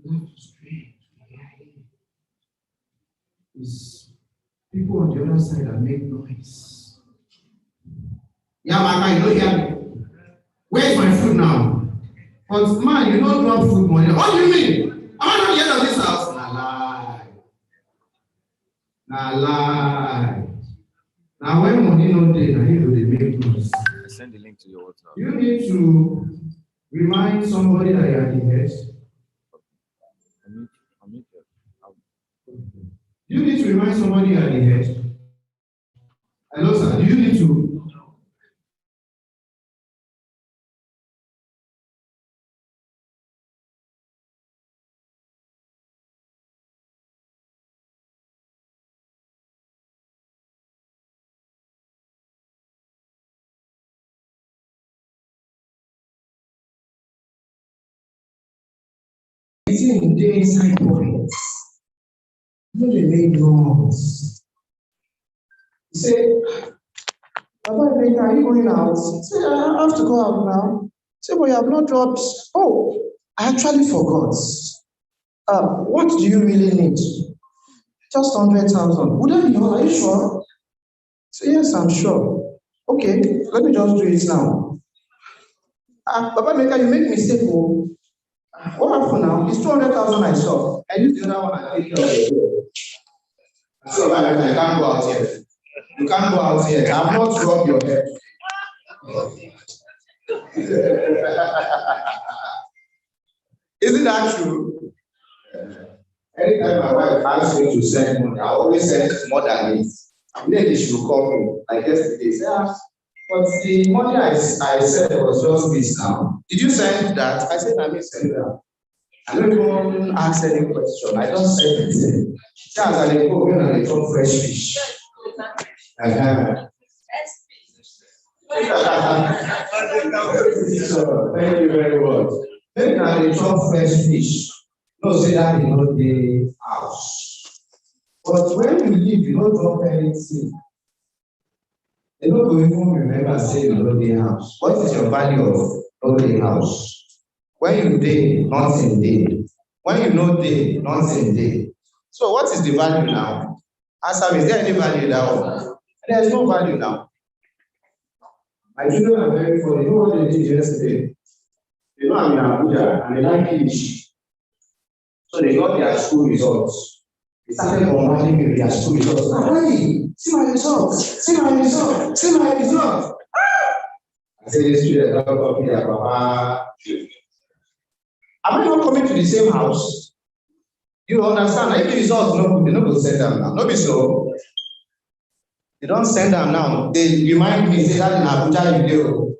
You have to strain to hear him. It's people on the other side that make noise. Yeah, Maka, you don't hear me. Where's my food now? But man, you don't drop food money. What do you mean? Am I not the end of this house? Nah lie. Nah lie. Now when money no day, now you they make noise. I send the link to your WhatsApp. You need to remind somebody that you are the head. You need to remind somebody you are the head. Hello, sir. Do you need to? In the inside pockets. No, they make noise. He said, Papa, are you going out? Say, I have to go out now. Say, but you have not dropped. Oh, I actually forgot. What do you really need? Just 100,000. Would that be all? Are you sure? Say, yes, I'm sure. Okay, let me just do it now. Papa Maker, you make mistake. Oh. What happened now? It's 200,000 I saw. I used the other one and take care of it. So Papa Maker, you can't go out here. You can't go out here. I have not dropped your head. Isn't that true? Anytime my wife asks me to send money, I always send more than it. Immediately she will call me. Like yesterday, say, but the money I said was just this now. Did you send that? I said, I didn't send that. I don't even ask any question. I just said it. That's how they go when they talk fresh fish. Thank you very much. Then they talk fresh fish. No, say that in not the house. But when you leave, you don't drop anything. They don't even remember saying you know the house. What is your value of know the house? When you day, nothing day. When you know day, nothing day. So what is the value now? Answer me, is there any value now? There is no value now. My children are very funny. You know what they did yesterday? You know I'm in Abuja and they like English. So they got their school results. They started bombarding me with their school results. Hey, see my results, see my results, see my results. I said, this student don't copy their papa. Am I not coming to the same house? You understand? If the results no, they don't go send them now. No be so. They don't send them now. They remind me, say that in Abuja you do.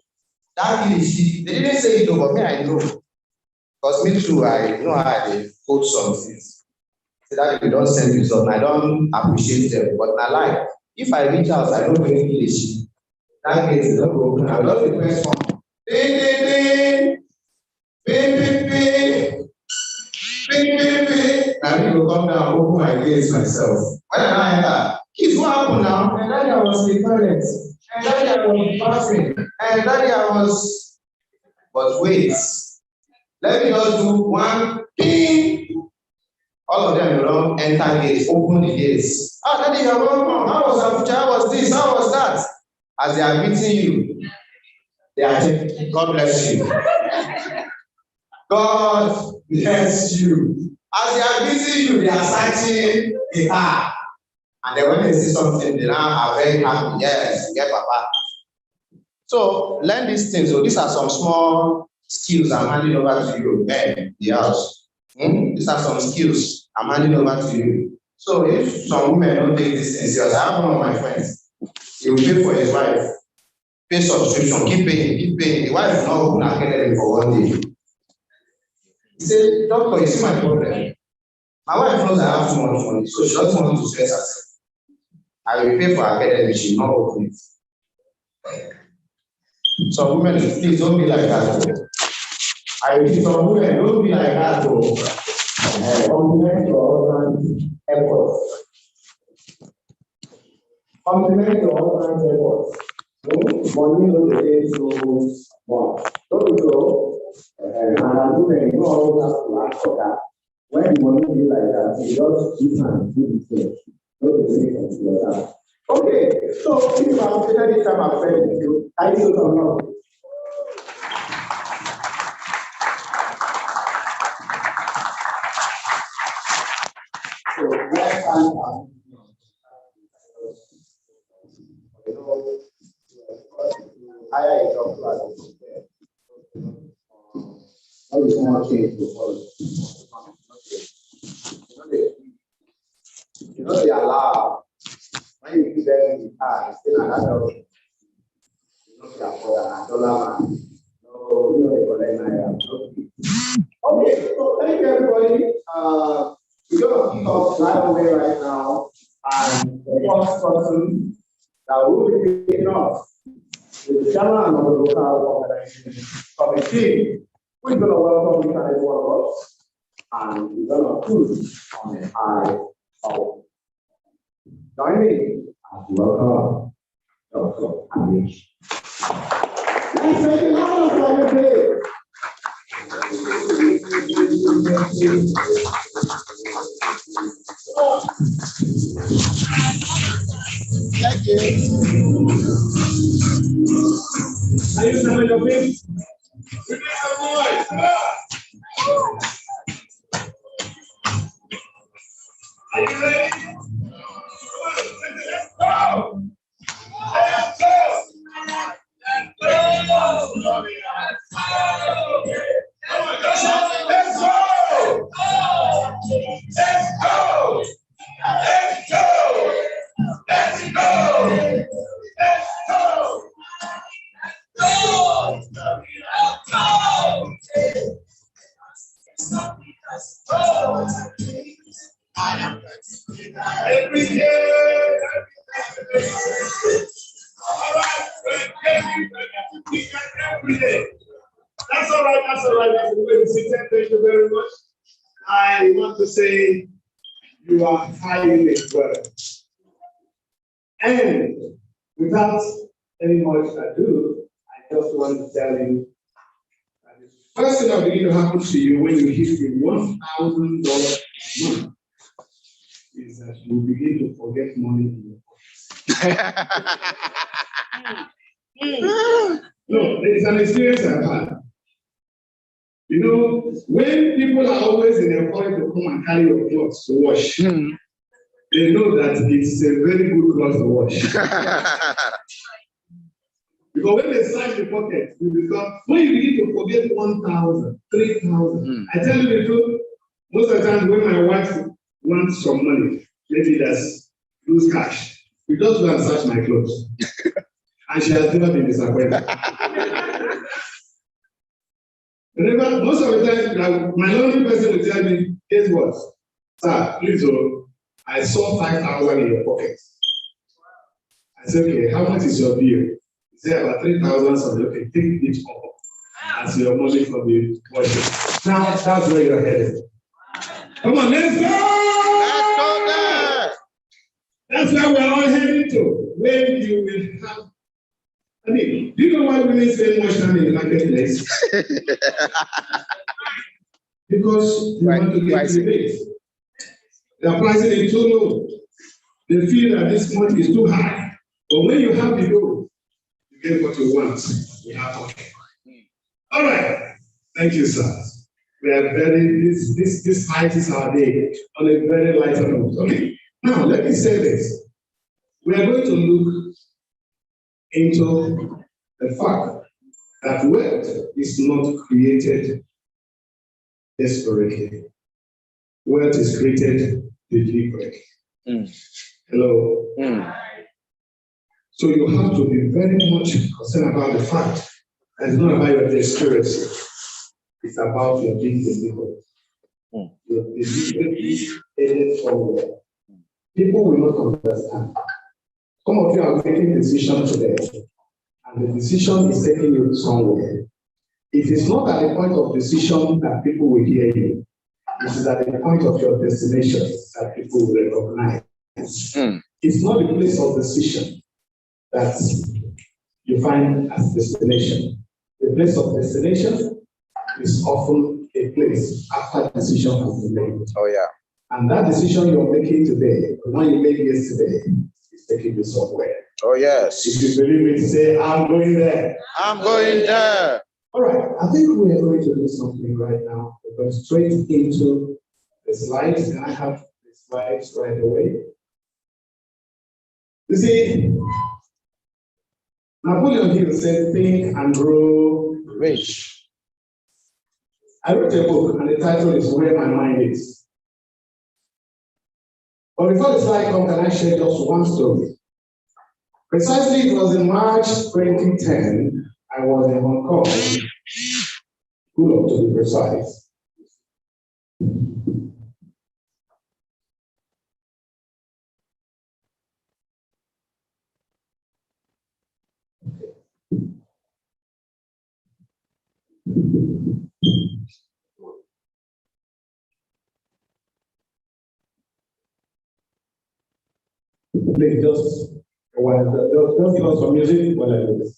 That is, they didn't say it over me, I know. Because me too, I know how they quote some things. Say that if you don't send results, I don't appreciate them. But I like, if I reach out, I don't know English. That means don't go open. I will not request one. I will come down, open my gates myself. When I enter, kids, what happened now? And then I was in the toilet. And then I was bathing. And then I was. But wait. Let me just do one thing. All of them will enter gates, open the gates. Daddy, you're welcome. How was Abuja? How was this? How was that? As they are meeting you, they are saying, God bless you. God bless you. As they are meeting you, they are searching the car. And then when they see something, they now are very happy. Yes, get Papa. So learn these things. So these are some small skills I'm handing over to you, men, the house. These are some skills I'm handing over to you. So if some women don't take these things serious, I have one of my friends. He will pay for his wife, pay subscription, keep paying. The wife will not open her academy for 1 day. He said, doctor, you see my problem. My wife knows I have too much money, so she doesn't want to stress herself. I will pay for her academy, she will not open it. Some women, please don't be like that. I will see some women, don't be like that. Compliment your husband's effort. Compliment your husband's effort. Money no dey so much. Don't you know? And as women, you always have to ask for that. When the money is like that, you just keep and do the thing. Not the way like that. Okay, so if you have taken this time I've said with you, I need to come now. So let's stand up. Higher is up to how is more change to follow? You know they allow when you give them the car, still another. You know they are for $1 man. No, you know they collect naira. Okay, so thank you everybody. We're gonna kick off right away right now, and the first person that will be kicking off is the chairman of the local organization committee. We're gonna welcome each and every one of us, and we're gonna put on the high of join me and welcome Dr. Amish. Let's make it loud for your day. Thank you. Are you having your face? Are you ready? Let's go! Let's go! Let's go! Let's go! Let's go! Let's go! Let's go! Let's go! Every year, all right, every day. That's all right, that's all right, that's the way to sit there. Thank you very much. I want to say you are highly well. And without any more ado, I just want to tell you that the first thing that will begin to happen to you when you hit the $1,000 a month is that you will begin to forget money in your pocket. No, there is an experience I've had. You know, when people are always in a hurry to come and carry your clothes to wash, they know that it's a very good cloth to wash. Because when they slide the pocket, you become, when you begin to forget 1,000, 3,000, I tell you the truth, most of the time when my wife wants some money, maybe that's lose cash, we just go and search my clothes. And she has never been disappointed. Remember, most of the time, like, my lonely person will tell me, guess what? Sir, please, I saw 5,000 in your pocket. I said, okay, how much is your bill? He said, about 3,000, so okay, take it off as your money from the budget. Now, that's where you're headed. Come on, let's go! Let's go there! That's where we're all heading to. When you will have, I mean, do you know why women spend much time in the marketplace? Because they want to get rebates. Their pricing is too low. They feel that this money is too high. But when you have the dough, you get what you want. You have okay. All right. Thank you, sir. We are very, this height is our day on a very light note. Okay. Now, let me say this. We are going to look into the fact that wealth is not created desperately. Wealth is created deliberately. Hello. So you have to be very much concerned about the fact that it's not about your dexterity. It's about your being deliberate. Your deliberately headed somewhere. People will not understand. Some of you are making a decision today, and the decision is taking you somewhere. It is not at the point of decision that people will hear you. It is at the point of your destination that people will recognize. It's not the place of decision that you find as destination. The place of destination is often a a place after decision has been made. Oh, yeah. And that decision you're making today, the one you made yesterday, is taking you somewhere. Oh, yes. If you believe it, say, I'm going there. I'm going there. All right, I think we are going to do something right now. We're going straight into the slides, and I have the slides right away. You see, Napoleon Hill said, think and grow rich. I wrote a book, and the title is Where My Mind Is. But before the slide comes, can I share just one story? Precisely, it was in March 2010, I was in Hong Kong, Europe to be precise. Please just give us some music while I do this.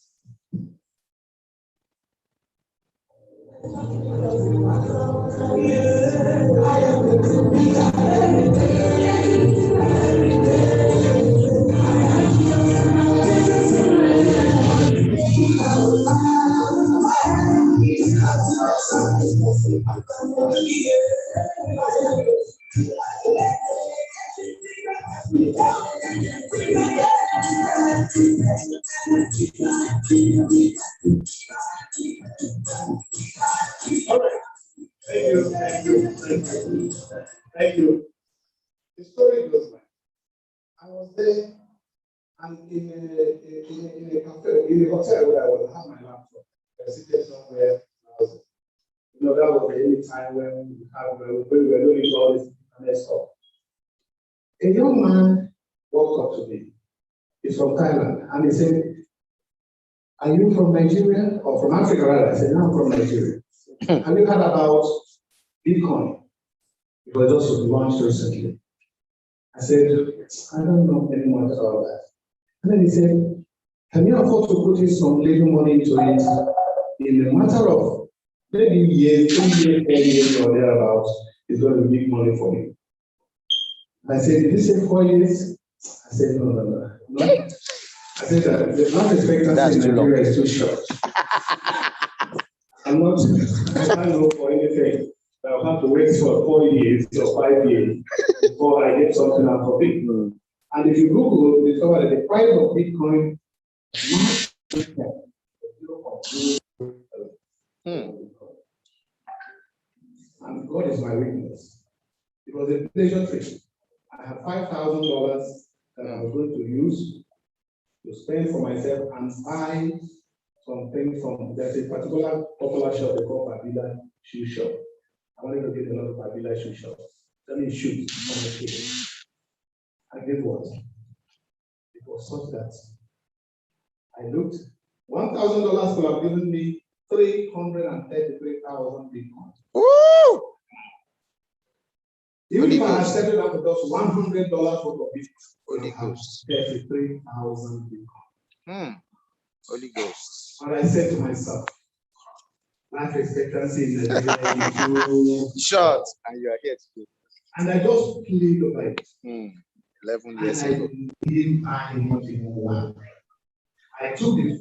All right. Thank you. The story goes like, I was there and in a cafe, in a hotel where I was, I had my laptop. I was sitting somewhere. That was the only time when we were doing all this internet stuff. A young man walked up to me. He's from Thailand, and he said, "Are you from Nigeria or from Africa?" Rather, I said, "No, I'm from Nigeria." Have you heard about Bitcoin? It was just launched recently. I said, "I don't know any more about that." And then he said, "Can you afford to put in some little money into it? In a matter of maybe years, 2 years, 10 years or thereabouts, it's going to be big money for you." I said, "Did you say 4 years?" I said, No. I said that the life expectancy in Nigeria is too short. I can't go for anything. I'll have to wait for 4 years or 5 years before I get something out of it. And if you Google, you discover that the price of Bitcoin and God is my witness. It was a pleasure trip. I had $5,000 that I was going to use to spend for myself and buy something from, there's a particular popular shop they call Babila Shoe Shop. I wanted to get a lot of Babila Shoe Shops. Let me shoot on the table. I did what? It was such that I looked, $1,000 could have given me 333,000 Bitcoin. Woo! Even if I had settled up with just $100 worth of Bitcoin, Holy Ghost. 33,000 Bitcoin. Holy Ghost. And I said to myself, life expectancy in Nigeria is too short, and you are here today. And I just played over it. 11 years ago. I took it.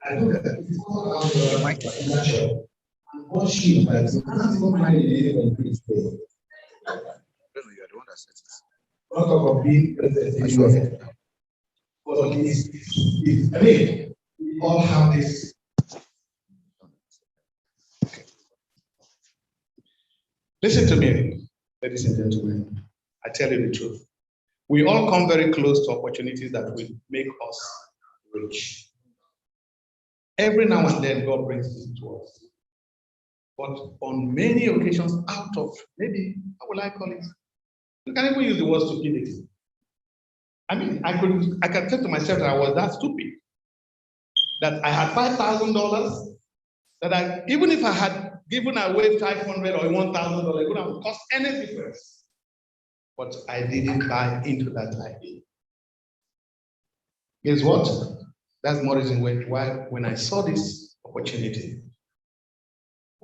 It's called out and bought shoes that you can't even find in any country today. I don't know, you're the one that said it. Not talk of being president. But I mean, we all have this. Listen to me, ladies and gentlemen. I tell you the truth. We all come very close to opportunities that will make us rich. Every now and then, God brings this to us. But on many occasions, out of maybe, how will I call it? You can even use the word stupidity. I mean, I can say to myself that I was that stupid. That I had $5,000, that even if I had given away $500 or $1,000, it wouldn't have cost any difference. But I didn't buy into that idea. Guess what? That's more reason why when I saw this opportunity,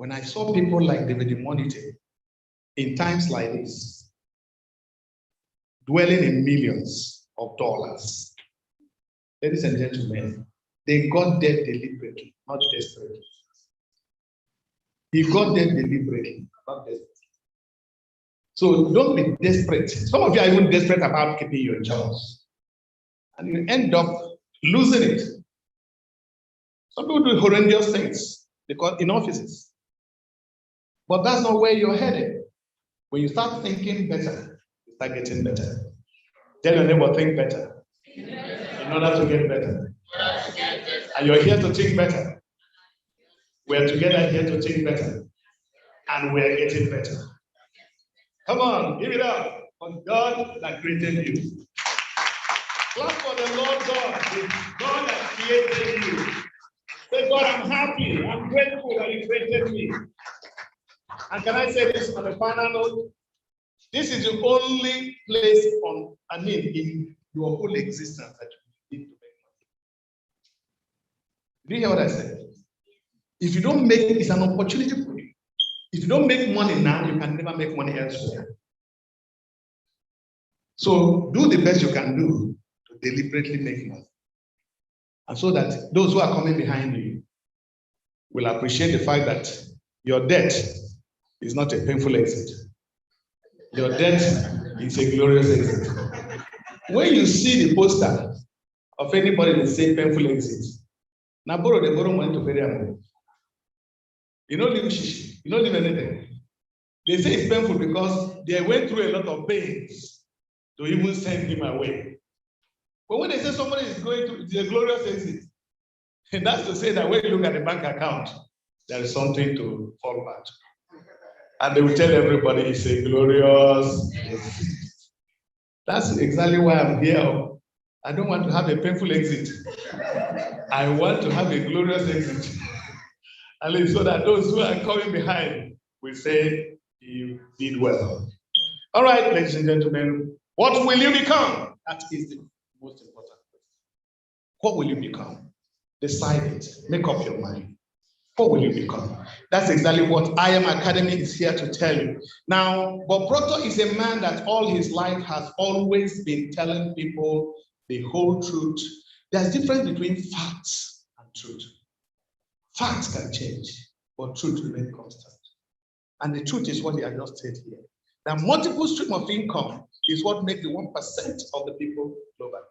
When I saw people like David Monite in times like this, dwelling in millions of dollars, ladies and gentlemen, they got there deliberately, not desperately. He got there deliberately, not desperately. So don't be desperate. Some of you are even desperate about keeping your jobs, and you end up losing it. Some people do horrendous things because in offices. But that's not where you're headed. When you start thinking better, you start getting better. Tell your neighbor, think better. In order to get better. And you're here to think better. We're together here to think better. And we're getting better. Come on, give it up for God that created you. Clap for the Lord God, the God that created you. Say, God, I'm happy. I'm grateful that you created me. And can I say this on a final note? This is the only place in your whole existence that you need to make money. Do you hear what I said? If you don't make it, it's an opportunity for you. If you don't make money now, you can never make money elsewhere. So do the best you can do to deliberately make money. And so that those who are coming behind you will appreciate the fact that your debt is not a painful exit. Your debt is a glorious exit. When you see the poster of anybody that say painful exit, now borrow money to pay their money. You don't live shishi, you don't live anything. They say it's painful because they went through a lot of pains to even send him away. But when they say somebody is going to the glorious exit, and that's to say that when you look at the bank account, there is something to fall back. And they will tell everybody it's a glorious exit. That's exactly why I'm here. I don't want to have a painful exit. I want to have a glorious exit. At least so that those who are coming behind will say, you did well. All right, ladies and gentlemen, what will you become? That is the most important question. What will you become? Decide it. Make up your mind. What will you become? That's exactly what I Am Academy is here to tell you. Now, Bob Proctor is a man that all his life has always been telling people the whole truth. There's a difference between facts and truth. Facts can change, but truth remains constant. And the truth is what he has just said here. The multiple stream of income is what makes the 1% of the people global.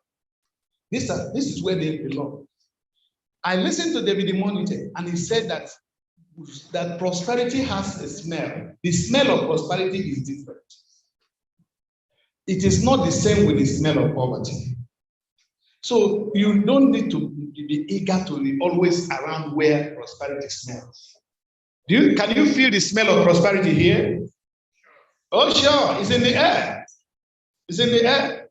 This is where they belong. I listened to David Monite, and he said that prosperity has a smell. The smell of prosperity is different. It is not the same with the smell of poverty. So you don't need to be eager to be always around where prosperity smells. Can you feel the smell of prosperity here? Oh, sure, it's in the air. It's in the air.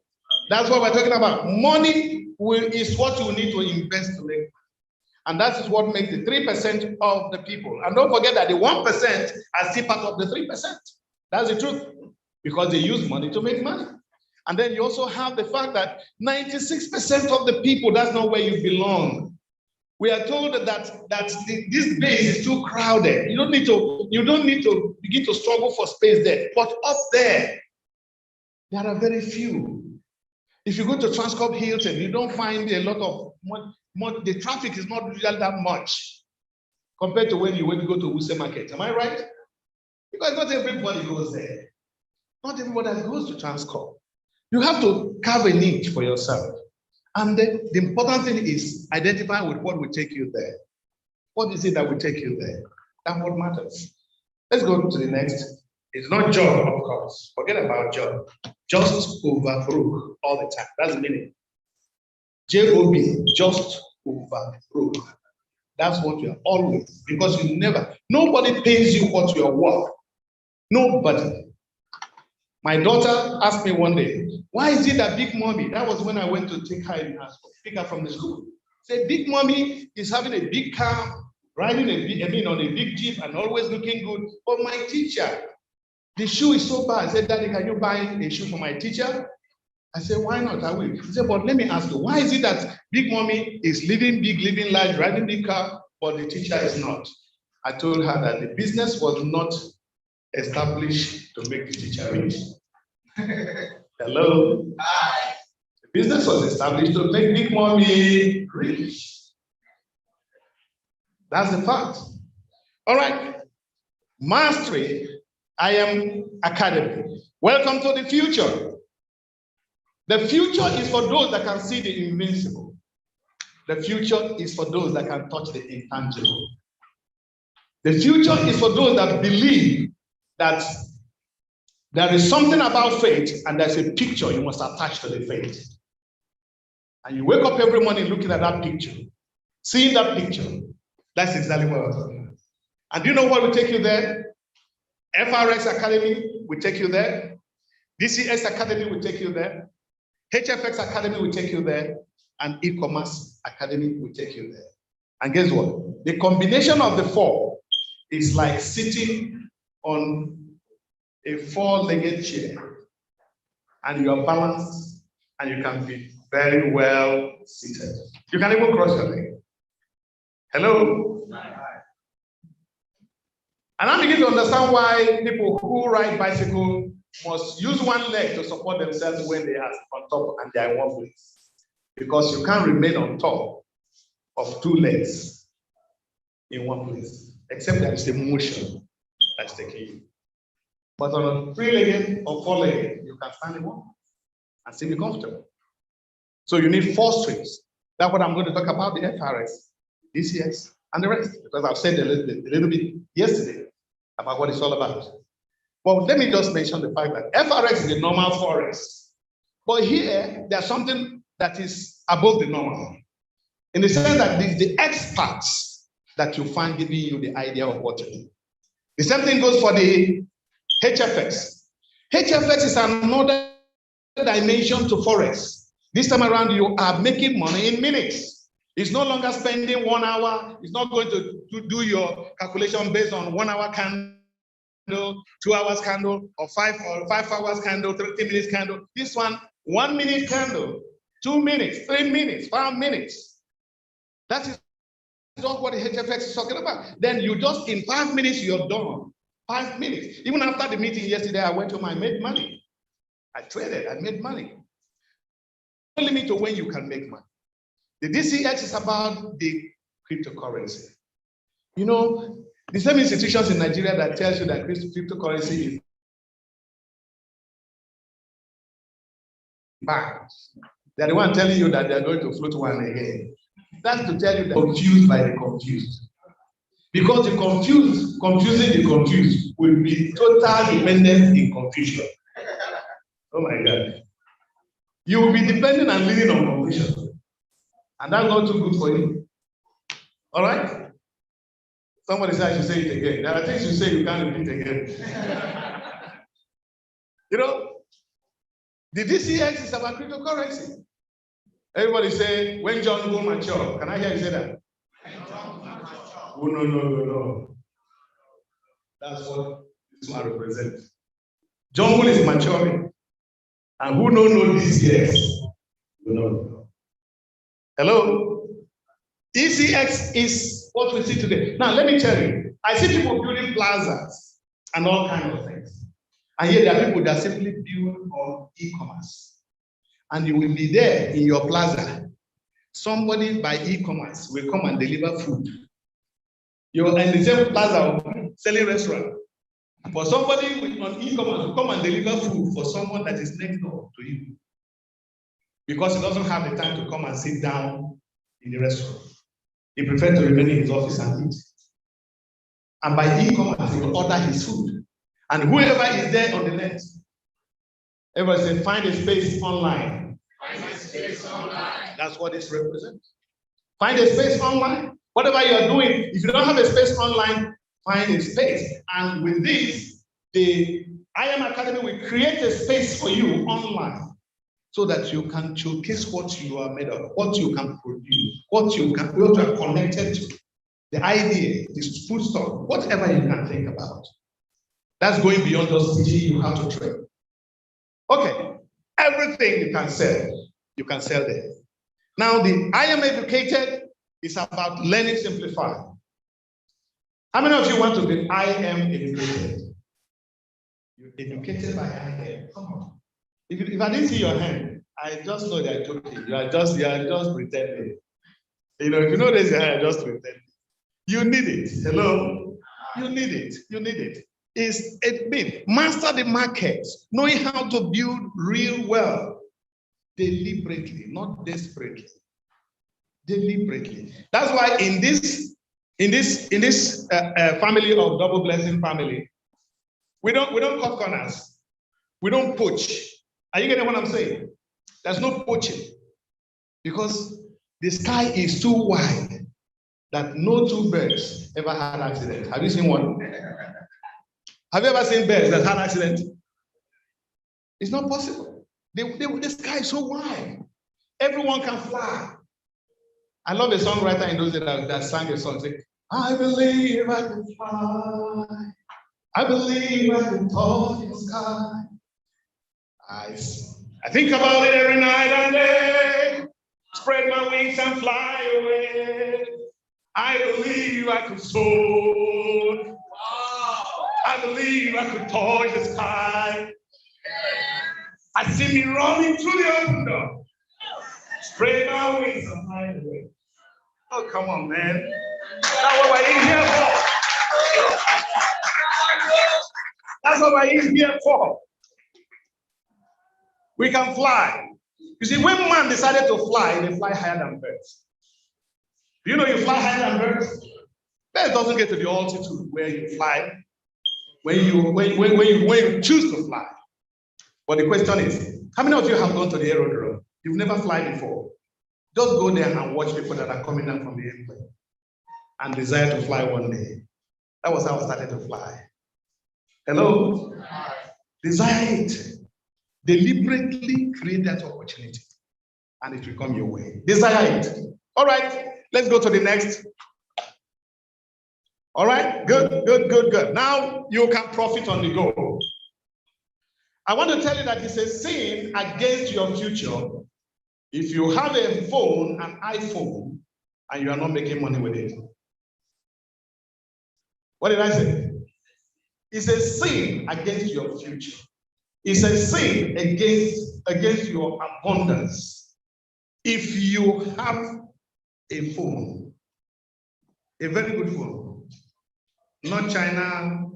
That's what we're talking about. Money is what you need to invest to make. And that is what makes the 3% of the people. And don't forget that the 1% are still part of the 3%. That's the truth. Because they use money to make money. And then you also have the fact that 96% of the people, that's not where you belong. We are told that this base is too crowded. You don't need to begin to struggle for space there. But up there are very few. If you go to Transcorp Hilton, you don't find a lot of the traffic is not usually that much compared to when you went to go to Wuse Market. Am I right? Because not everybody goes there. Not everybody goes to Transcorp. You have to carve a niche for yourself. And then the important thing is identify with what will take you there. What is it that will take you there? That's what matters. Let's go to the next. It's not job, of course. Forget about job. Just over broke all the time. That's the meaning. J-O-B, just over broke. That's what you are always, because nobody pays you what you are worth. Nobody. My daughter asked me one day, why is it that Big Mommy, that was when I went to take her in her school, pick her from the school. Say, Big Mommy is having a big car, riding on a big Jeep and always looking good. But my teacher, the shoe is so bad. I said, Daddy, can you buy a shoe for my teacher? I said, why not? I will. He said, but let me ask you, why is it that Big Mommy is living big, living large, riding big car, but the teacher is not? I told her that the business was not established to make the teacher rich. Hello? The business was established to make Big Mommy rich. That's the fact. All right. Mastery, I am academy. Welcome to the future. The future is for those that can see the invincible. The future is for those that can touch the intangible. The future is for those that believe that there is something about faith and there's a picture you must attach to the faith. And you wake up every morning looking at that picture, seeing that picture. That's exactly what I'm talking about. And do you know what will take you there? FRX Academy will take you there. DCS Academy will take you there. HFX Academy will take you there. And E-commerce Academy will take you there. And guess what? The combination of the four is like sitting on a four-legged chair. And you are balanced and you can be very well seated. You can even cross your leg. Hello? And I begin to understand why people who ride bicycle must use one leg to support themselves when they are on top and they are in one place. Because you can't remain on top of two legs in one place, except there is a motion that's taking you. But on a three-legged or four-legged, you can stand in one and still be comfortable. So you need four strings. That's what I'm going to talk about, the FRS, DCS, and the rest, because I've said a little bit yesterday about what it's all about. Well, let me just mention the fact that FRS is a normal forest. But here, there's something that is above the normal. In the sense that it's the experts that you find giving you the idea of what to do. The same thing goes for the HFX. HFX is another dimension to Forex. This time around, you are making money in minutes. It's no longer spending 1 hour. It's not going to do your calculation based on 1 hour candle, 2 hours candle, or 5 hours candle, 30 minutes candle. This one, 1 minute candle, 2 minutes, 3 minutes, 5 minutes. That is not what the HFX is talking about. Then you just, in 5 minutes, you're done. 5 minutes. Even after the meeting yesterday, I went home, I made money. I traded, I made money. No limit to when you can make money. The DCX is about the cryptocurrency. You know, the same institutions in Nigeria that tells you that cryptocurrency is bad. They're the one telling you that they're going to float one again. That's to tell you that confused by the confused. Because the confusing the confused will be total dependent in confusion. Oh my God. You will be dependent and living on confusion. And that's not too good for you. All right? Somebody said I should say it again. There are things you say you can't repeat again. You know, the DCX is about cryptocurrency. Everybody say, when John will mature. Can I hear you say that? Oh, no. That's what this one represents. John Bull is maturing. And who don't know DCX? You know. Hello? ECX is what we see today. Now, let me tell you, I see people building plazas and all kinds of things. And yet there are people that simply build on e-commerce. And you will be there in your plaza. Somebody by e-commerce will come and deliver food. You're in the same plaza selling restaurant. For somebody on e-commerce will come and deliver food for someone that is next door to you. Because he doesn't have the time to come and sit down in the restaurant. He prefers to remain in his office and eat. And by e-commerce, he will order his food. And whoever is there on the net, everybody say, find a space online. Find a space online. That's what this represents. Find a space online. Whatever you're doing, if you don't have a space online, find a space. And with this, the IM Academy will create a space for you online so that you can showcase what you are made of, what you can produce, what you are connected to, the idea, the food stuff, whatever you can think about. That's going beyond just teaching you how to trade. Okay, everything you can sell there. Now, the I Am Educated is about learning simplified. How many of you want to be I am educated? You're educated by I am. Come on. If I didn't see your hand, I just know that you're joking. You are just pretending. You know, if you know this, you are just pretending. You need it. Hello? You need it. You need it. It means master the market, knowing how to build real wealth deliberately, not desperately. Deliberately. That's why in this family of double blessing family, we don't cut corners. We don't poach. Are you getting what I'm saying? There's no poaching because the sky is too wide that no two birds ever had accident. Have you seen one? Have you ever seen birds that had accident? It's not possible. The sky is so wide. Everyone can fly. I love a songwriter in those days that sang a song saying, I believe I can fly. I believe I can touch the sky. I think about it every night and day. Spread my wings and fly away. I believe I could soar. I believe I could touch the sky. I see me running through the open door. Spread my wings and fly away. Oh, come on, man. That's what we're in here for. That's what we're in here for. We can fly. You see, when man decided to fly, they fly higher than birds. Do you know you fly higher than birds? Birds doesn't get to the altitude where you fly when you choose to fly. But the question is, how many of you have gone to the aerodrome? You've never flown before. Just go there and watch people that are coming down from the airplane and desire to fly one day. That was how I started to fly. Hello? Desire it. Deliberately create that opportunity and it will come your way. Desire it. All right, let's go to the next. All right, good. Now you can profit on the go. I want to tell you that it's a sin against your future if you have a phone, an iPhone, and you are not making money with it. What did I say? It's a sin against your future. It's a sin against your abundance. If you have a phone, a very good phone, not China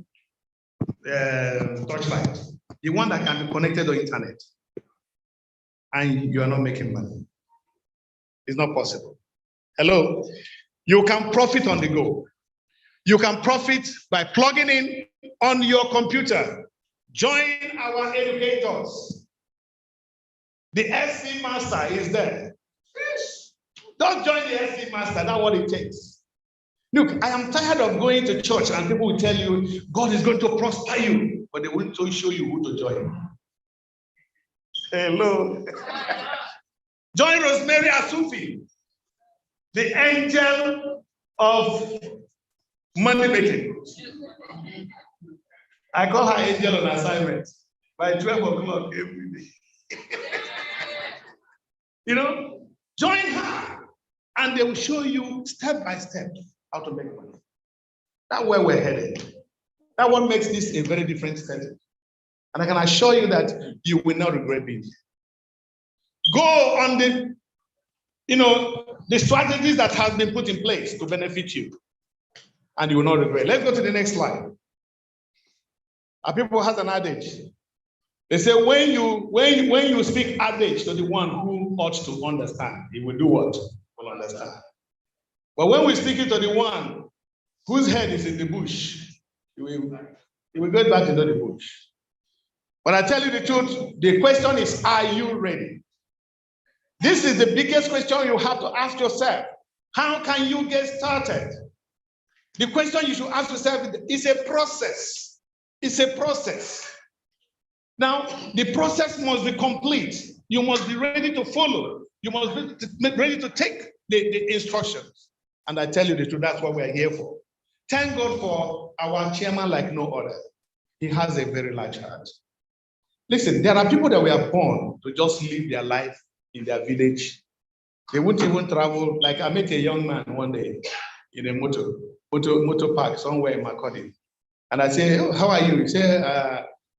torchlight, the one that can be connected to the internet, and you are not making money, it's not possible. Hello? You can profit on the go. You can profit by plugging in on your computer. Join our educators. The SC Master is there. Don't join the SC Master, that's what it takes. Look, I am tired of going to church and people will tell you, God is going to prosper you, but they won't show you who to join. Hello. Join Rosemary Asufi, the angel of money making. I call her angel on assignment by 12 o'clock every day. You know, join her and they will show you step by step how to make money. That's where we're headed. That's what makes this a very different setting. And I can assure you that you will not regret being here. Go on the strategies that have been put in place to benefit you, and you will not regret. Let's go to the next slide. Our people has an adage. They say when you speak adage to the one who ought to understand, he will do what? Will understand. But when we speak it to the one whose head is in the bush, he will go back into the bush. But I tell you the truth, the question is, are you ready? This is the biggest question you have to ask yourself. How can you get started? The question you should ask yourself is a process. It's a process. Now, the process must be complete. You must be ready to follow. You must be ready to take the instructions. And I tell you the truth, that's what we're here for. Thank God for our chairman like no other. He has a very large heart. Listen, there are people that were born to just live their life in their village. They won't even travel. Like I met a young man one day in a motor. motor park somewhere in Makodi. And I say, oh, how are you? He say,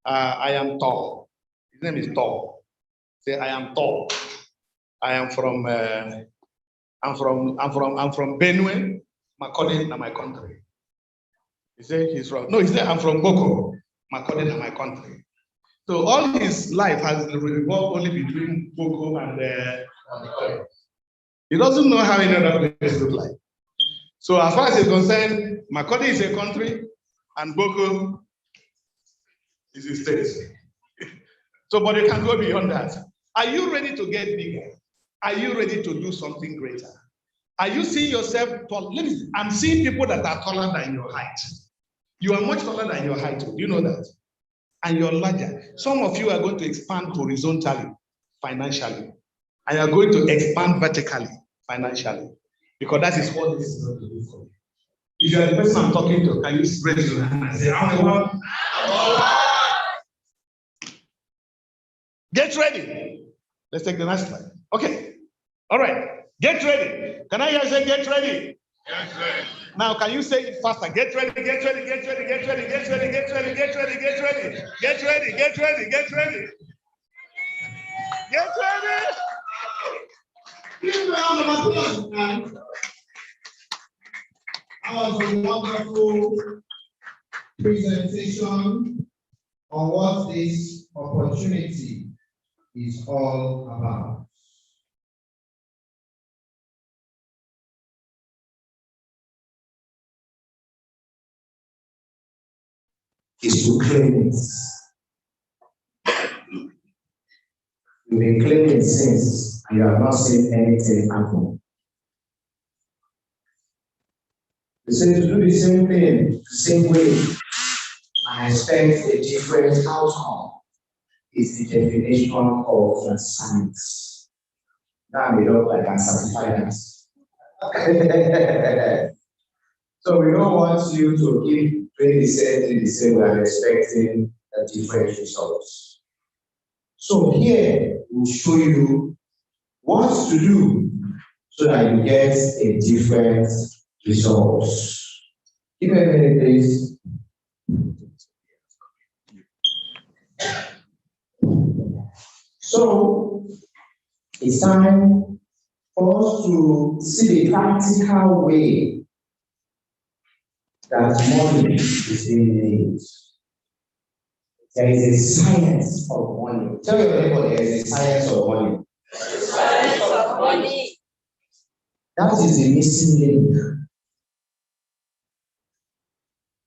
I am tall. His name is Tall. Say, I am tall. I am from I'm from Benue, Makodi, na my country. He said he's from he said I'm from Boko, Makodi, na my country. So all his life has revolved only between Boko and Makodi. He doesn't know how any other place look like. So as far as he's concerned, Makodi is a country and Boko is a state. So, but you can go beyond that. Are you ready to get bigger? Are you ready to do something greater? Are you seeing yourself tall? I'm seeing people that are taller than your height. You are much taller than your height. Do you know that? And you're larger. Some of you are going to expand horizontally, financially. And you're going to expand vertically, financially. Because that is what this is going to do for you. If you are the person I'm talking to, can you raise your hand and say, I want? Get ready. Let's take the next slide. Okay. All right. Get ready. Can I hear you say get ready? Get ready. Now, can you say it faster? Get ready, get ready, get ready, get ready, get ready, get ready, get ready, get ready, get ready, get ready, get ready. Get ready. Give me a round of applause, man. That was a wonderful presentation on what this opportunity is all about. Is to claim it. You've been claiming since and you have not seen anything happen. You say to do the same thing, the same way, and expect a different outcome is the definition of science. Now we don't like and certify that. So we don't want you to keep doing the same thing the same way and expecting a different results. So here we'll show you what to do so that you get a different results. Give me a minute, please. So it's time for us to see the practical way that money is being made. There is a science of money. Tell your neighbor there is a science of money. Science of money. That is the missing link.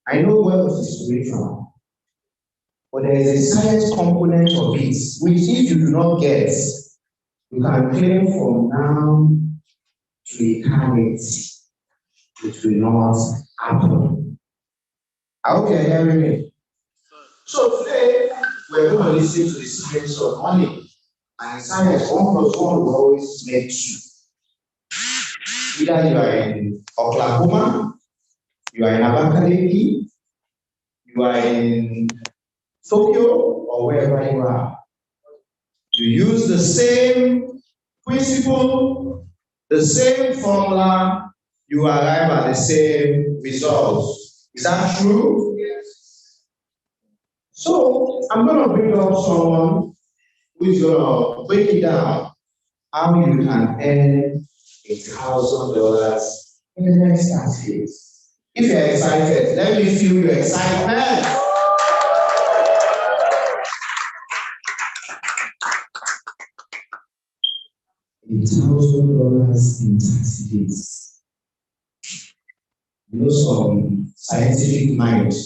I know wealth is spiritual, but there is a science component of it, which if you do not get, you can claim from now to eternity. It will not happen. I hope you are hearing me. So today, we're going to listen to the science of money. And science, 1 plus 1 will always make 2. Either you are in Oklahoma, you are in Abuja, you are in Tokyo, or wherever you are. You use the same principle, the same formula, you arrive at the same results. Is that true? Yes. So I'm going to bring up someone who is going to break it down how you can earn $1,000 in the next 30 days. If you're excited, let me feel your excitement. $1,000 in 30 days. You know, some scientific minds,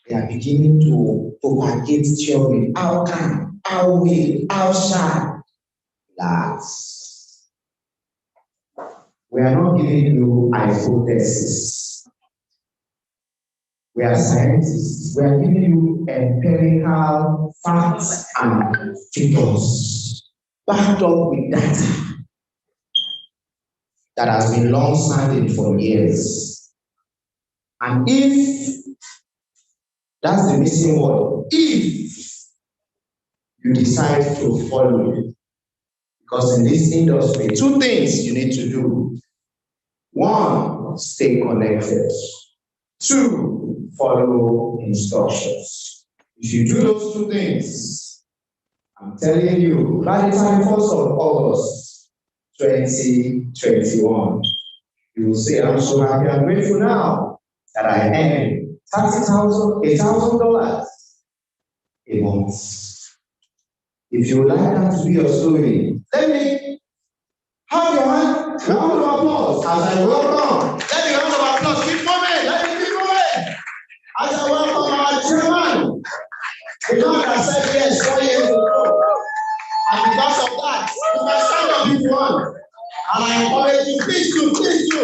they are beginning to propagate theory. How can, how will, how shall? That. We are not giving you hypothesis. We are scientists. We are giving you empirical facts and figures backed up with data that has been long-standing for years. And if that's the missing word, if you decide to follow, because in this industry, 2 things you need to do. 1, stay connected. 2, follow instructions. If you do those 2 things, I'm telling you, by the 31st of August 2021, you will say, I'm so happy and grateful now that I earned $1,000 a month. If you would like that to be your story, let me have your round of applause as I welcome. Let me round of applause. Keep moving. Let me keep moving. As I welcome our chairman, the man that said yes 4 years ago. And because of that, you can stand up if you want. And I encourage you, please do.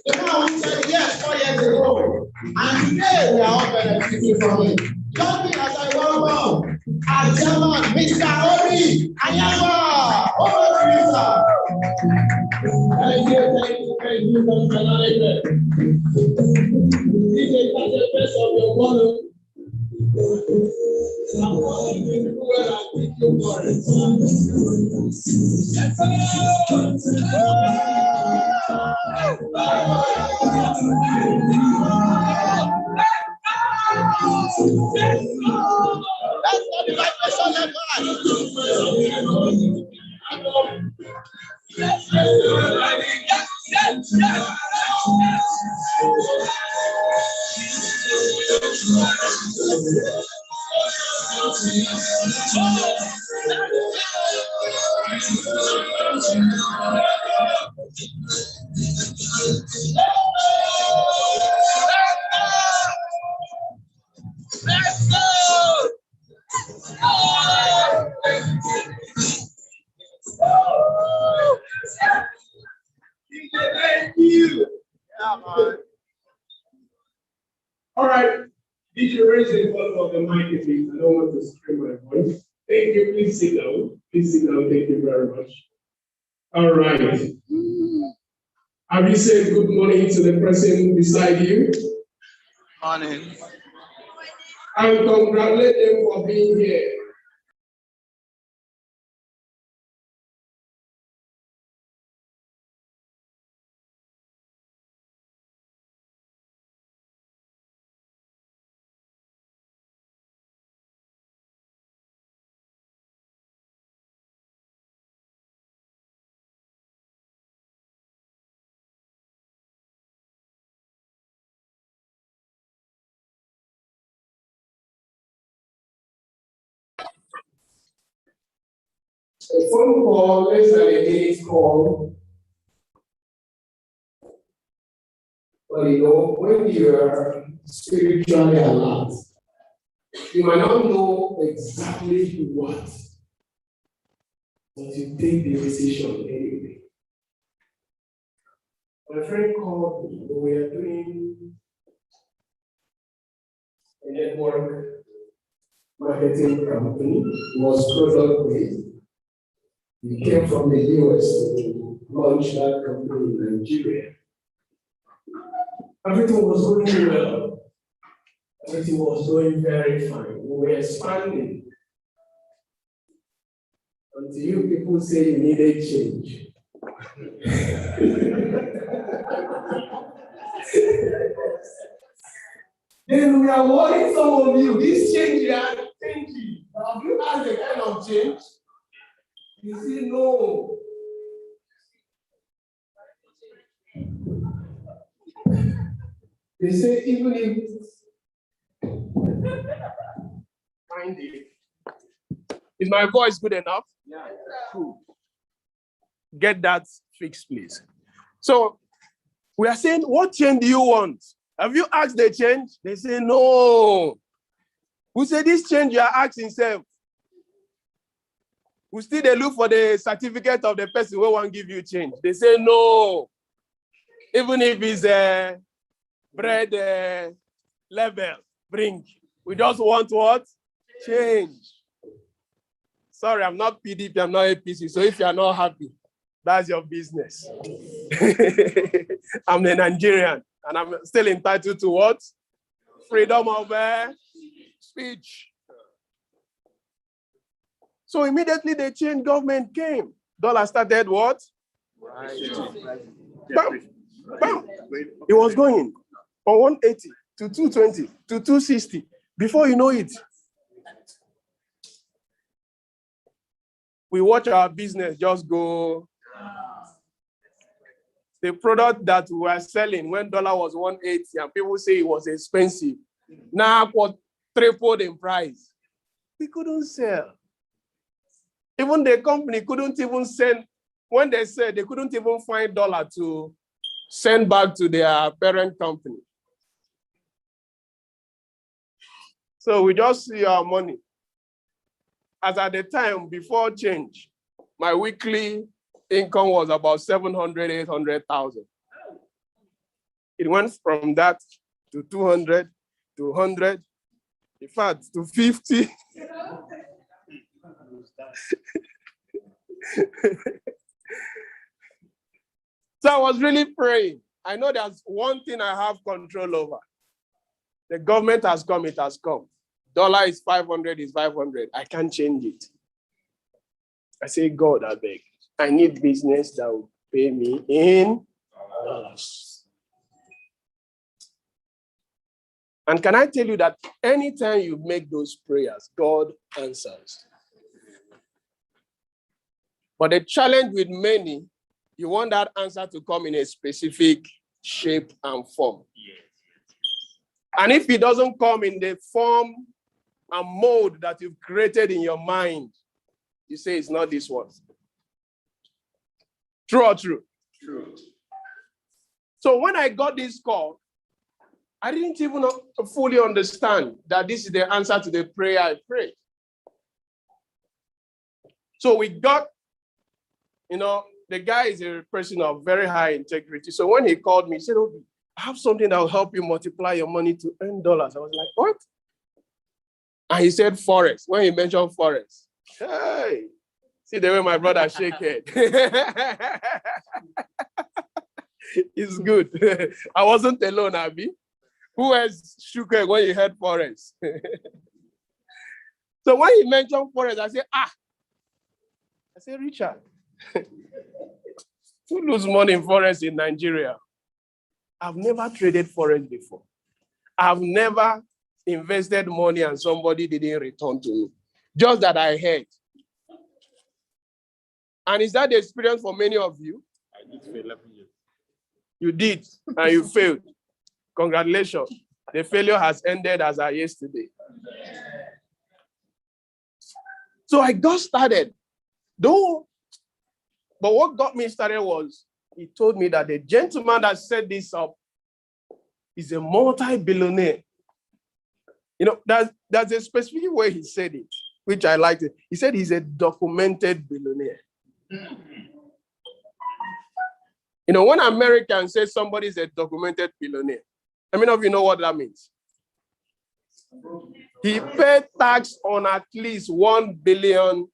The man who said yes 4 years ago. And today we are all benefiting from it. Join me as I welcome our chairman, Mr. Ori Anyagba. Over to you, sir. Thank you, Mr. Manager. This is the best of your model. I'm calling you where I think you for it. That's not the right person, Let's go! Thank you. Yeah, man. All right. Did you raise the volume of the mic, please? I don't want to scream my voice. Thank you. Please sit down. Please sit down. Thank you very much. All right. Have you said good morning to the person beside you? Morning. And congratulate them for being here. A phone call, less than a day's call. But you know, when you are spiritually alert, you might not know exactly what, but you take the decision anyway. My friend called me, we are doing a network marketing company, it was product based. He came from the US to launch that company in Nigeria. Everything was going well. Everything was going very fine. We were expanding. Until you people say you needed change. Then we are warning some of you, this change you are thinking. Have you had the kind of change? You see, no. They say even if mind it. Is my voice good enough? Yeah. Cool. Get that fixed, please. So we are saying, what change do you want? Have you asked the change? They say no. We say this change you are asking self. We still they look for the certificate of the person who won't give you change. They say no. Even if it's a bread level, bring. We just want what? Change. Sorry, I'm not PDP, I'm not APC. So if you're not happy, that's your business. I'm a Nigerian, and I'm still entitled to what? Freedom of speech. So immediately the change government came. Dollar started what? Right. Bam, bam. It was going on 180. to 220 to 260. Before you know it, we watch our business just go. The product that we were selling when dollar was 180 and people say it was expensive, now tripled in price. We couldn't sell. Even the company couldn't even send, when they said they couldn't even find dollar to send back to their parent company. So we just see our money. As at the time before change, my weekly income was about 700, 800,000. It went from that to 200, to 100, in fact, to 50. So I was really praying. I know there's one thing I have control over. The government has come, it has come. Dollar is 500, is 500. I can't change it. I say, God, I beg. I need business that will pay me in dollars. And can I tell you that anytime you make those prayers, God answers. But the challenge with many, you want that answer to come in a specific shape and form. And if it doesn't come in the form and mode that you've created in your mind, you say it's not this one. True or true? True. So when I got this call, I didn't even fully understand that this is the answer to the prayer I prayed. So we got, the guy is a person of very high integrity. So when he called me, he said, "Oh, I have something that will help you multiply your money to earn dollars." I was like, "What?" And he said, "Forex." When he mentioned Forex, hey, see the way my brother shake head. It's good. I wasn't alone, Abby. Who else shook head when he heard Forex? So when he mentioned Forex, I said, "Richard, who lose money in Forex in Nigeria? I've never traded Forex before. I've never invested money and somebody didn't return to me. Just that I heard." And is that the experience for many of you? I did for 11 years. You did, and you failed. Congratulations. The failure has ended as of yesterday. So I got started. But what got me started was, he told me that the gentleman that set this up is a multi-billionaire. There's a specific way he said it, which I liked it. He said he's a documented billionaire. When Americans say somebody is a documented billionaire, how many of you know what that means? He paid tax on at least $1 billion.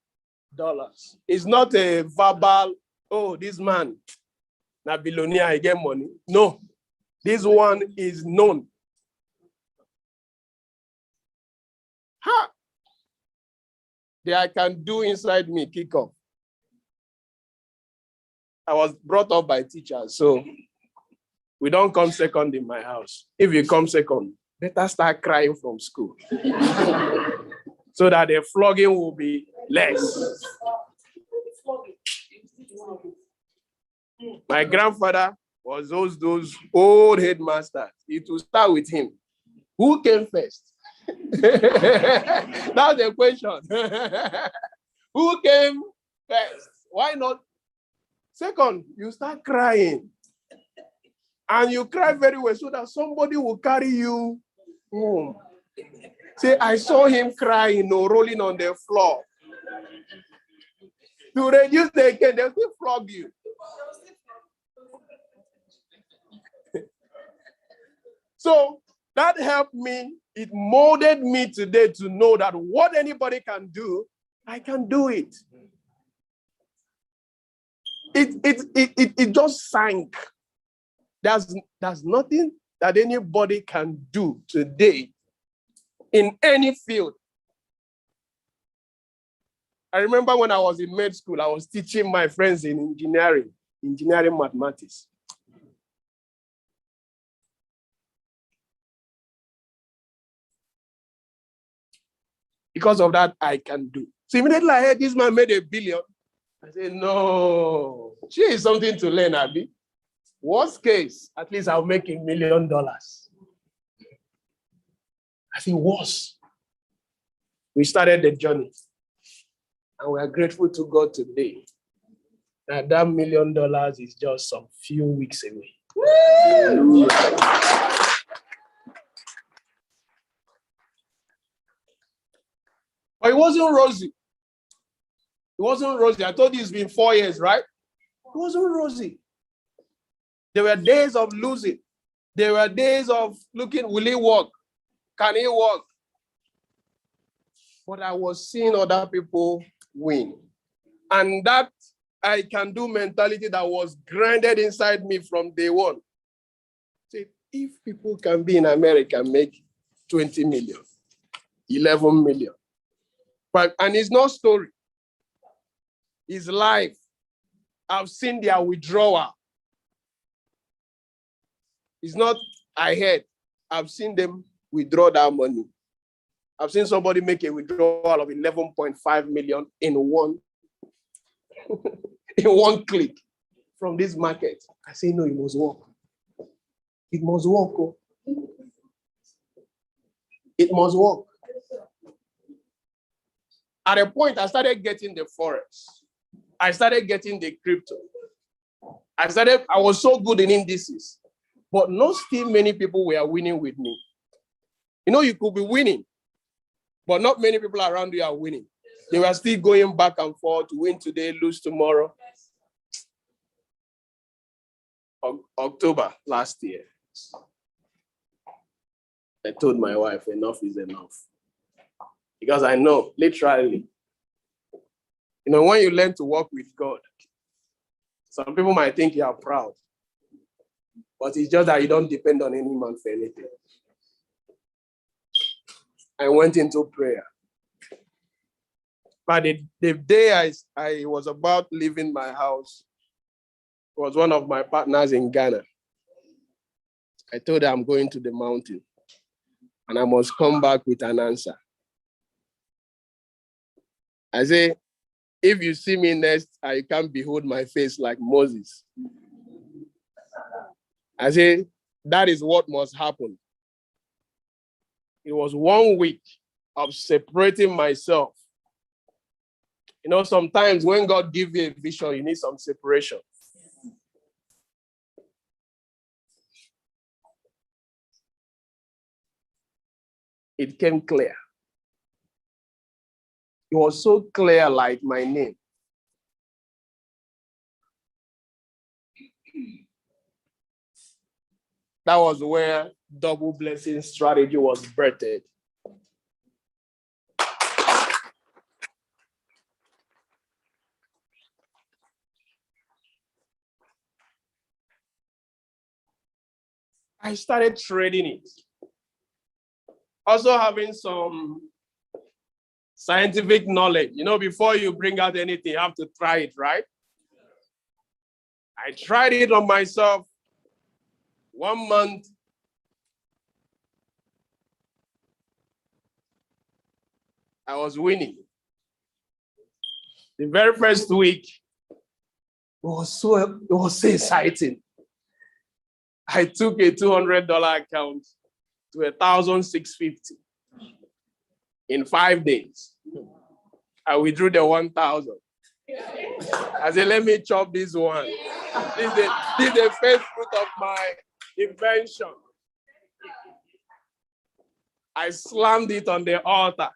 It's not a verbal, "Oh, this man, na billionaire, I get money." No, this one is known. That I can do inside me, kick off. I was brought up by teachers, so we don't come second in my house. If you come second, better start crying from school so that the flogging will be less. My grandfather was those old headmasters. It will start with him. Who came first? That's the question. Who came first? Why not second? You start crying. And you cry very well so that somebody will carry you home. Say, "I saw him crying, rolling on the floor." To reduce the again, they'll still flog you. So that helped me. It molded me today to know that what anybody can do, I can do it. It just sank. There's nothing that anybody can do today in any field. I remember when I was in med school, I was teaching my friends in engineering mathematics. Because of that, I can do. So immediately I heard this man made $1 billion. I said, no, she is something to learn, Abby. Worst case, at least I'll make $1 million. I think worse. We started the journey. And we are grateful to God today that $1 million is just some few weeks away. But it wasn't rosy. It wasn't rosy. I told you it's been 4 years, right? It wasn't rosy. There were days of losing. There were days of looking, will it work? Can it work? But I was seeing other people win. And that I can do mentality that was grinded inside me from day one. Say, if people can be in America and make 20 million, 11 million. And it's not story. It's life. I've seen their withdrawal. It's not I heard. I've seen them withdraw that money. I've seen somebody make a withdrawal of 11.5 million in one in one click from this market. I say, no, it must work. It must work. Oh. It must work. At a point, I started getting the forex. I started getting the crypto. I was so good in indices, but not still many people were winning with me. You know, you could be winning, but not many people around you are winning. They were still going back and forth, win today, lose tomorrow. October last year, I told my wife, enough is enough. Because I know, literally, you know, when you learn to walk with God, some people might think you are proud, but it's just that you don't depend on any man for anything. I went into prayer. But the day I was about leaving my house, was one of my partners in Ghana. I told her I'm going to the mountain and I must come back with an answer. I say, if you see me next, I can't behold my face like Moses. I say, that is what must happen. It was 1 week of separating myself. You know, sometimes when God gives you a vision, you need some separation. It came clear. It was so clear, like my name. That was where double blessing strategy was birthed. I started trading it. Also having some scientific knowledge. You know, before you bring out anything, you have to try it, right? I tried it on myself. 1 month. I was winning. The very first week, it was so exciting. I took a $200 account to $1,650 in 5 days. I withdrew the 1,000. I said, let me chop this one. This is the first fruit of my invention. I slammed it on the altar.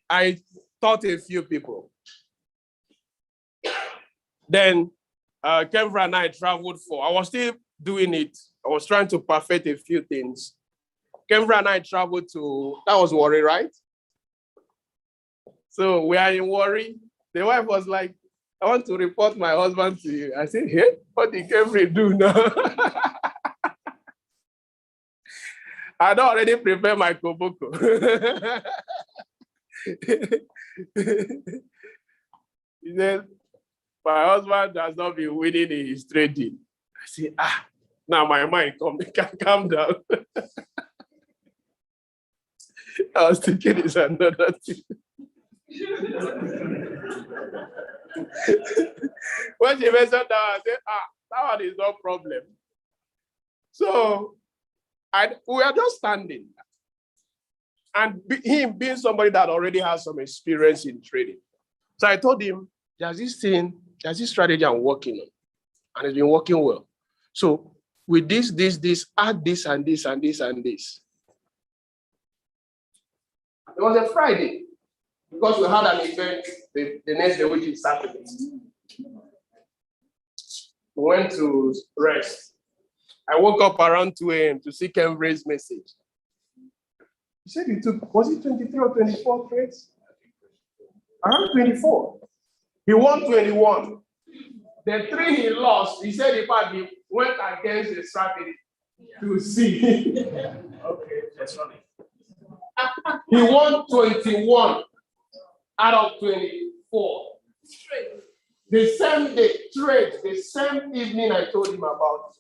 I taught a few people. Then Kevra and I traveled I was still doing it. I was trying to perfect a few things. Kevra and I traveled that was Warri, right? So we are in Warri. The wife was like, I want to report my husband to you. I said, hey, what did Kevra do now? I don't already prepare my koboko. He said, my husband has not been winning in his trading. I said, Now my mind calm down. I was thinking it's another thing. When she mentioned that, I said, that one is no problem. So we are just standing. And him being somebody that already has some experience in trading. So I told him, there's this strategy I'm working on. And it's been working well. So with this, add this and this and this and this. It was a Friday because we had an event the next day, which is Saturday. We went to rest. I woke up around 2 a.m. to see Kenvray's message. He said he took, was it 23 or 24 trades? Around 24. He won 21. The 3 he lost, he said in fact he went against the strategy to see. Okay, that's funny. He won 21 out of 24. The same day, trade, the same evening I told him about.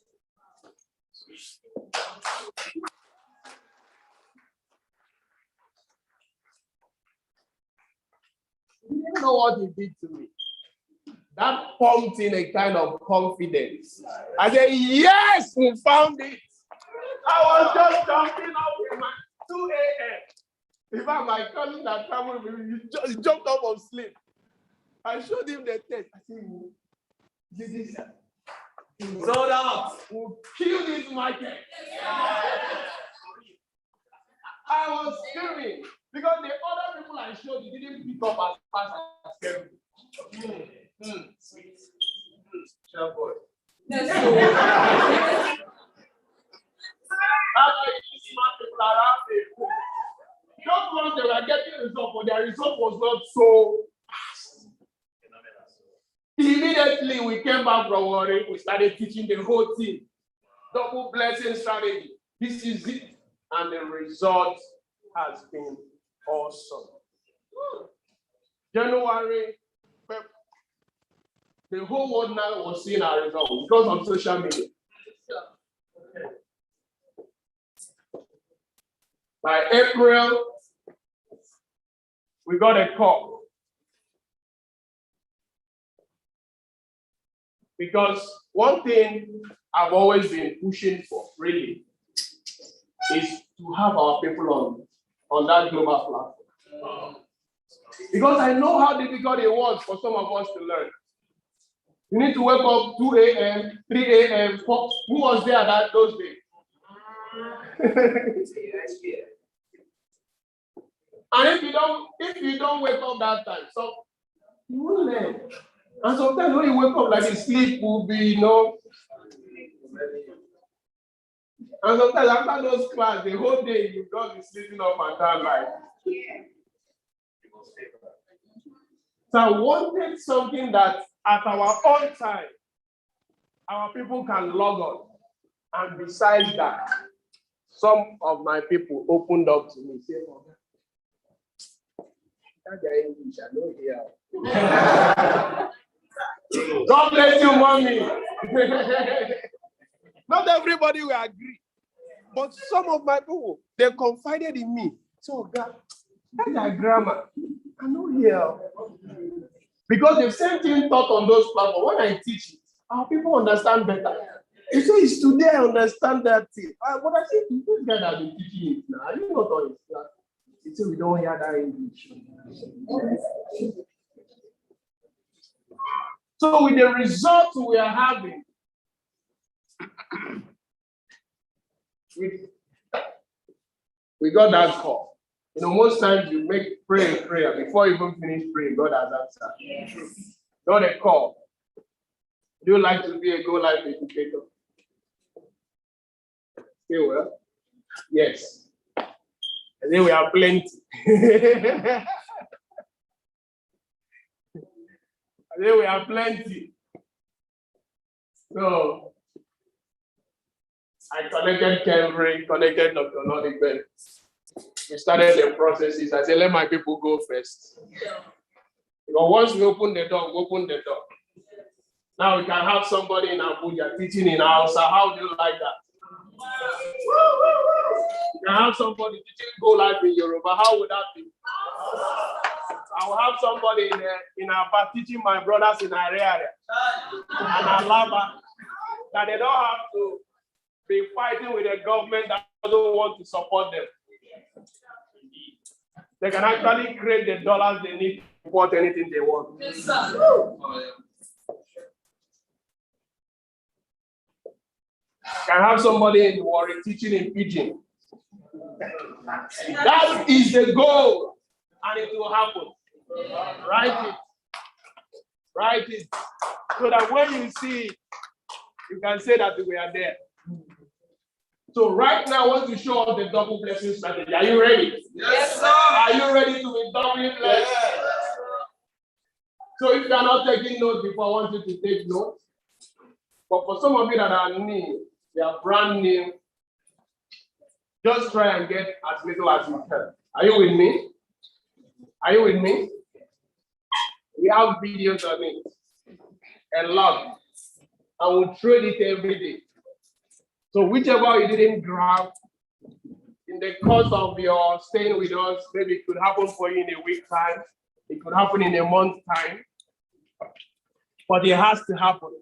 You didn't know what he did to me. That pumped in a kind of confidence. I said, yes, we found it. I was just jumping up in my 2 a.m. In fact, my cousin that traveled with me, he jumped up of sleep. I showed him the test. I said, did this? Sold out. We'll kill this market. I was screaming because the other people I showed you didn't pick up as fast as screaming. Shall boy. That's why you smart people around me. Just once they were getting results, but their result was not so fast. Immediately we came back from worry, we started teaching the whole team. Double blessing strategy. This is it. And the result has been awesome. January, the whole world now was seeing our results because of social media. By April, we got a call. Because one thing I've always been pushing for, really, is to have our people on that global platform. Because I know how difficult it was for some of us to learn. You need to wake up 2 a.m., 3 a.m. Who was there those days? And if you don't wake up that time, so you won't learn. And sometimes when you wake up, like sleep will be, and sometimes after those classes, the whole day you got be sleeping up and down like. So I wanted something that at our own time, our people can log on. And besides that, some of my people opened up to me, say, oh, English, I know here. God bless you, mommy. Not everybody will agree. But some of my people, they confided in me. So, God, that's grammar. I know here. Because the same thing taught on those platforms, when I teach it, our people understand better. You say it's today I understand that thing. But I think this guy that been teaching it now, I didn't know all his class. He said we don't hear that English. So with the results we are having, we got that call. You know, most times you make prayer before you even finish praying, God has answered. Yes. Got a call. Do you like to be a Go Life educator? Say well. Yes. And then we have plenty. And then we have plenty. So I connected Kenvray, connected Dr. Nodiben. We started the processes. I said, let my people go first. Because once we open the door, we open the door. Now we can have somebody in Abuja teaching in Hausa. How do you like that? You can have somebody teaching Go Life in Yoruba. How would that be? I will have somebody in Aba teaching my brothers in Area and Alaba that they don't have to be fighting with a government that doesn't want to support them. They can actually create the dollars they need to support anything they want. Yes, sir. Can have somebody in Warri teaching in Pidgin. That is the goal, and it will happen. Write it. Write it. So that when you see it, you can say that we are there. So right now, I want to show us the double blessing strategy. Are you ready? Yes, sir. Are you ready to be doubly blessed? Yes. So if you are not taking notes before, I want you to take notes. But for some of you that are new, they are brand new, just try and get as little as you can. Are you with me? Are you with me? We have videos on it, a lot, and we'll trade it every day. So whichever you didn't grab in the course of your staying with us, maybe it could happen for you in a week time, it could happen in a month time, but it has to happen.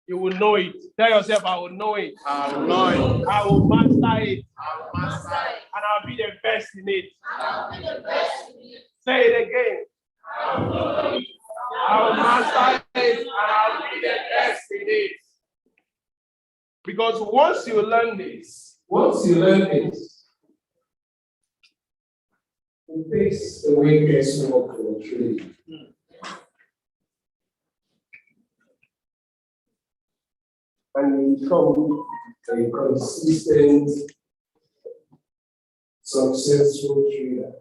You will know it. Tell yourself, I will know it. I will know it. I will master it. I will master it. And I'll be the best in it. I'll be the best in it. Say it again. I will know it. I will master it and I'll be the best in it. Because once you learn this, it takes away guesswork for trading. And you become a consistent, successful trader.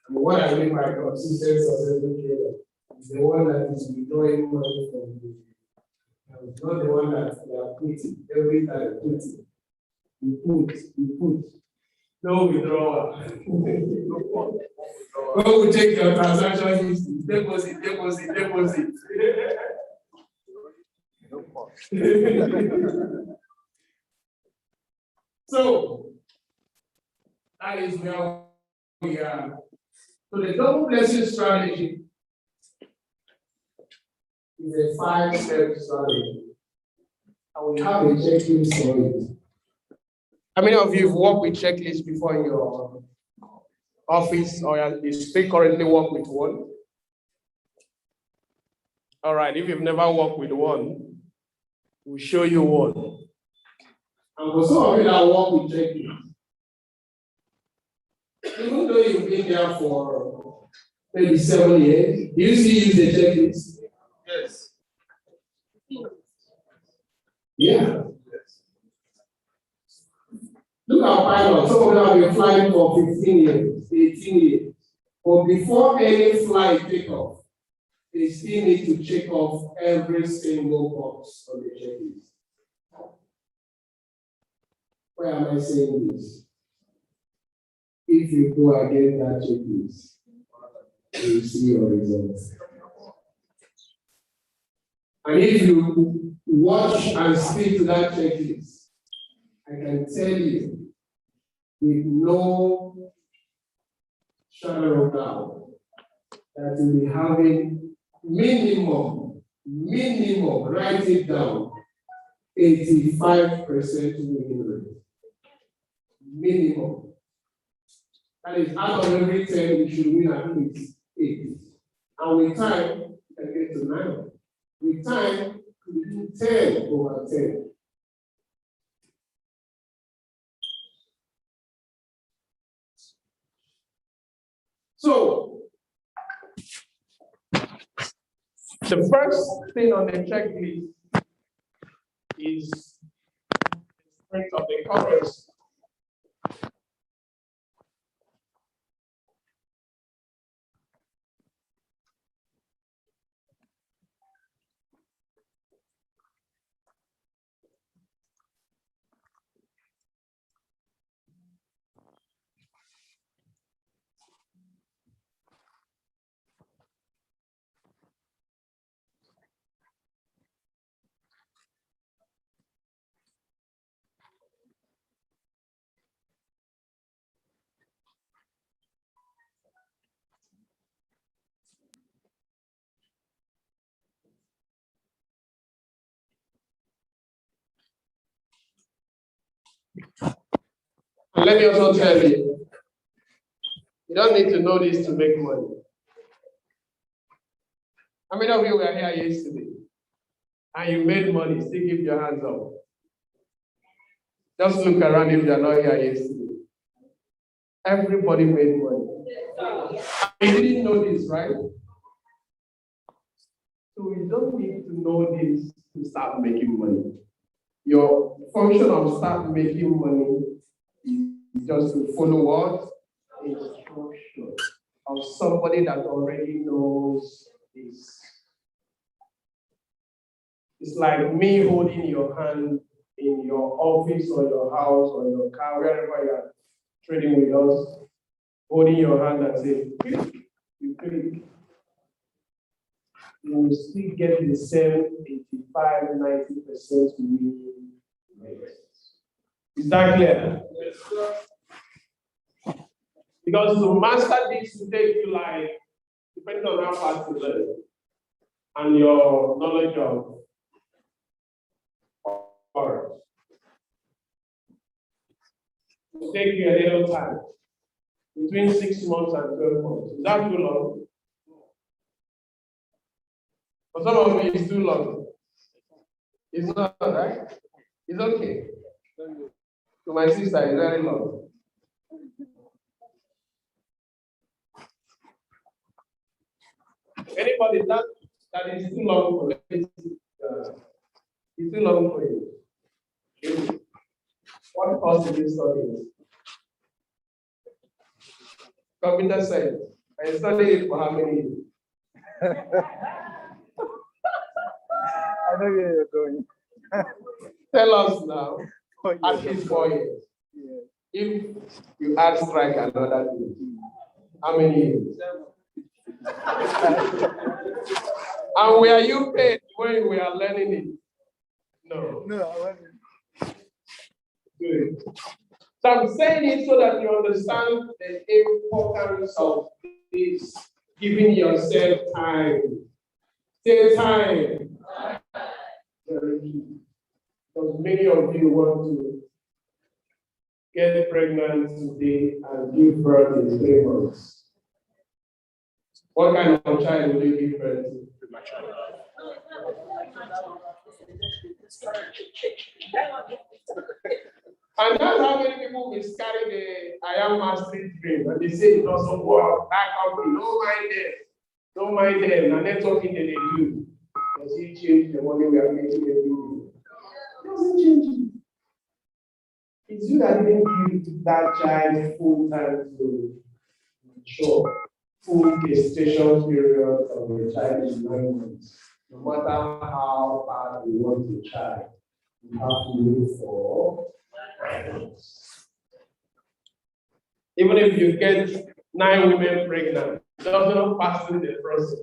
And what I mean by consistent, successful trader is the one that is withdrawing money from you. It's not the one that you are putting every time. You put. No withdrawal. When we take your transaction history, deposit. So that is where we are. So the double blessing strategy is a 5-step strategy. And we have a checklist for it. How many of you have worked with checklists before in your office, or you still currently work with one? All right, if you've never worked with one, we'll show you one. And for some of you that work with checklists, even though you've been there for maybe 7 years, do you still use the checklist? Yes. Yeah. Look at pilots. Some of them have been flying for 15 years, 18 years. But before any flight take off, they still need to check off every single box on the checklist. Why am I saying this? If you go against that checklist, you will see your results. And if you watch and stick to that checklist, I can tell you with no shadow of doubt that you'll be having minimum, write it down, 85% winning rate. Minimum. That is, out of every 10, you should win at least 8. And with time, you can get to 9. With time, you do 10 over 10. So, the first thing on the checklist is the strength of the currency. And let me also tell you, you don't need to know this to make money. How many of you were here yesterday and you made money? Still keep your hands up. Just look around if you're not here yesterday. Everybody made money. You didn't know this, right? So you don't need to know this to start making money. Your function of start making money is just to follow what? Instruction of somebody that already knows this. It's like me holding your hand in your office or your house or your car, wherever you are trading with us, holding your hand and say, click, you click. You will still get the same 85-90% win rate. Is that clear? Yes, sir. Because to master this will take you like, depending on how fast you learn and your knowledge of forex. It will take you a little time, between 6 months and 12 months. Is that too long? For some of you, it's too long. It's not, right? It's okay. To my sister, it's very long. Anybody that is too long for you? It's too long for you. What course is you studying? Computer science. I studied it for how many years? I know where you're going. Tell us now. 4 years. At least 4 years. Yeah. If you add strike another thing, how many years? And were you paid when we are learning it? No. No, I wasn't. Good. So I'm saying it so that you understand the importance of this, giving yourself time. Say time. Very key. Because many of you want to get pregnant today and give birth in 3 months. What kind of child will you give birth to? And that's how many people miscarry the I am mastery dream. And they say it doesn't work. That company, don't mind them. Don't mind them. And that's what they do. Does it change the money we are making every day? It doesn't change it. It's you that didn't give that child full time to mature. Full gestation period of the child is 9 months. No matter how bad you want the child, you have to wait for 9 months. Even if you get 9 women pregnant, it doesn't pass through the process.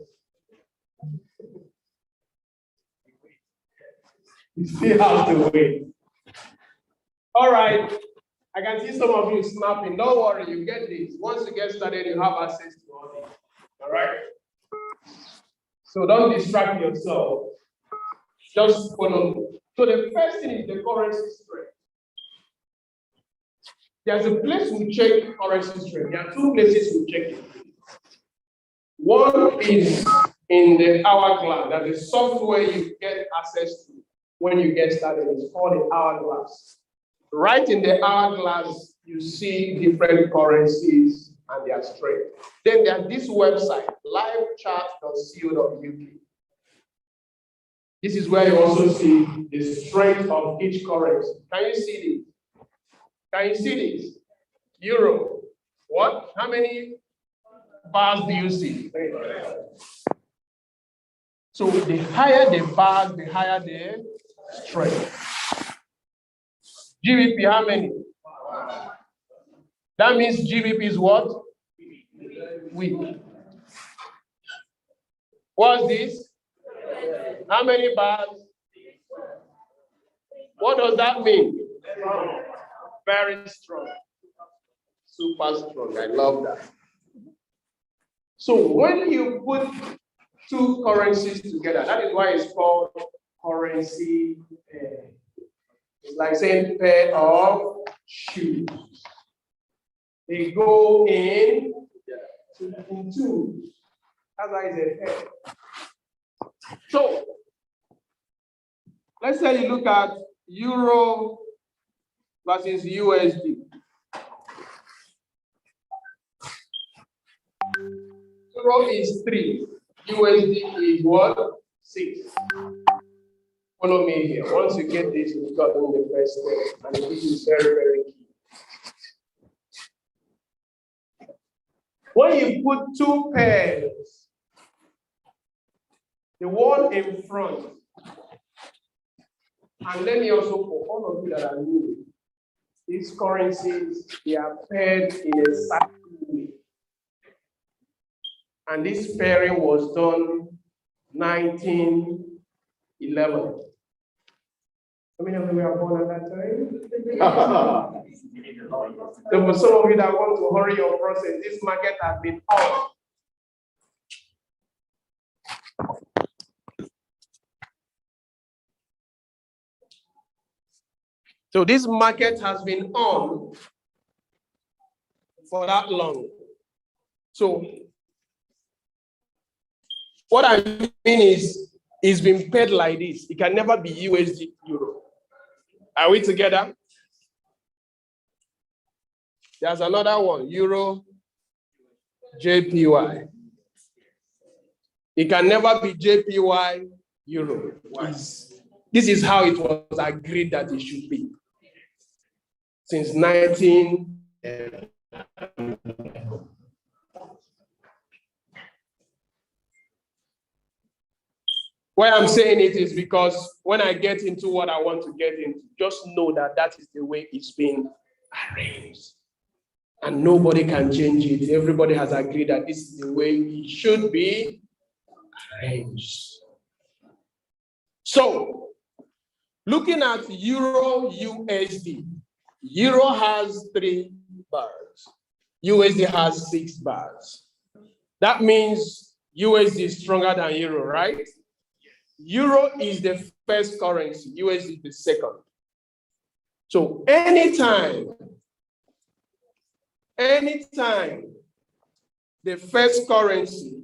You still have to wait. All right. I can see some of you snapping. Don't worry, you get this. Once you get started, you have access to all this. All right? So don't distract yourself. Just follow me. So the first thing is the currency strength. There's a place we check currency strength. There are 2 places we check it. One is in the hourglass. That's the software you get access to when you get started. It's called the hourglass. Right in the hourglass, you see different currencies and their strength. Then there's this website, livechart.co.uk. This is where you also see the strength of each currency. Can you see this? Can you see this? Euro. What? How many bars do you see? So the higher the bars, the higher the strength. GBP, how many? That means GBP is what? Weak. What's this? How many bars? What does that mean? Very strong. Super strong. I love that. So when you put 2 currencies together, that is why it's called currency pair. It's like saying pair of shoes. They go in two. That's why it's a head. So let's say you look at Euro versus USD. Euro is 3. USD is what? 6. Follow me here. Once you get this, you've gotten the first step. And this is very, very key. When you put two pairs, the one in front, and let me also, for all of you that are new, these currencies, they are paired in a certain way. And this pairing was done 1911. How many of you were born at that time? So for some of you that want to hurry your process, this market has been on. So this market has been on for that long. So what I mean is, it's been paid like this. It can never be USD euro. Are we together? There's another one, Euro JPY. It can never be JPY euro. This is how it was agreed that it should be. Since 19. Why I'm saying it is because when I get into what I want to get into, just know that that is the way it's been arranged. And nobody can change it. Everybody has agreed that this is the way it should be arranged. So, looking at Euro USD, Euro has 3 bars. USD has 6 bars. That means USD is stronger than Euro, right? Euro is the first currency, USD is the second. So anytime the first currency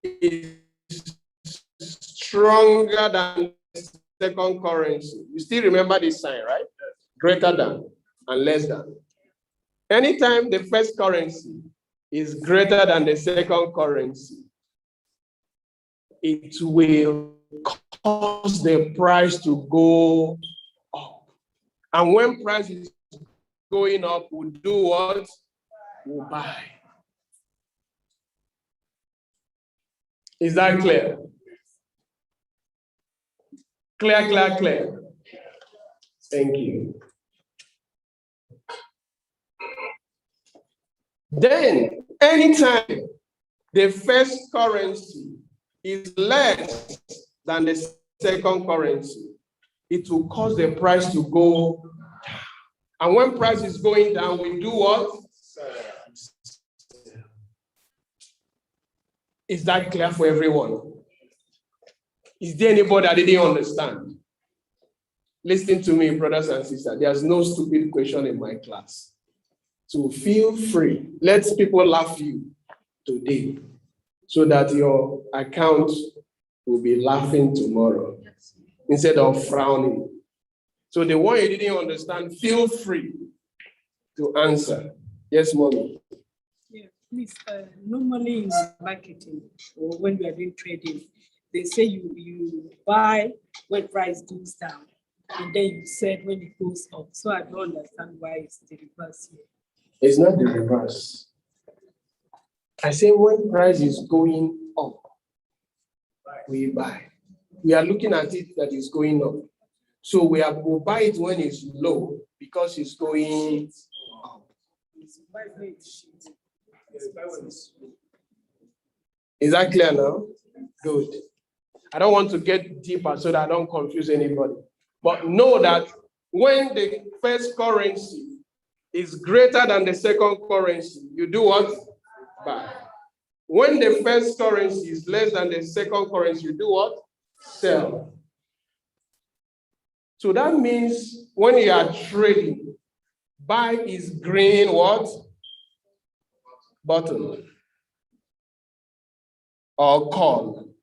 is stronger than the second currency, you still remember this sign, right? Greater than and less than. Anytime the first currency is greater than the second currency, it will cause the price to go up. And when price is going up, we'll do what? We'll buy. Is that clear? Clear. Thank you. Then, anytime the first currency is less than the second currency, it will cause the price to go down. And when price is going down, we do what? Is that clear for everyone? Is there anybody that didn't understand? Listen to me, brothers and sisters. There's no stupid question in my class. So feel free. Let people laugh you today so that your account will be laughing tomorrow instead of frowning. So the one you didn't understand, feel free to answer. Yes, mommy. Yeah, please. Normally in marketing or when we are doing trading, they say you buy when price goes down, and then you sell when it goes up. So I don't understand why it's the reverse here. It's not the reverse. I say when price is going up, we buy. We are looking at it that is going up. So we'll buy it when it's low because it's going up. Is that clear now? Good. I don't want to get deeper so that I don't confuse anybody. But know that when the first currency is greater than the second currency, you do what? Buy. When the first currency is less than the second currency, you do what? Sell. So that means when you are trading, Buy is green what? Button. Or corn.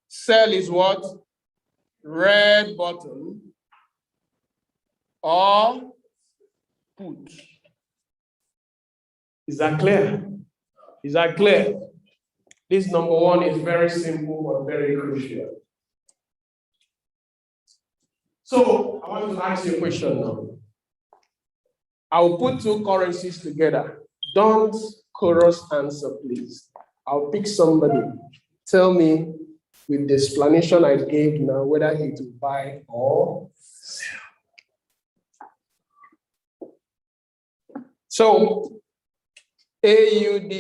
Sell is what? Red button. Or put. Is that clear? Is that clear? This number one is very simple but very crucial. So I want to ask you a question now. I'll put two currencies together. Don't chorus answer, please. I'll pick somebody. Tell me with the explanation I gave now whether it will buy or sell. So AUD,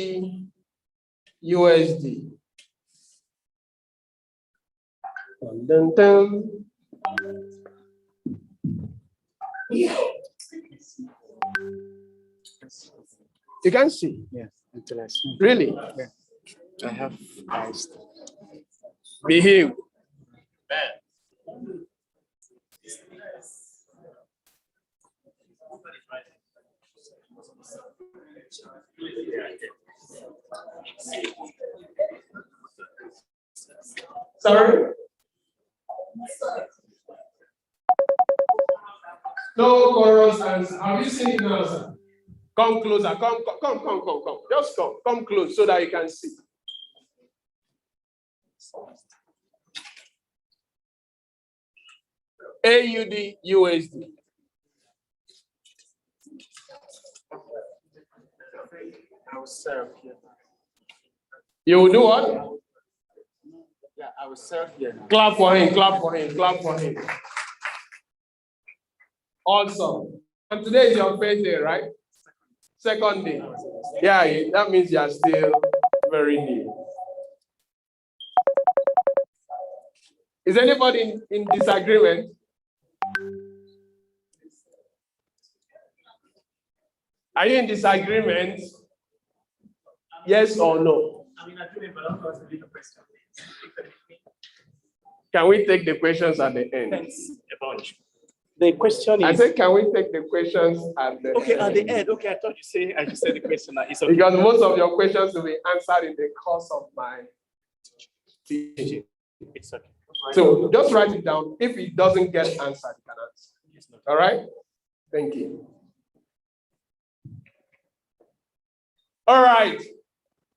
USD. Dun, dun, dun. You can see. Yes, until I see. Really? Yeah. I have eyes. Behave. Sorry? No chorus answer. Have you seen it now, sir? Come closer. Come. Just come. Come close so that you can see. AUD, USD. I will serve here. You will do what? Yeah, I will serve here now. Clap for him, clap for him, clap for him. Awesome. And today is your first day, right? Second day. Yeah, that means you are still very new. Is anybody in disagreement? Are you in disagreement? Yes or no? I'm in agreement, but I'm going to leave a question. Can we take the questions at the end? Thanks a bunch. The question is. I said, can we take the questions at the Okay, end? at the end. Okay, I thought you said the question. It's okay. Because most of your questions will be answered in the course of my teaching. It's okay. So just write it down. If it doesn't get answered, you can answer. All right? Thank you. All right.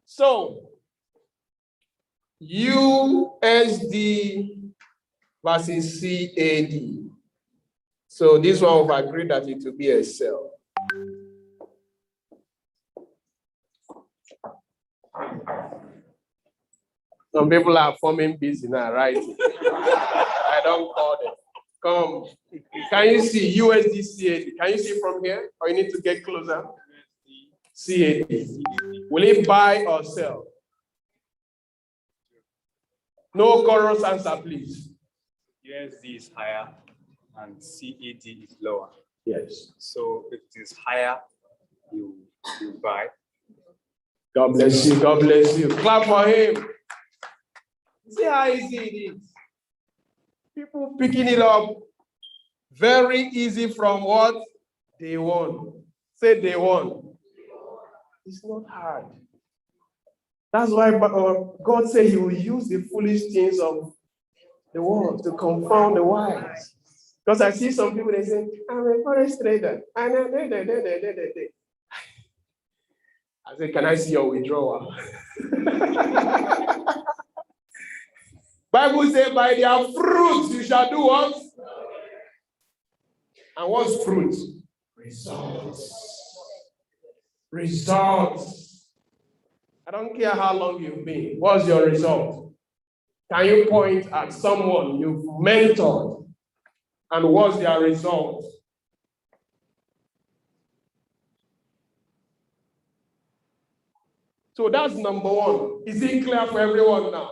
So USD versus CAD. So this one we've agreed that it will be a sell. Some people are forming busy now, right? I don't call them. Come. Can you see USD CAD? Can you see from here? Or you need to get closer? CAD. Will it buy or sell? No chorus answer, please. USD is higher and CAD is lower. Yes. So if it is higher, you buy. God bless you. God bless you. Clap for him. See how easy it is. People picking it up very easy from what? Day one. Say day one. It's not hard. That's why God said he will use the foolish things of the world to confound the wise. Because I see some people, they say, I'm a forex trader. I say, can I see your withdrawal? Bible says, by their fruits you shall do what? And what's fruit? Results. Results. I don't care how long you've been. What's your result? Can you point at someone you've mentored and what's their result? So that's number one. Is it clear for everyone now?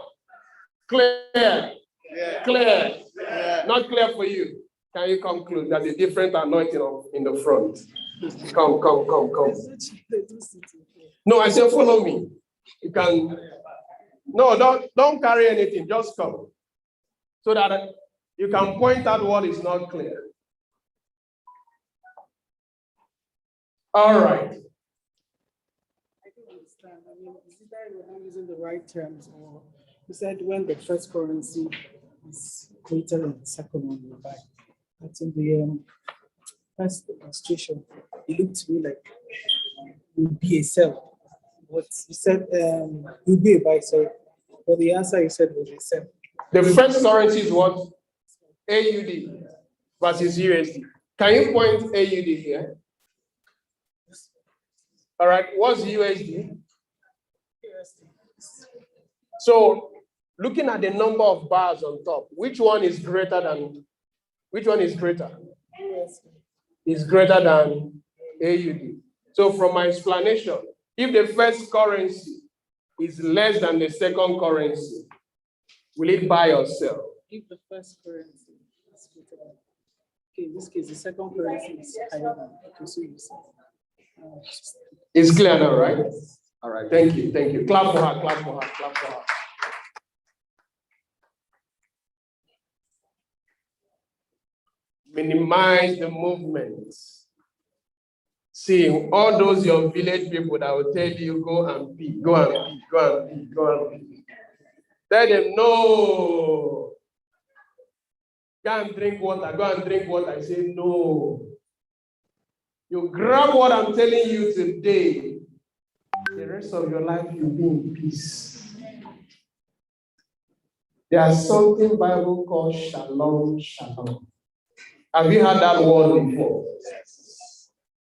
Clear. Yeah. Clear. Yeah. Not clear for you. Can you come close? There's a different anointing in the front. Come. No, I said follow me. You can. No, don't carry anything. Just come. So that you can point out what is not clear. All right. I don't understand. I mean, is it that we're not using the right terms, or you said when the first currency is greater than the second one you buy? That's in the first demonstration. It looked to me like it would be a sell. What you said, it would be a buy, sorry. But the answer you said was a sell. The first currency is what? AUD versus USD. Can you point AUD here? All right, what's USD? So looking at the number of bars on top, which one is greater? Is greater than AUD. So from my explanation, if the first currency is less than the second currency, will it buy or sell? If the first currency is greater than, okay, in this case, the second currency is higher than, okay, so you said. It's clear now, right? All right, thank you, thank you. Clap for her, clap for her, clap for her. Minimize the movements. See, all those your village people that will tell you, go and pee, go and pee, go and pee, go and pee. Tell them, no. Go and drink water, go and drink water. I say, no. You grab what I'm telling you today, the rest of your life you'll be in peace. There's something Bible called shalom, shalom. Have you heard that word before?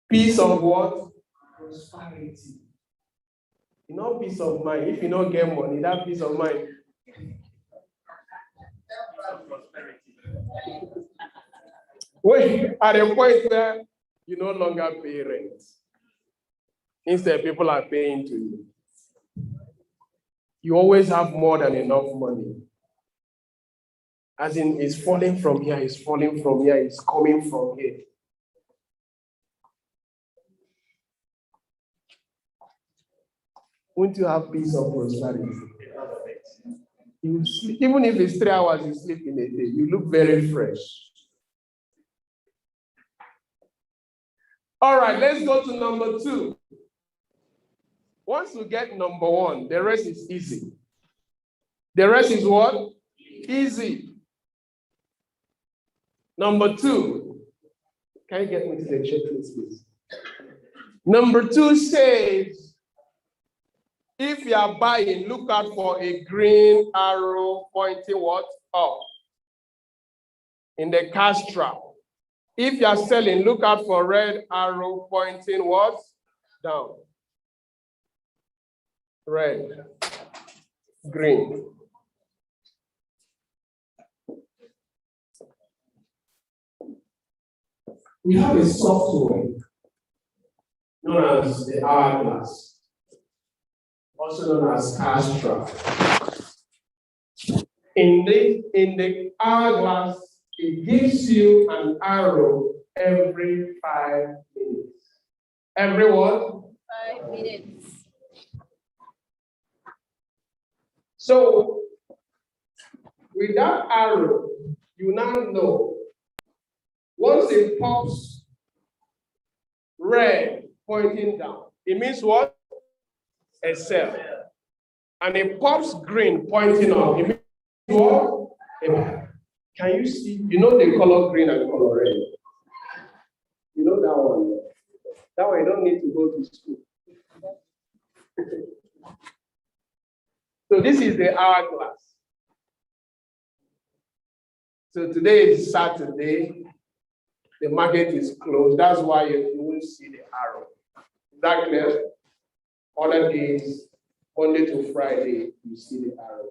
Peace of what? Prosperity. You know, peace of mind. If you don't get money, that peace of mind. Wait, at a point where you no longer pay rent. Instead, people are paying to you. You always have more than enough money. As in, it's falling from here, it's falling from here, it's coming from here. Won't you have peace of prosperity? You sleep, even if it's 3 hours you sleep in a day, you look very fresh. All right, let's go to number 2. Once you get number 1, the rest is easy. The rest is what? Easy. Number 2. Can you get me to the checklist, please? Number 2 says, if you are buying, look out for a green arrow pointing what? Up. In the cash trap. If you are selling, look out for red arrow pointing what? Down. Red. Green. We have a software known as the hourglass, also known as cash trap. In the hourglass, it gives you an arrow every 5 minutes. Every what? 5 minutes. So, with that arrow, you now know, once it pops red pointing down, it means what? A sell. And it pops green pointing up, it means what? A buy. Can you see? You know the color green and color red. You know that one. That one you don't need to go to school. So this is the hourglass. So today is Saturday. The market is closed. That's why you won't see the arrow. Is that clear? Other days, Monday to Friday, you see the arrow.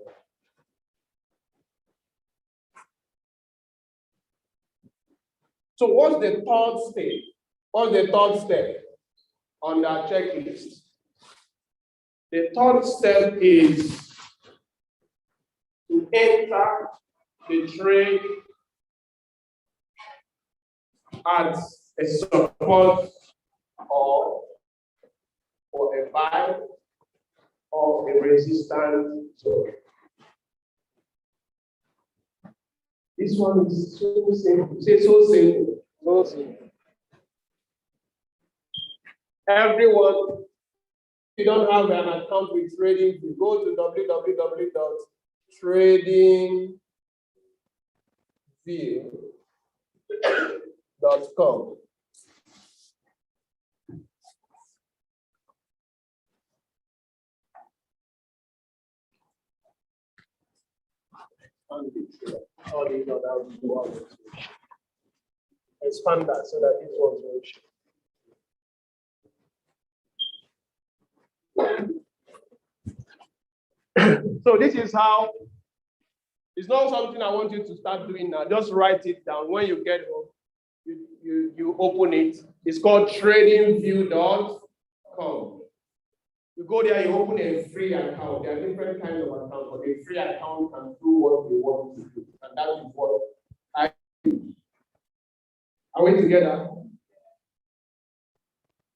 So what's the third step? What's the third step on that checklist? The third step is to enter the trade at a support or a buy or a resistance zone. This one is so simple. Say so simple. So simple. Everyone, if you don't have an account with TradingView, go to www.tradingview.com. Expand that so that it was show. So this is how, it's not something I want you to start doing now. Just write it down. When you get home, you open it. It's called tradingview.com. You go there, you open a free account. There are different kinds of accounts, but a free account can do what you want to do. And that is what I do. Are we together?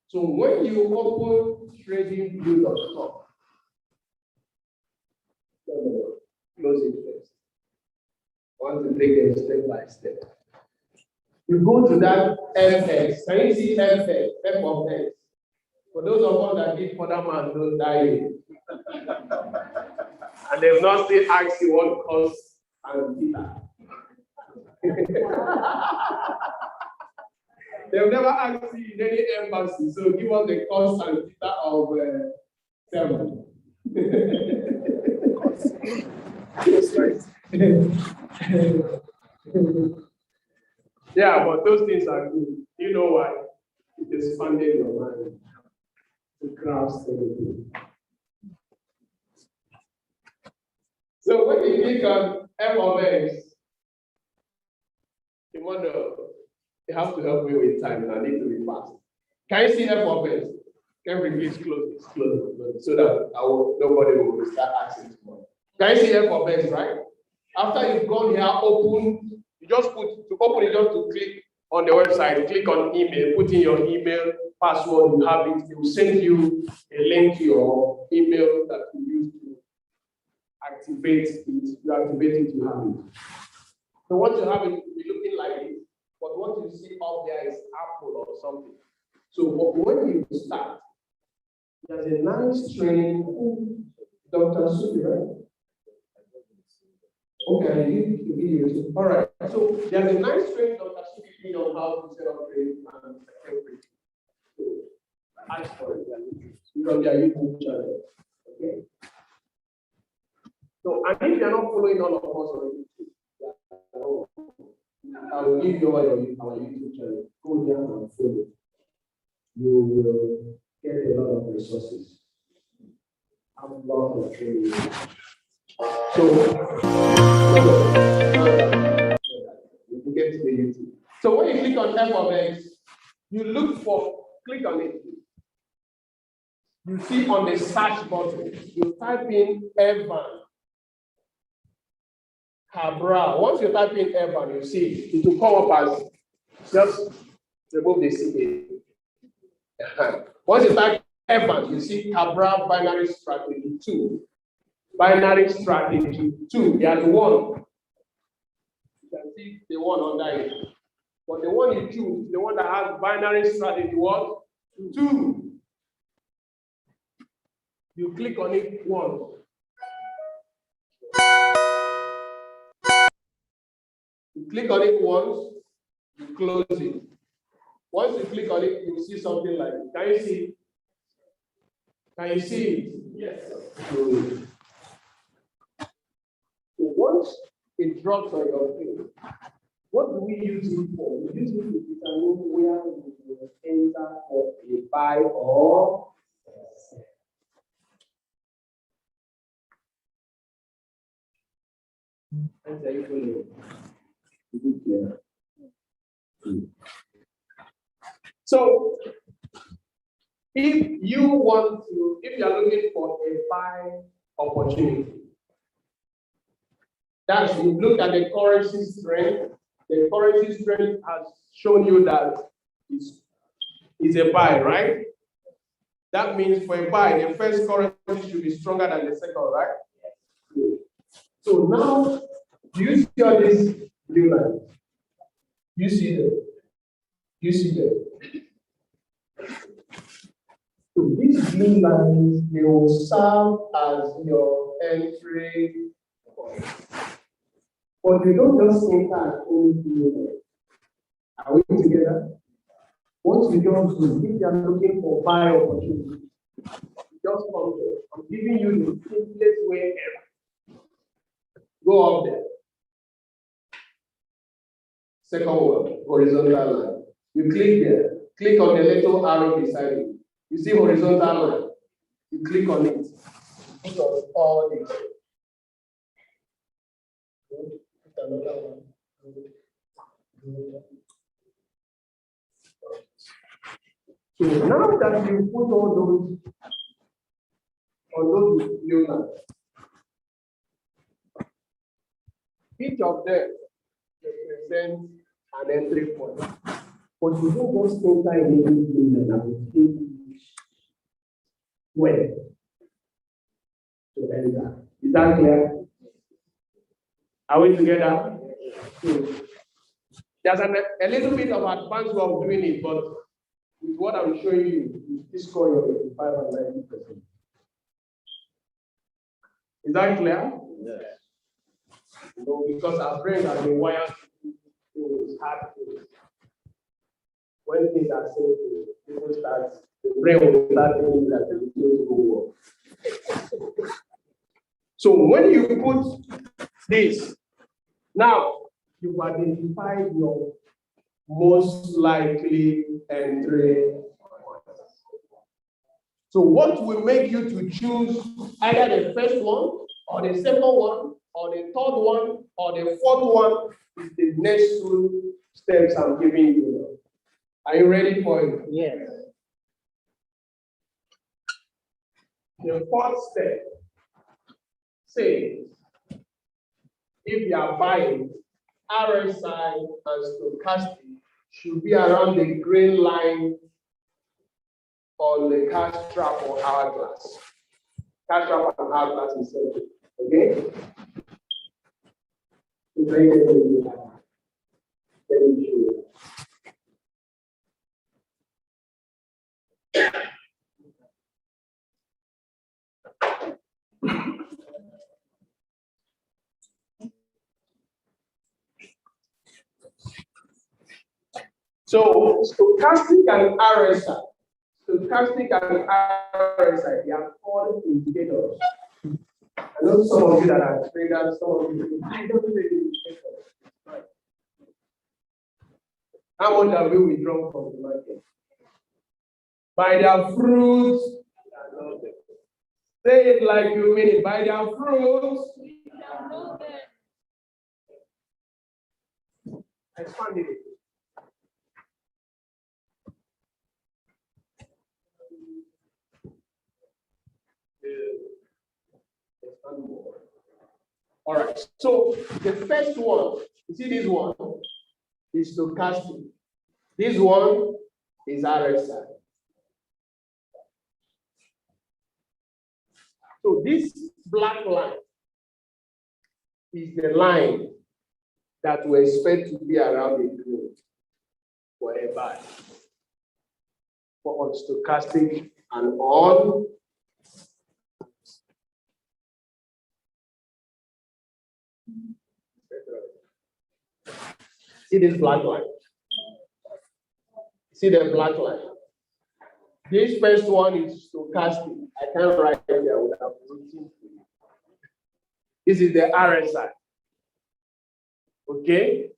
So when you open tradingview.com, close it first. I want to take them step by step. You go to that FX. Can you see FX? F of X. For those of us that did further man, don't die. And they've not still asked you what cost and theta. They've never asked you in any embassy, so give us the cost and theta of 7. Yeah, but those things are good. You know why? It expanded your mind to grasp everything. So when you click on F of X, you wonder, you have to help me with time, and I need to be fast. Can you see F of X? Can we please close it, so that nobody will start asking tomorrow. Can you see F of X, right? After you've gone here, open, you just put, to open it, just to click on the website, click on email, put in your email, password, you have it, it will send you a link to your email that you use to activate it. You activate it, you have it. So what you have it will be looking like this, but what you see up there is Apple or something. So when you start, there's a nice training, Dr. Subi, right? Okay, you video. All right. So there's a nice training Dr. Subi did on how to set up training and everything. So ask for it. You can their YouTube channel. Okay. So and if you're not following all of us on YouTube, I will give you our YouTube channel. Go there and follow. You will get a lot of resources. I'm a lot of training. So we get to the YouTube. So when you click on F of X, you look for, click on it. You see on the search button, you type in Evan Cabral. Once you type in Evan, you see it will come up as, just remove the CA. Once you type Evan, you see Cabral Binary Strategy 2. Binary Strategy 2, there's one. You can see the one under it. But the one you choose, the one that has binary strategy, what? 2. You click on it once. You click on it once, you close it. Once you click on it, you see something like it. Can you see it? Can you see it? Yes. So once it drops on your screen, what do we use it for? We use it to determine where we will enter for a buy or sell. So, if you are looking for a buy opportunity, that's, you look at the currency strength. The currency strength has shown you that it's a buy, right? That means for a buy, the first currency should be stronger than the second, right? So now, do you see all this blue line? You see them. You see them. So these blue lines, they will serve as your entry point. But you don't just enter at only blue line. Are we together? What you just do, if you are looking for buy opportunity, just come there. I'm giving you the simplest way ever. Go up there. Second one, horizontal line. You click there. Click on the little arrow beside it. You see horizontal line. You click on it. Put on all this. Good. Put another one. Good. Good. So now that you put all those on those blue lines, each of them represents an entry point. But you don't just enter in any blue line and think where to enter. Is that clear? Are we together? So, there's a little bit of advanced way of doing it, but with what I'm showing you, you score your 85 and 90%. Is that clear? Yes. You know, because our brains have been wired to things, hard things. When things are simple, people start, the brain will start thinking that they will go work. So when you put this, now you've identified your most likely entry. So what will make you to choose either the first one, or the second one, or the third one, or the fourth one is the next two steps I'm giving you. Are you ready for it? Yes. The fourth step says, if you are buying, RSI and stochastic should be around the green line on the cash trap or hourglass. Cash trap and hourglass is simple. Okay? Let me show you. So stochastic and RSI. Stochastic and RSI, they are called indicators. I know some of you that are traders, some of you I don't trade indicators. Right. How much have we withdrawn from the market? By their fruits, say it like you mean it. By their fruits, expand it. All right. So the first one, you see this one is stochastic. This one is RSI. So this black line is the line that we expect to be around the green for a buy. For on stochastic and on see this black line. See the black line. This first one is stochastic. I can't write it there without writing. This is the RSI. Okay?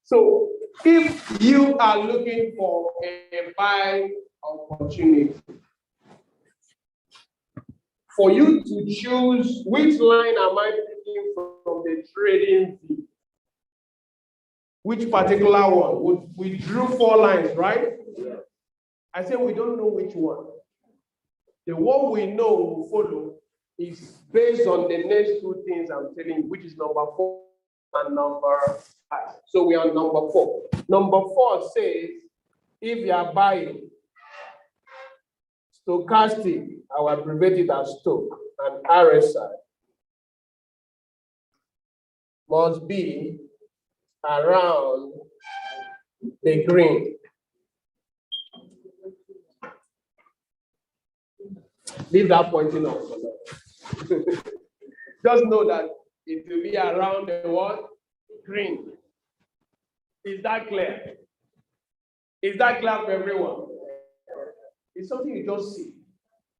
So if you are looking for a buy opportunity, for you to choose which line am I picking from the trading view, which particular one? We drew 4 lines, right? Yeah. I said we don't know which one. The one we know will follow is based on the next 2 things I'm telling you, which is number 4 and number 5. So we are number 4. Number 4 says, if you are buying stochastic, I will abbreviate it as stoch, and RSI must be around the green. Leave that pointing out. Just know that it will be around the what? Green. Is that clear? Is that clear for everyone? It's something you just see.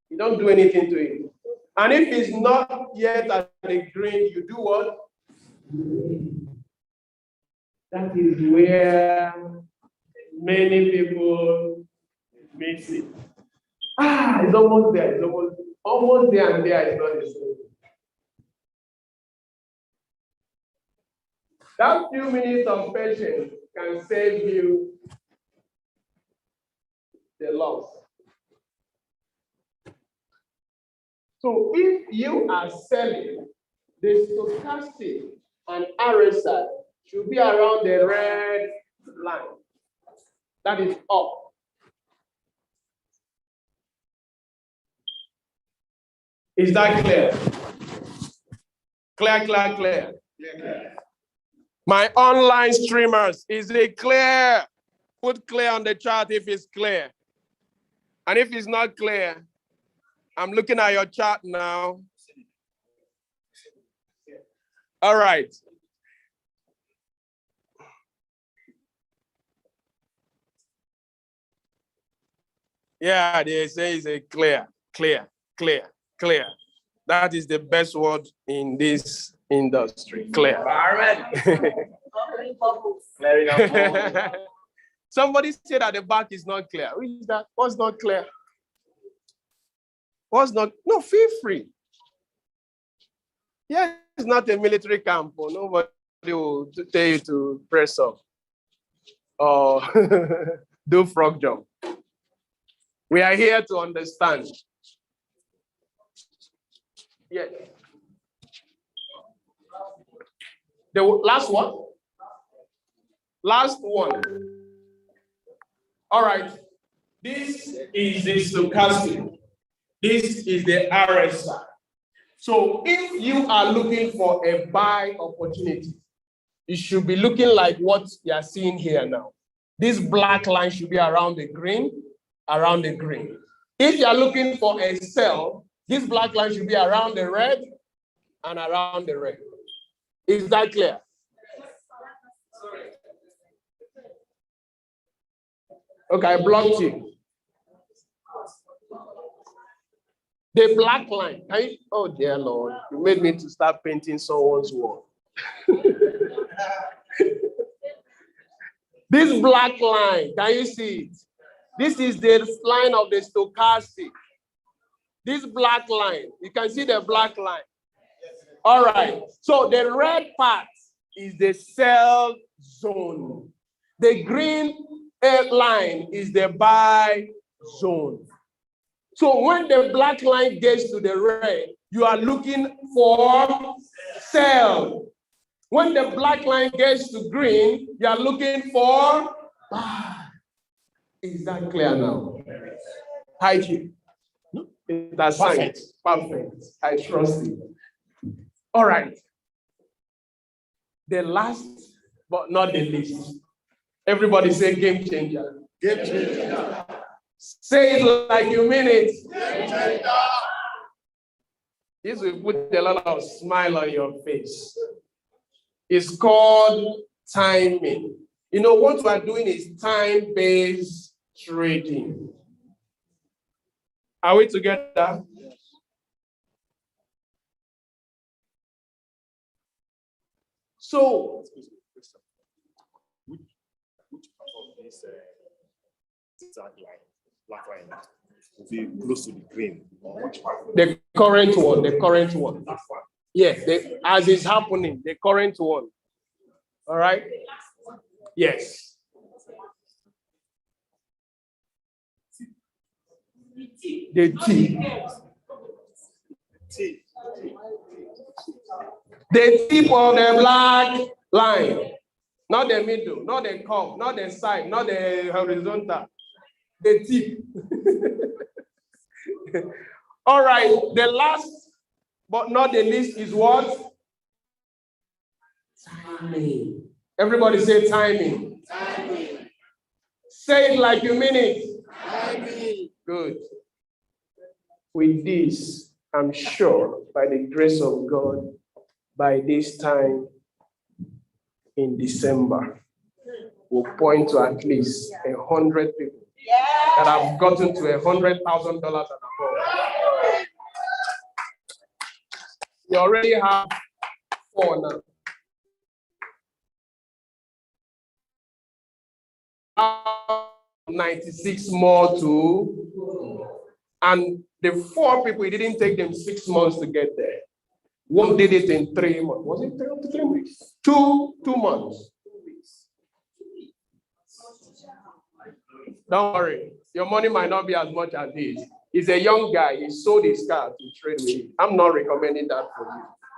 You don't do anything to it. And if it's not yet at the green, you do what? That is where many people miss it. It's almost there. It's almost there, and there is not the same. That few minutes of patience can save you the loss. So if you are selling, the stochastic and RSI should be around the red line. That is up. Is that clear? Clear. My online streamers, is it clear? Put clear on the chart if it's clear. And if it's not clear, I'm looking at your chart now. All right. Yeah, they say it's a clear. That is the best word in this industry, clear. Somebody said that the back is not clear. Who is that? What's not clear? What's not? No, feel free. Yeah, it's not a military camp. Or nobody will tell you to press up or do frog jump. We are here to understand. Yes. The last one? Last one. All right. This is the stochastic. This is the RSI. So if you are looking for a buy opportunity, it should be looking like what you are seeing here now. This black line should be around the green. If you are looking for a sell, this black line should be around the red and around the red. Is that clear? Okay, I blocked you. The black line. Oh dear Lord, you made me to start painting someone's wall. This black line, can you see it? This is the line of the stochastic. This black line, you can see the black line. All right, so the red part is the sell zone. The green line is the buy zone. So when the black line gets to the red, you are looking for sell. When the black line gets to green, you are looking for buy. Is that clear now? Hide you. That's perfect. Perfect. I trust you. All right. The last but not the least. Everybody say game changer. Game changer. Say it like you mean it. Game changer. This will put a lot of smile on your face. It's called timing. You know, what we are doing is time-based trading. Are we together? So, which part of this zigzag line, black line, will be close to the green? Or which part? the current one. That one. Yes, as it's happening, the current one. All right? Yes. The T. The tip of the black line. Not the middle, not the curve, not the side, not the horizontal. The tip. All right, the last but not the least is what? Timing. Everybody say timing. Timing. Say it like you mean it. Timing. Good. with this, I'm sure by the grace of God, by this time in December, we'll point to at least 100 people that have gotten to $100,000 and above. We already have 4 now. 96 more to, and the 4 people, it didn't take them 6 months to get there. One did it in 3 months. Was it 3 weeks? 2 months. Don't worry, your money might not be as much as his. He's a young guy. He sold his car to trade with it. I'm not recommending that for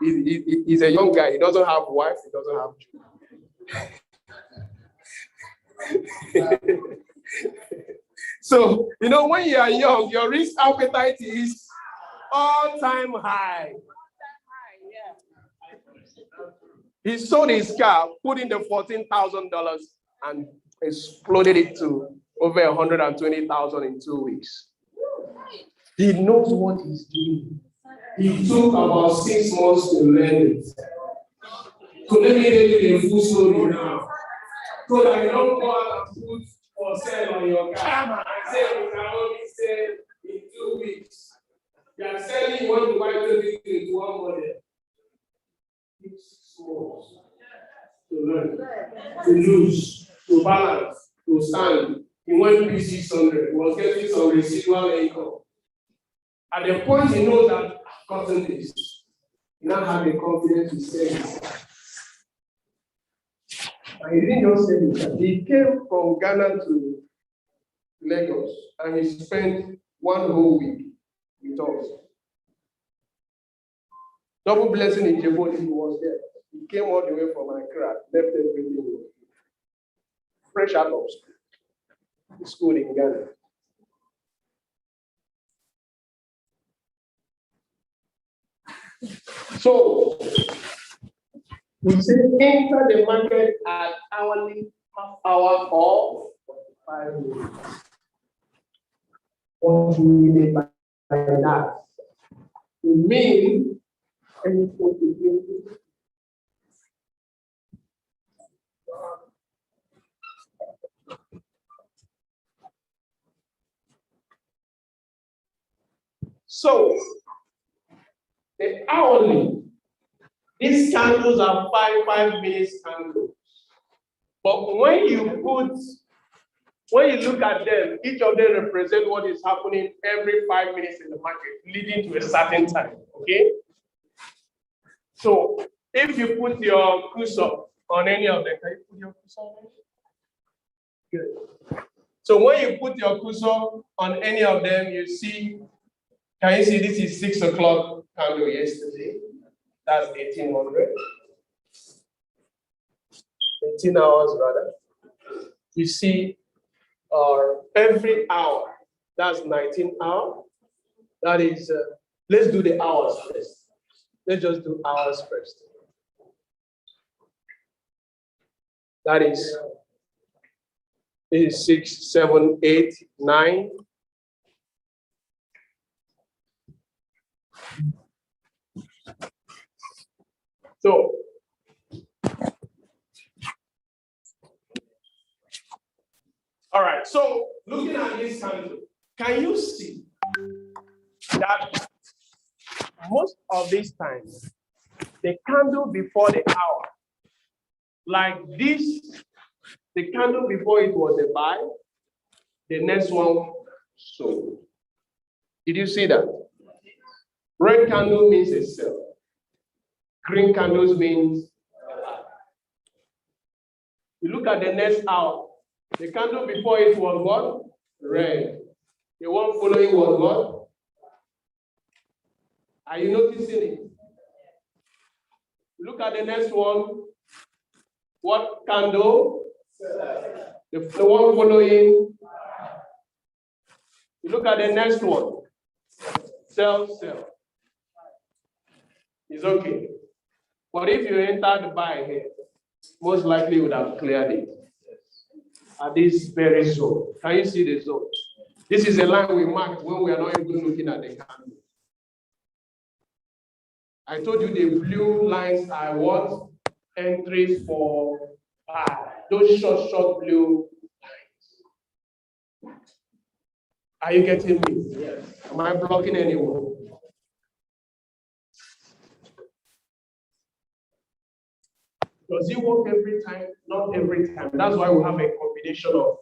you. He's a young guy. He doesn't have a wife. He doesn't have children. So, when you are young, your risk appetite is all-time high. He sold his car, put in the $14,000 and exploded it to over 120,000 in 2 weeks. He knows what he's doing. He took about 6 months to learn it. So let me tell you the full story now. So that you don't go out and put for sale on your car and say we can only sell in 2 weeks. You are selling, you want to buy 2021 model. It's small. To learn, to lose, to balance, to stand. He went P600, he was getting some residual income. At the point he knows that I've gotten this, he now have the confidence to say it. And he didn't just say it, he came from Ghana to Lagos and he spent 1 whole week with us. Double blessing in Djibouti, he was there. He came all the way from Accra, left everything. Fresh out of school in Ghana. So, we say enter the market at hourly, half hour, or 5 minutes. What do we mean by that? We mean anything. So, the hourly, these candles are 5 minutes candles. But when you look at them, each of them represent what is happening every 5 minutes in the market, leading to a certain time, okay? So, if you put your cursor on any of them, can you put your cursor on it? Good. So when you put your cursor on any of them, you see, can you see this is 6 o'clock candle yesterday? That's 1800. 18 hours rather. You see, every hour, that's 19 hours. That is, let's do the hours first. Let's just do hours first. That is 6, 7, 8, 9. So, all right, so looking at this candle, can you see that most of these times, the candle before the hour, like this, the candle before it was a buy, the next one sold. Did you see that? Red candle means a sell. Green candles means a buy. You look at the next hour, the candle before it was what? Red. The one following was what? Are you noticing it? Look at the next one. What candle? The one following. You look at the next one. Sell, sell. It's okay. But if you enter the buy here, most likely would have cleared it. At this very zone. Can you see the zone? This is a line we marked when we are not even looking at the candle. I told you the blue lines are what? Entries for those short blue lines. Are you getting me? Yes. Am I blocking anyone? Does it work every time? Not every time. That's why we have a combination of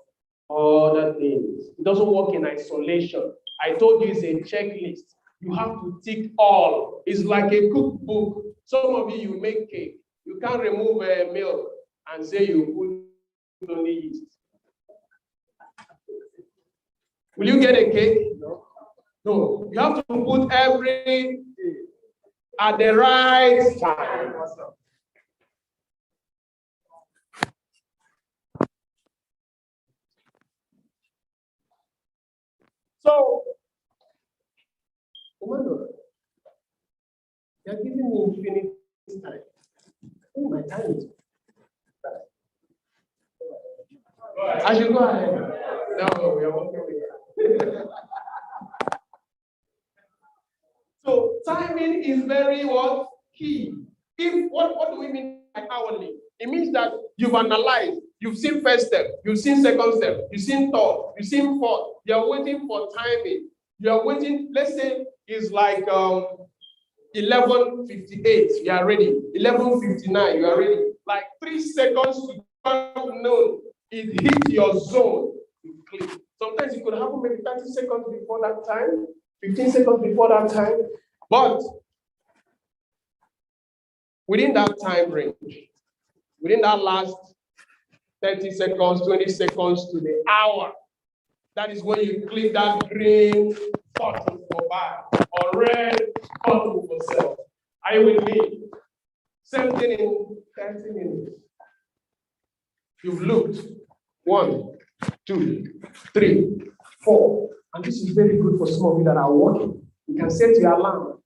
other things. It doesn't work in isolation. I told you it's a checklist. You have to tick all. It's like a cookbook. Some of you make cake. You can't remove milk and say you put only yeast. Will you get a cake? No. No. You have to put everything at the right time. So, Emmanuel, you're giving me infinite time. Oh, my time is. I should go ahead. No, we are working with that. So, timing is very what? Key. What do we mean by hourly? It means that you've analyzed, you've seen first step, you've seen second step, you've seen third, you've seen fourth. You're waiting for timing. You're waiting, let's say it's like 11:58, you are ready. 11:59, you are ready. Like 3 seconds to 12 noon, it hits your zone. You click. Sometimes it could happen maybe 30 seconds before that time, 15 seconds before that time. But within that time range, within that last 30 seconds, 20 seconds to the hour, that is when you click that green button for buy or red button for sell. Are you with me? Same thing in 30 minutes. You've looked 1, 2, 3, 4. And this is very good for some of you that are working. You can set your alarm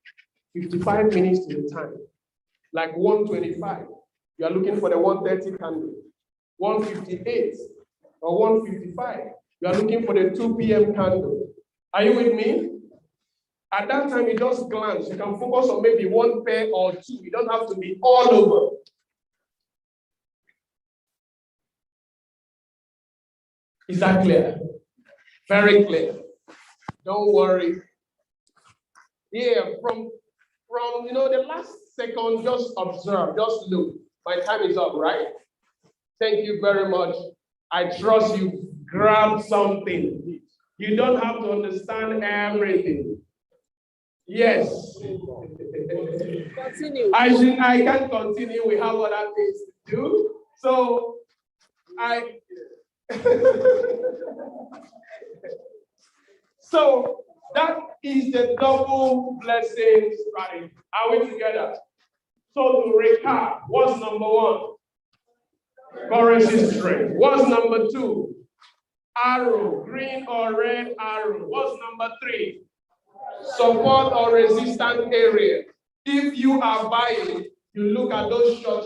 55 minutes to the time. Like 1:25. You are looking for the 1:30 candle. 1:58 or 1:55. You are looking for the 2 p.m. candle. Are you with me? At that time, you just glance. You can focus on maybe one pair or two. You don't have to be all over. Is that clear? Very clear. Don't worry. Yeah, from the last second, just observe, just look. My time is up, right? Thank you very much. I trust you grab something. You don't have to understand everything. Yes. Continue. I can't continue. We have other things to do. So so that is the double blessing strategy. Are we together? So to recap, what's number 1? Currency strength. What's number 2? Arrow, green or red arrow. What's number 3? Support or resistant area. If you are buying, you look at those short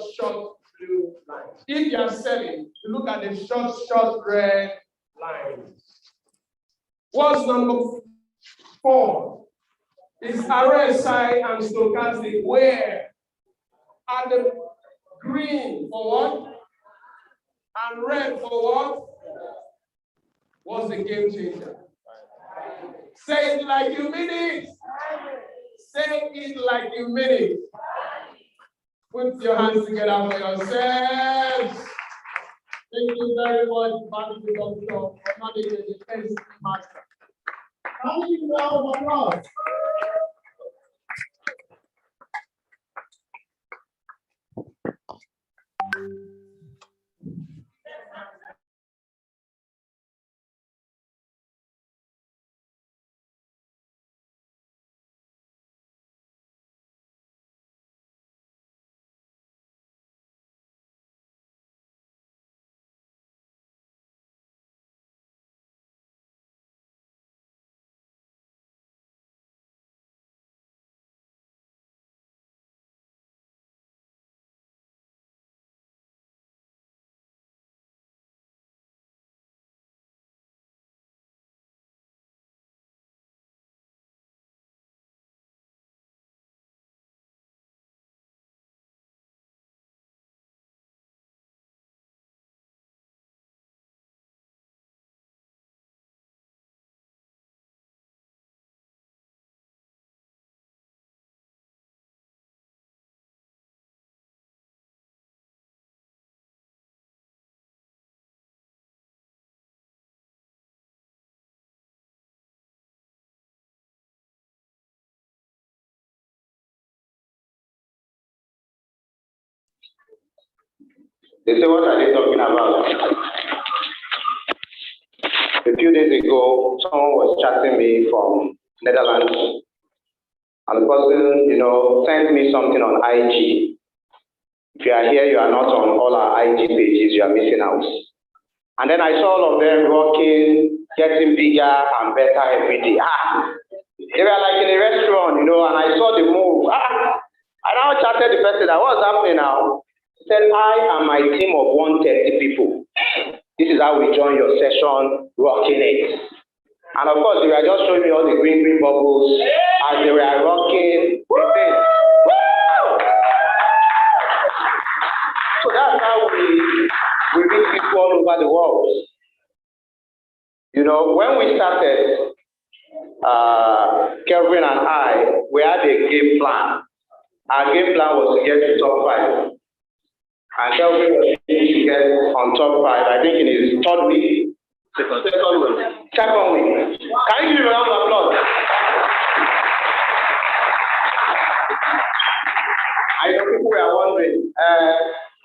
blue lines. If you are selling, you look at the short red lines. What's number 4? Is RSI and stochastic. Where are the green for what? And red for what? What's the game changer? Say it like you mean it. Say it like you mean it. Put your hands together for yourselves. Thank you very much, Dr. for managing the defense master. Thank you, Lord. They say, what are they talking about? A few days ago, someone was chatting me from Netherlands, and the person, sent me something on IG. If you are here, you are not on all our IG pages, you are missing out. And then I saw all of them working, getting bigger and better every day. They were like in a restaurant, and I saw the move. I now chatted the person that what's happening now. He said, I and my team of 130 people. This is how we join your session, rocking it. And of course, they were just showing me all the green bubbles as they were rocking. So that's how we reach people all over the world. When we started, Kelvin and I, we had a game plan. Our game plan was to get to top 5. And Kelvin was able to get on top 5, I think in his third week. Second week. Can you give me a round of applause? I know people were wondering,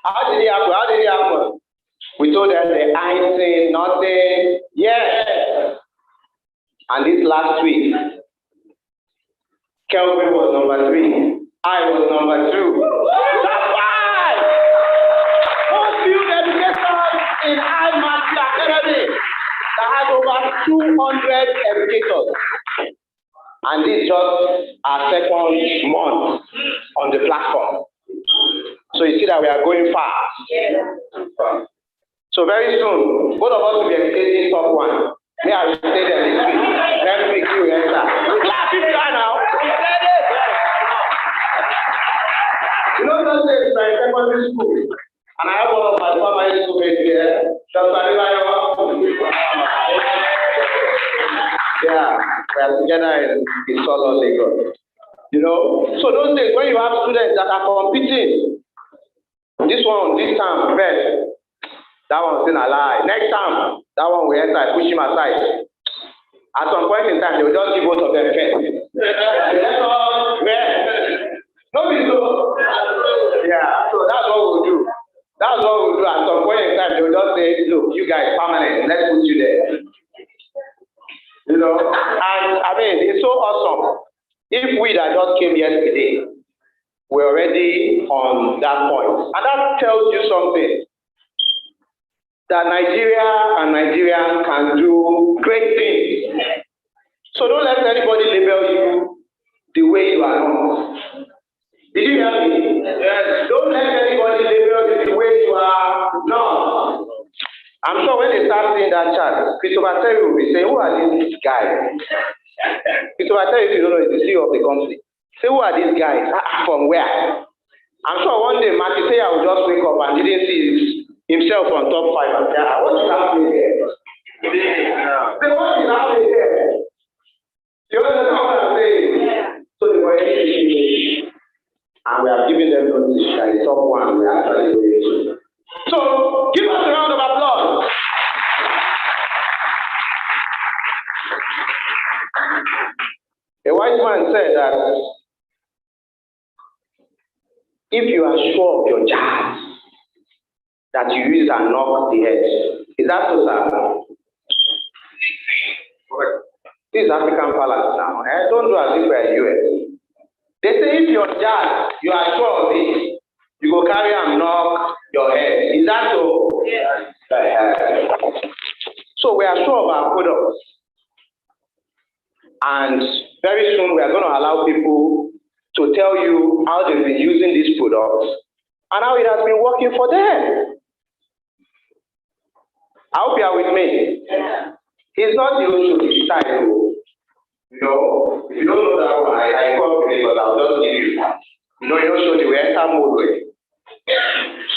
how did it happen? We told them they ain't saying nothing. Yes. And this last week, Kelvin was number 3. I was number 2. That's why! Most field educators in IMAT Academy that has over 200 educators. And this is just our second month on the platform. So you see that we are going fast. So very soon, both of us will be educating top 1. Me, I will stay there this week. Next week, you will enter. Clap if you are now. Those days like secondary school, and I have one of my primary school mates here, yeah, we are together in Solo, Lagos. So those days when you have students that are competing, this time, best. That one's in a lie. Next time, that one will enter, push him aside. At some point in time, they will just give both of them first. No, so. Yeah, so that's what we'll do. That's what we'll do. At some point in time, they will just say, look, you guys permanent, let's put you there. And I mean, it's so awesome. If we that just came yesterday, we're already on that point. And that tells you something. That Nigeria and Nigerians can do great things. So don't let anybody label you the way you are not. Did you hear me? Yes. Don't let anybody label you the way you are not. I'm sure when they start seeing that chat, Christopher Terry will be saying, who are these guys? Christopher Terry, if you don't know, is the CEO of the company. Say, who are these guys? From where? I'm sure one day Matthew will just wake up and didn't see himself on top 5 and say, what is happening here? Say, what is happening here? You understand what I'm saying? So they were educating, and we are giving them notice that the top 1 we are actually doing. So give us a round of applause. A wise man said that if you are sure of your jazz, that you use and knock the head. Is that so, sir? This is African palace now. Don't do as if we're US. They say if your jazz, you are sure of it, you go carry and knock your head. Is that so? Yes. So we are sure of our products. And very soon we are going to allow people to tell you how they've been using these products and how it has been working for them. I hope you are with me. Yeah. It's not the Oshodi style. If you don't know that one, I call it, but I'll just give you. In Oshodi, we enter mode way.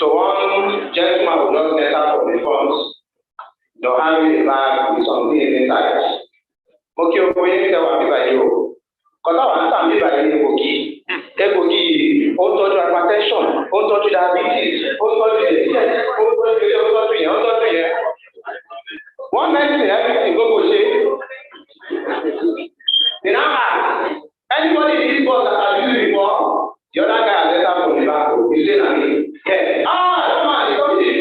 So one gentleman will just enter from the front, having a bag with something inside. Okay, we tell what people you. Because I want some people in Ebogi, ó tọ́jú hypertension, ó tọ́jú diabetes, ó tọ́jú yẹn. One medicine, everything go shake. They now ask, anybody in this box that has used before? The other guy has entered from the back. You say, yeah. Come on, you come to the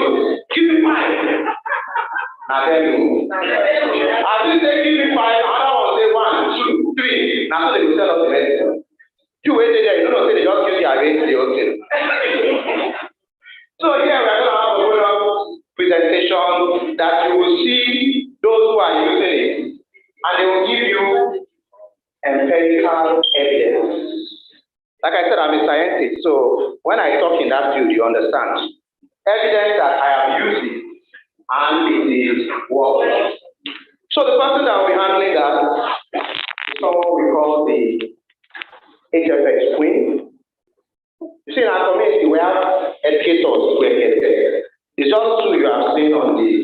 Now they will sell us the medicine. You wait there, you don't know, say they just use your arrange the whole thing. So here we are going to have a follow-up presentation that you will see those who are using it, and they will give you empirical evidence. Like I said, I'm a scientist, so when I talk in that field, you understand. Evidence that I have used it and it is working. So the person that will be handling that is someone we call the HFX Queen. You see, in our community, we have educators who are educated. It's just two you have seen on the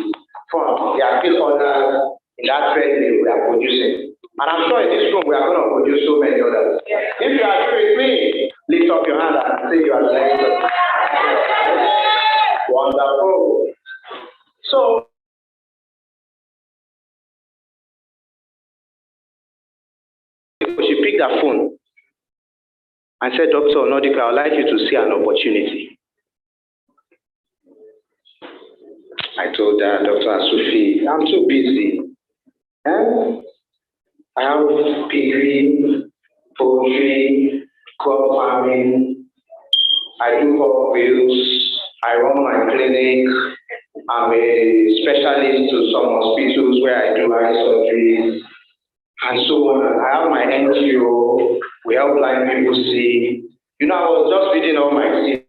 front. There are still others in that training we are producing. And I'm sure in this room we are going to produce so many others. If you are with me, lift up your hand and say you are selected. Wonderful. So, she picked her phone and said, Dr. Onodika, I would like you to see an opportunity. I told her, Dr. Asufi, I'm too busy. I have piggery, poultry, crop farming. I do crop wheels. I run my clinic. I'm a specialist to some hospitals where I do eye surgery and so on. I have my NGO. We help blind people see. You know, I was just reading all my CVs.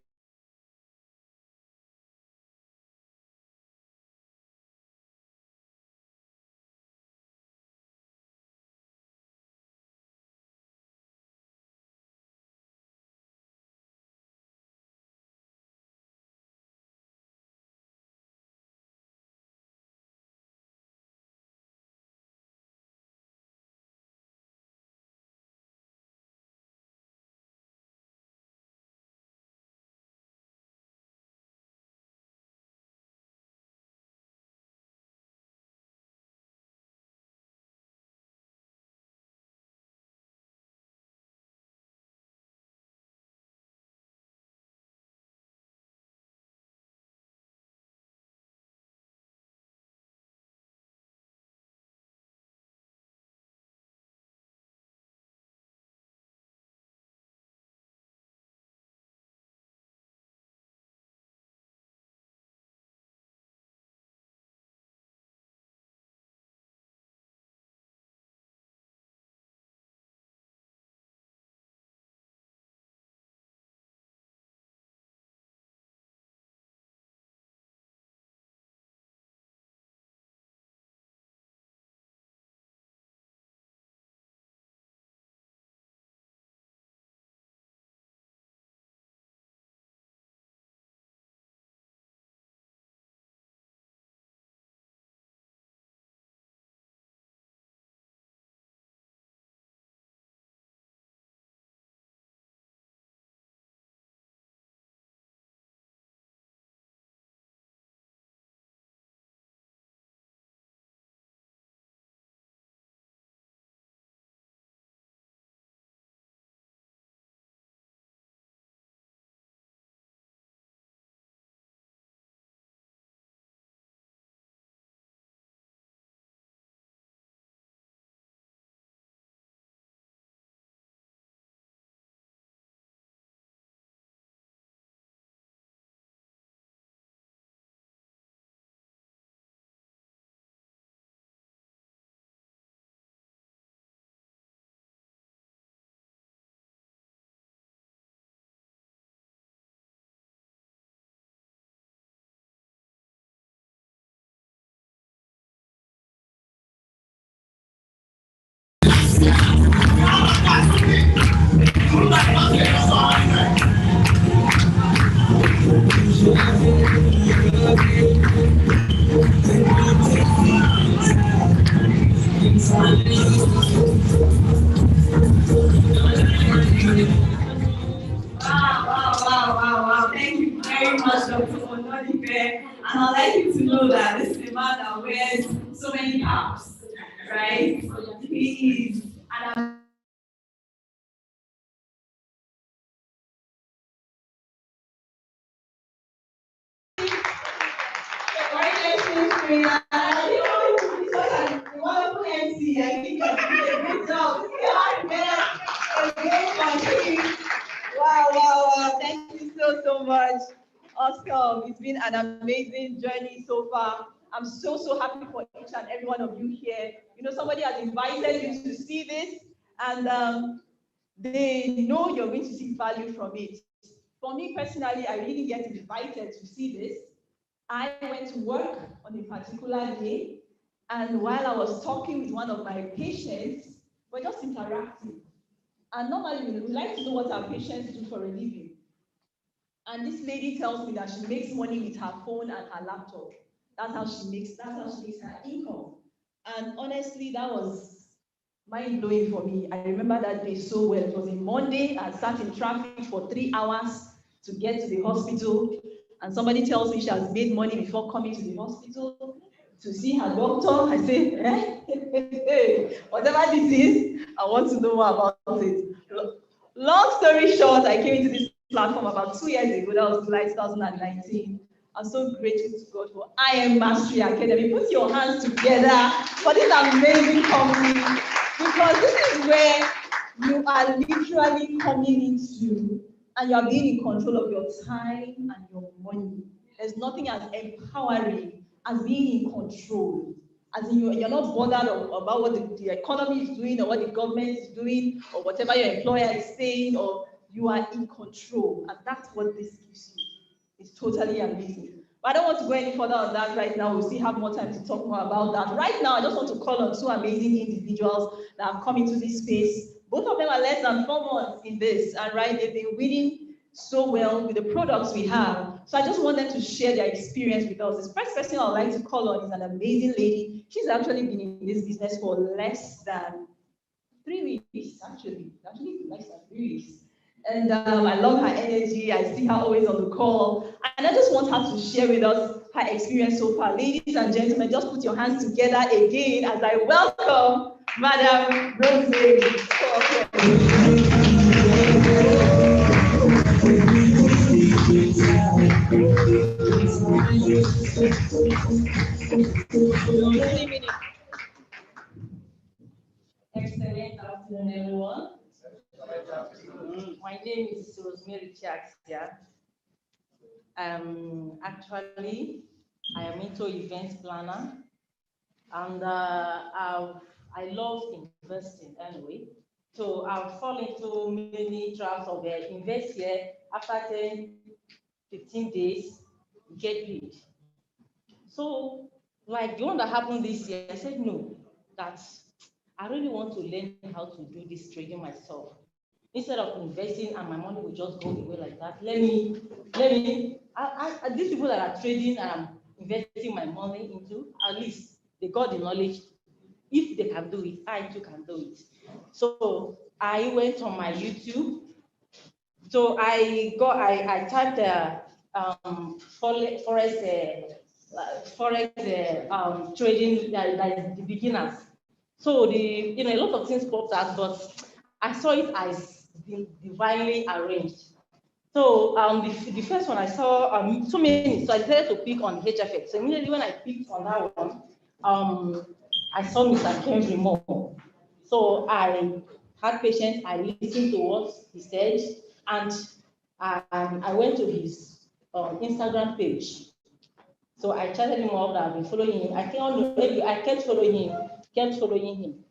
Wow. Thank you very much, Dr. Onodipe. And I'd like you to know that this is a man that wears so many caps, right? He is an wonderful MC. I think you're doing a good job. welcome. It's been an amazing journey so far. I'm so happy for each and every one of you here. You know, somebody has invited you to see this, and they know you're going to see value from it. For me personally, I really get invited to see this. I went to work on a particular day, and while I was talking with one of my patients, we're just interacting. And normally we like to know what our patients do for a living. And this lady tells me that she makes money with her phone and her laptop. That's how she makes her income. And honestly, that was mind-blowing for me. I remember that day so well. It was a Monday. I sat in traffic for 3 hours to get to the hospital. And somebody tells me she has made money before coming to the hospital to see her doctor. I say, whatever this is, I want to know more about it. Long story short, I came into this platform about 2 years ago. That was July 2019. I'm so grateful to God for I Am Mastery Academy. Put your hands together for this amazing company, because this is where you are literally coming into and you are being in control of your time and your money. There's nothing as empowering as being in control. As in you're not bothered about what the economy is doing or what the government is doing or whatever your employer is saying, or you are in control. And that's what this gives you. It's totally amazing. But I don't want to go any further on that right now. We'll still have more time to talk more about that. Right now, I just want to call on two amazing individuals that have come into this space. Both of them are less than 4 months in this, and right, they've been winning so well with the products we have. So I just want them to share their experience with us. The first person I'd like to call on is an amazing lady. She's actually been in this business for less than 3 weeks, actually less than 3 weeks. And I love her energy. I see her always on the call. And I just want her to share with us her experience so far. Ladies and gentlemen, just put your hands together again as I welcome Madam Rosemary. Excellent afternoon, everyone. My name is Rosemary Chiaxia. Actually, I am into events planner, and I love investing anyway. So I've fallen into many traps of invest here. After 10, 15 days, get paid. So, like the one that happened this year, I said no, that I really want to learn how to do this trading myself. Instead of investing and my money will just go away like that, these people that are trading and I'm investing my money into, at least they got the knowledge. If they can do it, I too can do it. So I went on my YouTube. So I typed forex trading, like the beginners. So a lot of things popped out, but I saw it as divinely arranged. So the first one I saw so many, so I decided to pick on HFX. So immediately when I picked on that one, I saw Mr. Henry more. So I had patience. I listened to what he said, and I went to his Instagram page. So I chatted him up that I've been following him. I kept following him.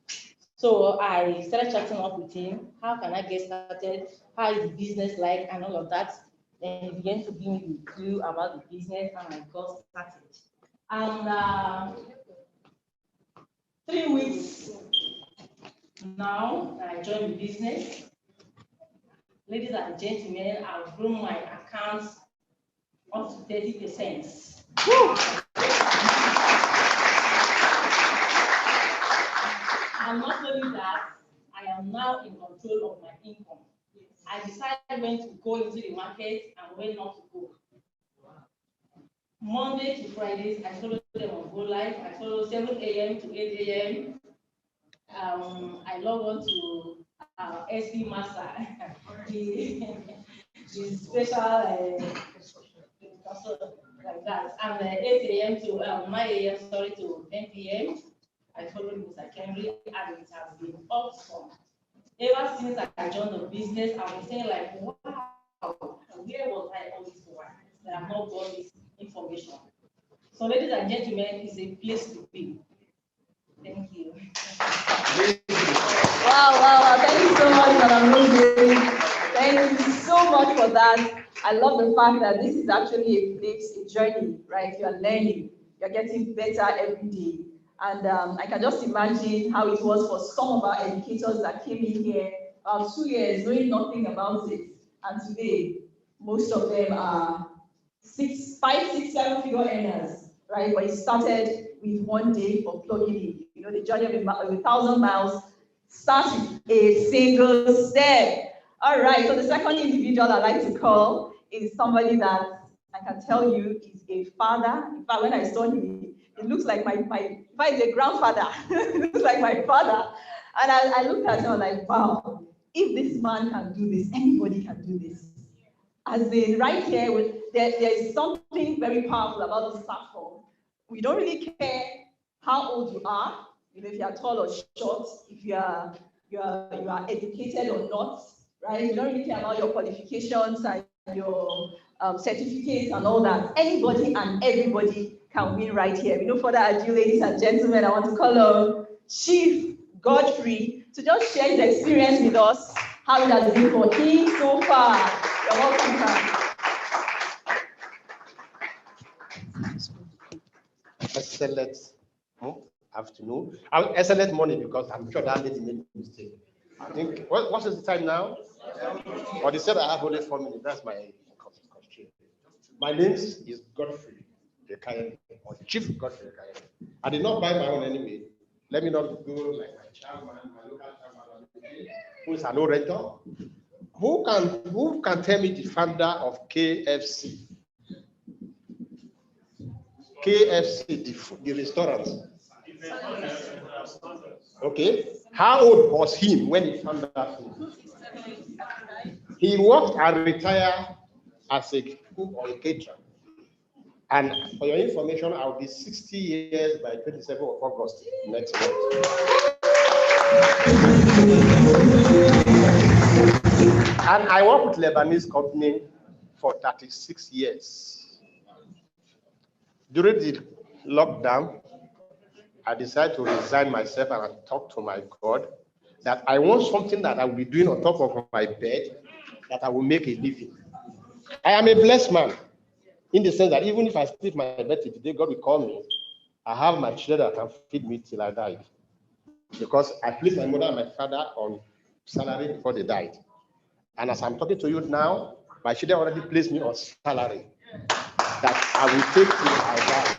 So I started chatting up with him. How can I get started? How is the business like, and all of that. Then he began to give me the clue about the business, and I got started. And 3 weeks now, I joined the business. Ladies and gentlemen, I've grown my accounts up to 30%. And not only that, I am now in control of my income. I decided when to go into the market and when not to go. Monday to Fridays, I follow them on Go Live. I follow 7 a.m. to 8 a.m. I log on to SB Master, the special like that. And 8 a.m. to 9 a.m. to 10 p.m. I follow Mr. Henry, and it has been awesome. Ever since I joined the business, I've been saying like, wow, where was I always going? that have not got this information. So, ladies and gentlemen, it's a place to be. Thank you. Wow. Thank you so much, Madam Rosemary. Thank you so much for that. I love the fact that this is actually a place, a journey, right? You're learning, you're getting better every day. And I can just imagine how it was for some of our educators that came in here about 2 years knowing nothing about it. And today, most of them are 5, 6, 7 figure earners, right? But it started with 1 day for plugging in. You know, the journey of 1,000 miles starts with a single step. All right, so the second individual I'd like to call is somebody that I can tell you is a father. In fact, when I saw him, it looks like my is a grandfather. It looks like my father. And I looked at him like, wow, if this man can do this, anybody can do this. As in right here, there is something very powerful about this platform. We don't really care how old you are, you know, if you are tall or short, if you are educated or not, right? You don't really care about your qualifications and your certificates and all that. Anybody and everybody can win right here. We no further ado, ladies and gentlemen, I want to call on Chief Godfrey to just share his experience with us, how it has been for him so far. You're welcome, sir. Excellent afternoon. Excellent morning, because I'm sure that lady made a mistake. I think, what is the time now? Or they said I have only 4 minutes. That's my constraint. My name is Godfrey Ekayen, or Chief Godfrey Ekayen. I did not buy my own anyway. Let me not go like my chairman, my local chairman, who is an orator. Who can tell me the founder of KFC? KFC, the restaurant. Okay. How old was he when he founded that food? He worked and retired as a cook or a caterer. And for your information, I'll be 60 years by 27th of August next month. And I work with Lebanese company for 36 years. During the lockdown, I decided to resign myself and I talked to my God that I want something that I will be doing on top of my bed, that I will make a living. I am a blessed man in the sense that even if I sleep my bed till today, God will call me. I have my children that can feed me till I die. Because I placed my mother and my father on salary before they died. And as I'm talking to you now, my children already placed me on salary that I will take till I die.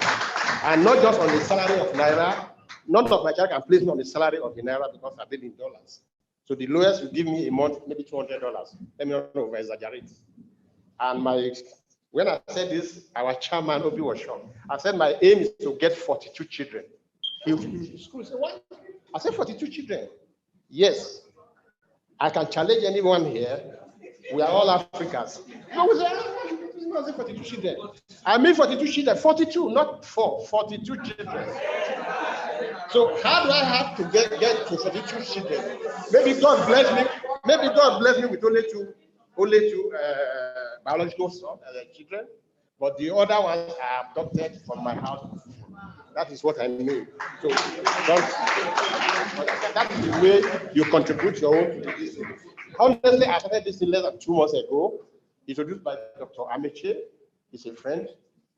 And not just on the salary of Naira. None of my children can place me on the salary of the Naira because I live in dollars. So the lowest will give me a month, maybe $200. Let me not over exaggerate. And when I said this, our chairman, Obi, was shocked. I said, my aim is to get 42 children. He said, what? I said, 42 children. Yes. I can challenge anyone here. We are all Africans. I was like, 42 children. I mean 42 children, 42, not 4, 42 children. So how do I have to get to 42 children? Maybe God bless me. Maybe God bless me with only two biological children, but the other ones are adopted from my house. That is what I mean. So that is the way you contribute your own to this. Honestly, I started this less than 2 months ago. Introduced by Dr. Ameche. He's a friend.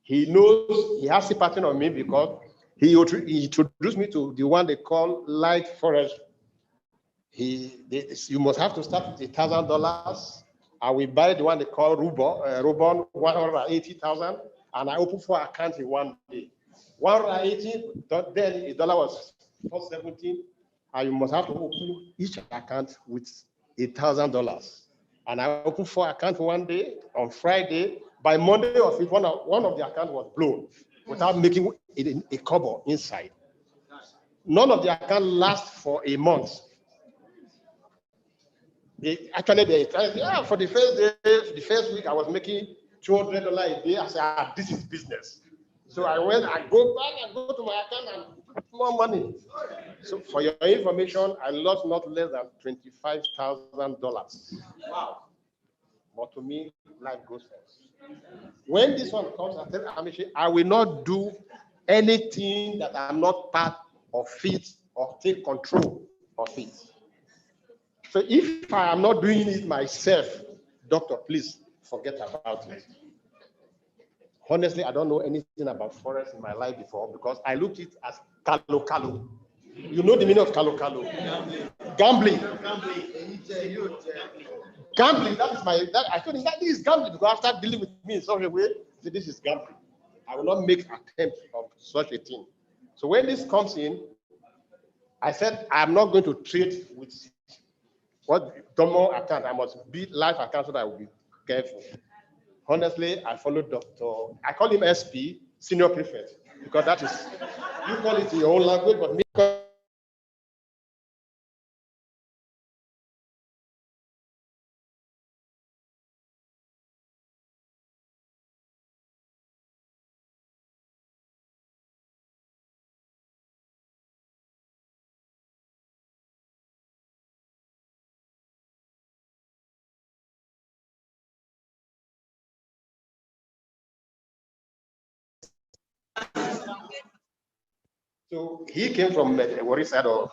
He knows he has sympathy on me because he introduced me to the one they call light forest. You must have to start with $1,000. I will buy the one they call Rubon, 180,000, and I open 4 accounts in 1 day. 180, then the dollar was 417, and you must have to open each account with $1,000. And I opened 4 accounts 1 day. On Friday, by Monday of it, one of the accounts was blown without making it a cover inside. None of the accounts last for a month. For the first day, the first week, I was making $200 a day. I said, this is business. So I go back and go to my account and put more money. So for your information, I lost not less than $25,000. Wow. But to me, life goes on. When this one comes, I tell Amishi, I will not do anything that I'm not part of it or take control of it. So if I am not doing it myself, doctor, please forget about it. Honestly, I don't know anything about forest in my life before because I looked at it as kalo. You know the meaning of kalo? Gambling. Gambling, I told him that this is gambling because after dealing with me in such a way, this is gambling. I will not make attempt of such a thing. So when this comes in, I said, I'm not going to trade with what Domo account. I must be life account so that I will be careful. Honestly, I follow Dr. I call him SP, Senior Prefect, because that is, you call it in your own language, but me. So he came from the Wari side of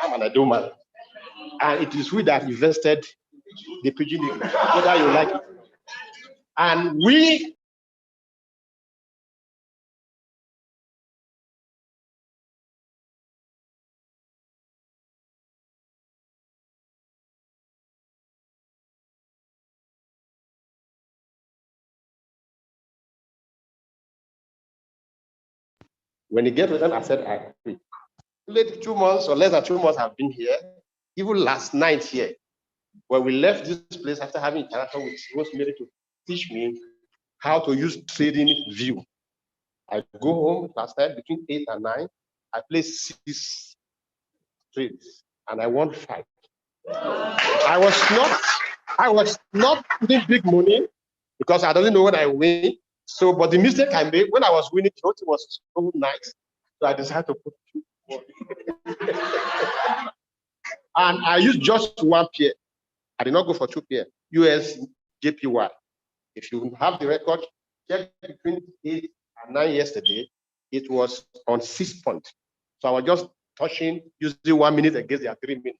I'm an Adoma. And it is we that invested the Pidgin English, whether you like it. And we when he get returned, I said, I agree. Late 2 months or less than 2 months I've been here. Even last night here, when we left this place after having interaction with Rosemary to teach me how to use trading view. I go home last night between 8 and 9. I play 6 trades and I won 5. I was not putting big money because I don't know what I win. So, but the mistake I made when I was winning, it was so nice. So I decided to put 2 more. And I used just 1 pair. I did not go for 2 pair. US JPY. If you have the record, check between 8 and 9 yesterday, it was on 6 points. So I was just touching, using 1 minute against their 3 minutes.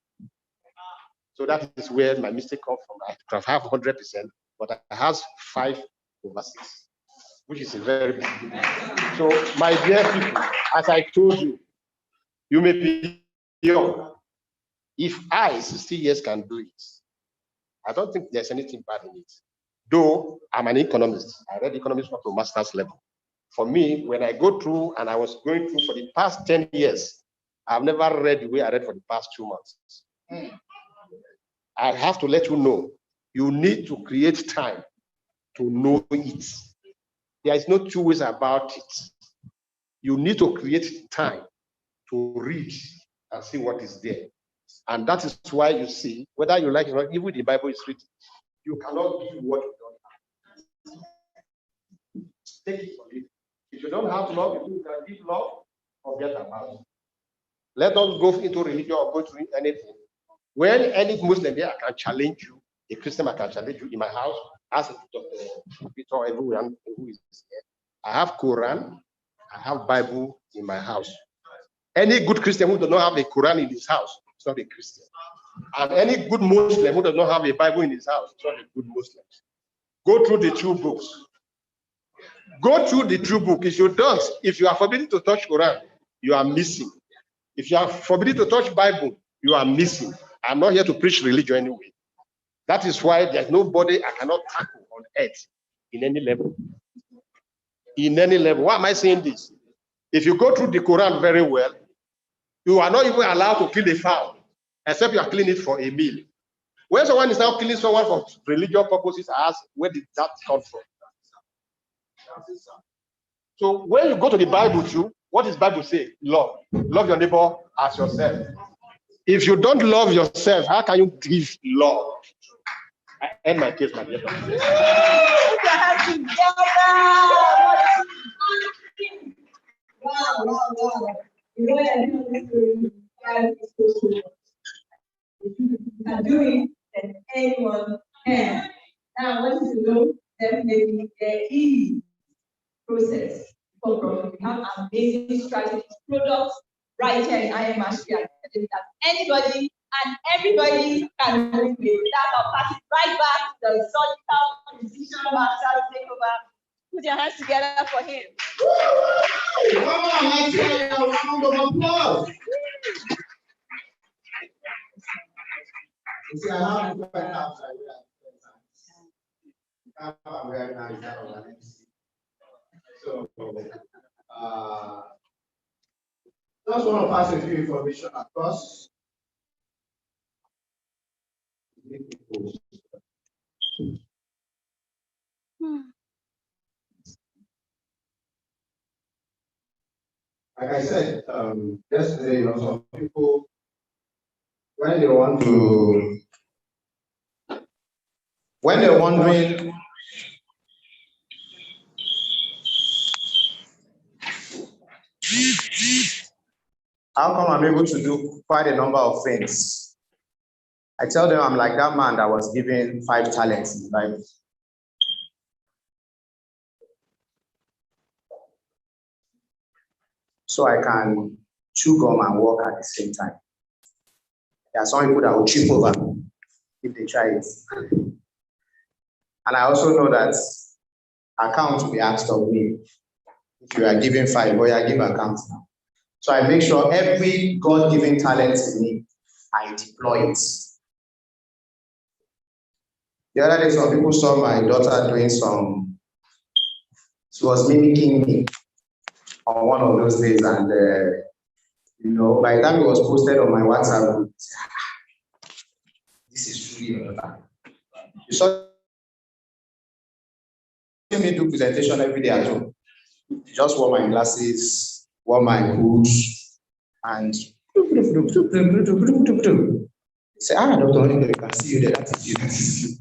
So that is where my mistake comes from. I could have 100%, but I have 5/6, which is a very big deal. So my dear people, as I told you, you may be young. If I, 60 years, can do it, I don't think there's anything bad in it. Though I'm an economist, I read economics up to master's level. For me, when I go through, and I was going through for the past 10 years, I've never read the way I read for the past 2 months. I have to let you know, you need to create time to know it. There is no 2 ways about it. You need to create time to read and see what is there. And that is why you see, whether you like it or not, even the Bible is written, you cannot give what you don't have. Take it or leave it. If you don't have love, if you can give love, forget about it. Let us go into religion or go to anything. When any Muslim here, I can challenge you, a Christian, I can challenge you in my house, ask Dr. Peter, everyone who is here. I have Quran, I have Bible in my house. Any good Christian who does not have a Quran in his house is not a Christian. And any good Muslim who does not have a Bible in his house is not a good Muslim. Go through the 2 books. Go through the 2 book. If you don't, if you are forbidden to touch Quran, you are missing. If you are forbidden to touch Bible, you are missing. I'm not here to preach religion anyway. That is why there's nobody I cannot tackle on earth in any level. In any level. Why am I saying this? If you go through the Quran very well, you are not even allowed to kill a fowl, except you are killing it for a meal. When someone is now killing someone for religious purposes, I ask, where did that come from? So when you go to the Bible too, what does the Bible say? Love. Love your neighbor as yourself. If you don't love yourself, how can you give love? I end my case, my dear. Put your hands together. Wow. You know, I do this to can do it, and anyone can. Now, I want you to know definitely there is process for profit. We have amazing strategies, products right here in IM Mastery Academy that anybody and everybody can move with. That I'll pass it right back to the surgical precision master to take over. Put your hands together for him. Round of applause. You see, I have to find out. So, just want to pass a few information across. Like I said yesterday, some people, when they're wondering how come I'm able to do quite a number of things, I tell them I'm like that man that was given 5 talents in life. So I can chew gum and walk at the same time. There are some people that will trip over if they try it. And I also know that account will be asked of me. If you are given 5, or you give account now. So I make sure every God-given talent in me, I deploy it. The other day, some people saw my daughter doing she was mimicking me on one of those days, and by the time it was posted on my WhatsApp group, this is truly your daughter. You saw me do presentation every day at home. Just wore my glasses, wore my boots, and say, Dr. Onindo, you can see you there. That is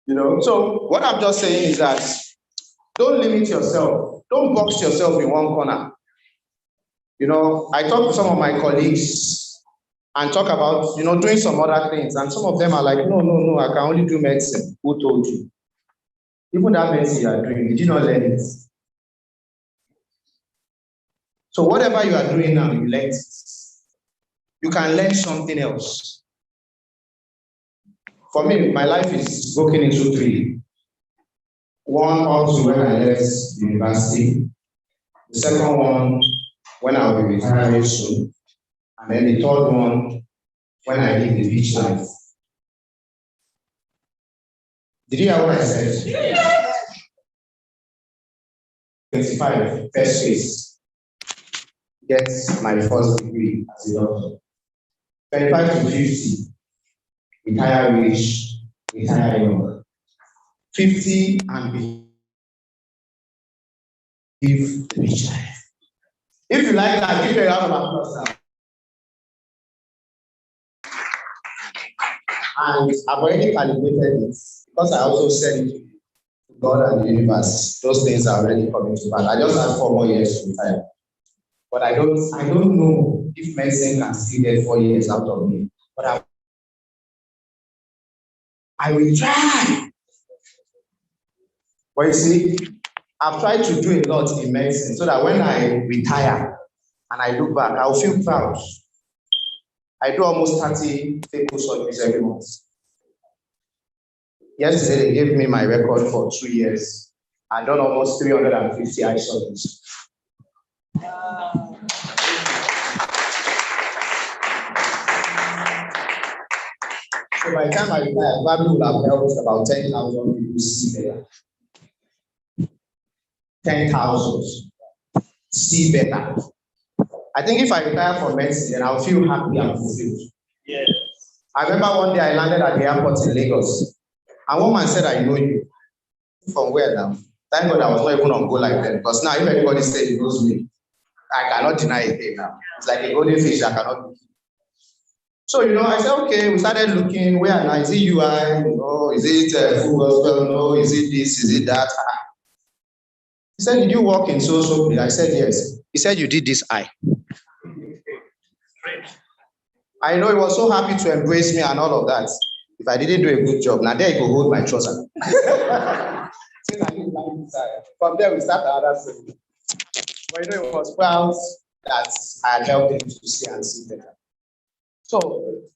you. So what I'm just saying is that don't limit yourself. Don't box yourself in one corner. I talk to some of my colleagues and talk about, doing some other things. And some of them are like, no, I can only do medicine. Who told you? Even that medicine you are doing, did you not learn it? So whatever you are doing now, you learn it. You can learn something else. For me, my life is broken into 3. One, up to when I left university. The second one, when I'll be retiring soon. And then the third one, when I live the beach life. Did you hear what I said? 25, first phase. Get my first degree as a doctor. 25 to 50, retire rich, retire young. 50 and live the beach life. If you like that, give a round of applause now. And I've already calibrated it because I also said it to God and the universe. Those things are already coming to pass. I just have 4 more years to retire. But I don't know if medicine can still get 4 years out of me. But I will try. But you see, I've tried to do a lot in medicine so that when I retire and I look back, I'll feel proud. I do almost 30 phaco surgeries every month. Yesterday, they gave me my record for 2 years. I've done almost 350 eye surgeries. So by the time I retire, I probably would have helped about 10,000 people see better. 10,000 see better. I think if I retire from medicine, then I'll feel happy and fulfilled. Yes. I remember one day I landed at the airport in Lagos, and one man said, I know you. From where now? Thank God I was not even on go like that, because now if anybody says he knows me, I cannot deny it now. It's like a golden fish, I cannot look. So, I said, okay, we started looking, where now? Is it UI? No, is it full gospel? No, is it this? Is it that? He said, did you work in so place? I said, yes. He said, you did this eye. I know he was so happy to embrace me and all of that. If I didn't do a good job, now there you go hold my trouser. From there we start another story. But you know, it was proud that I had helped him to see and see better. So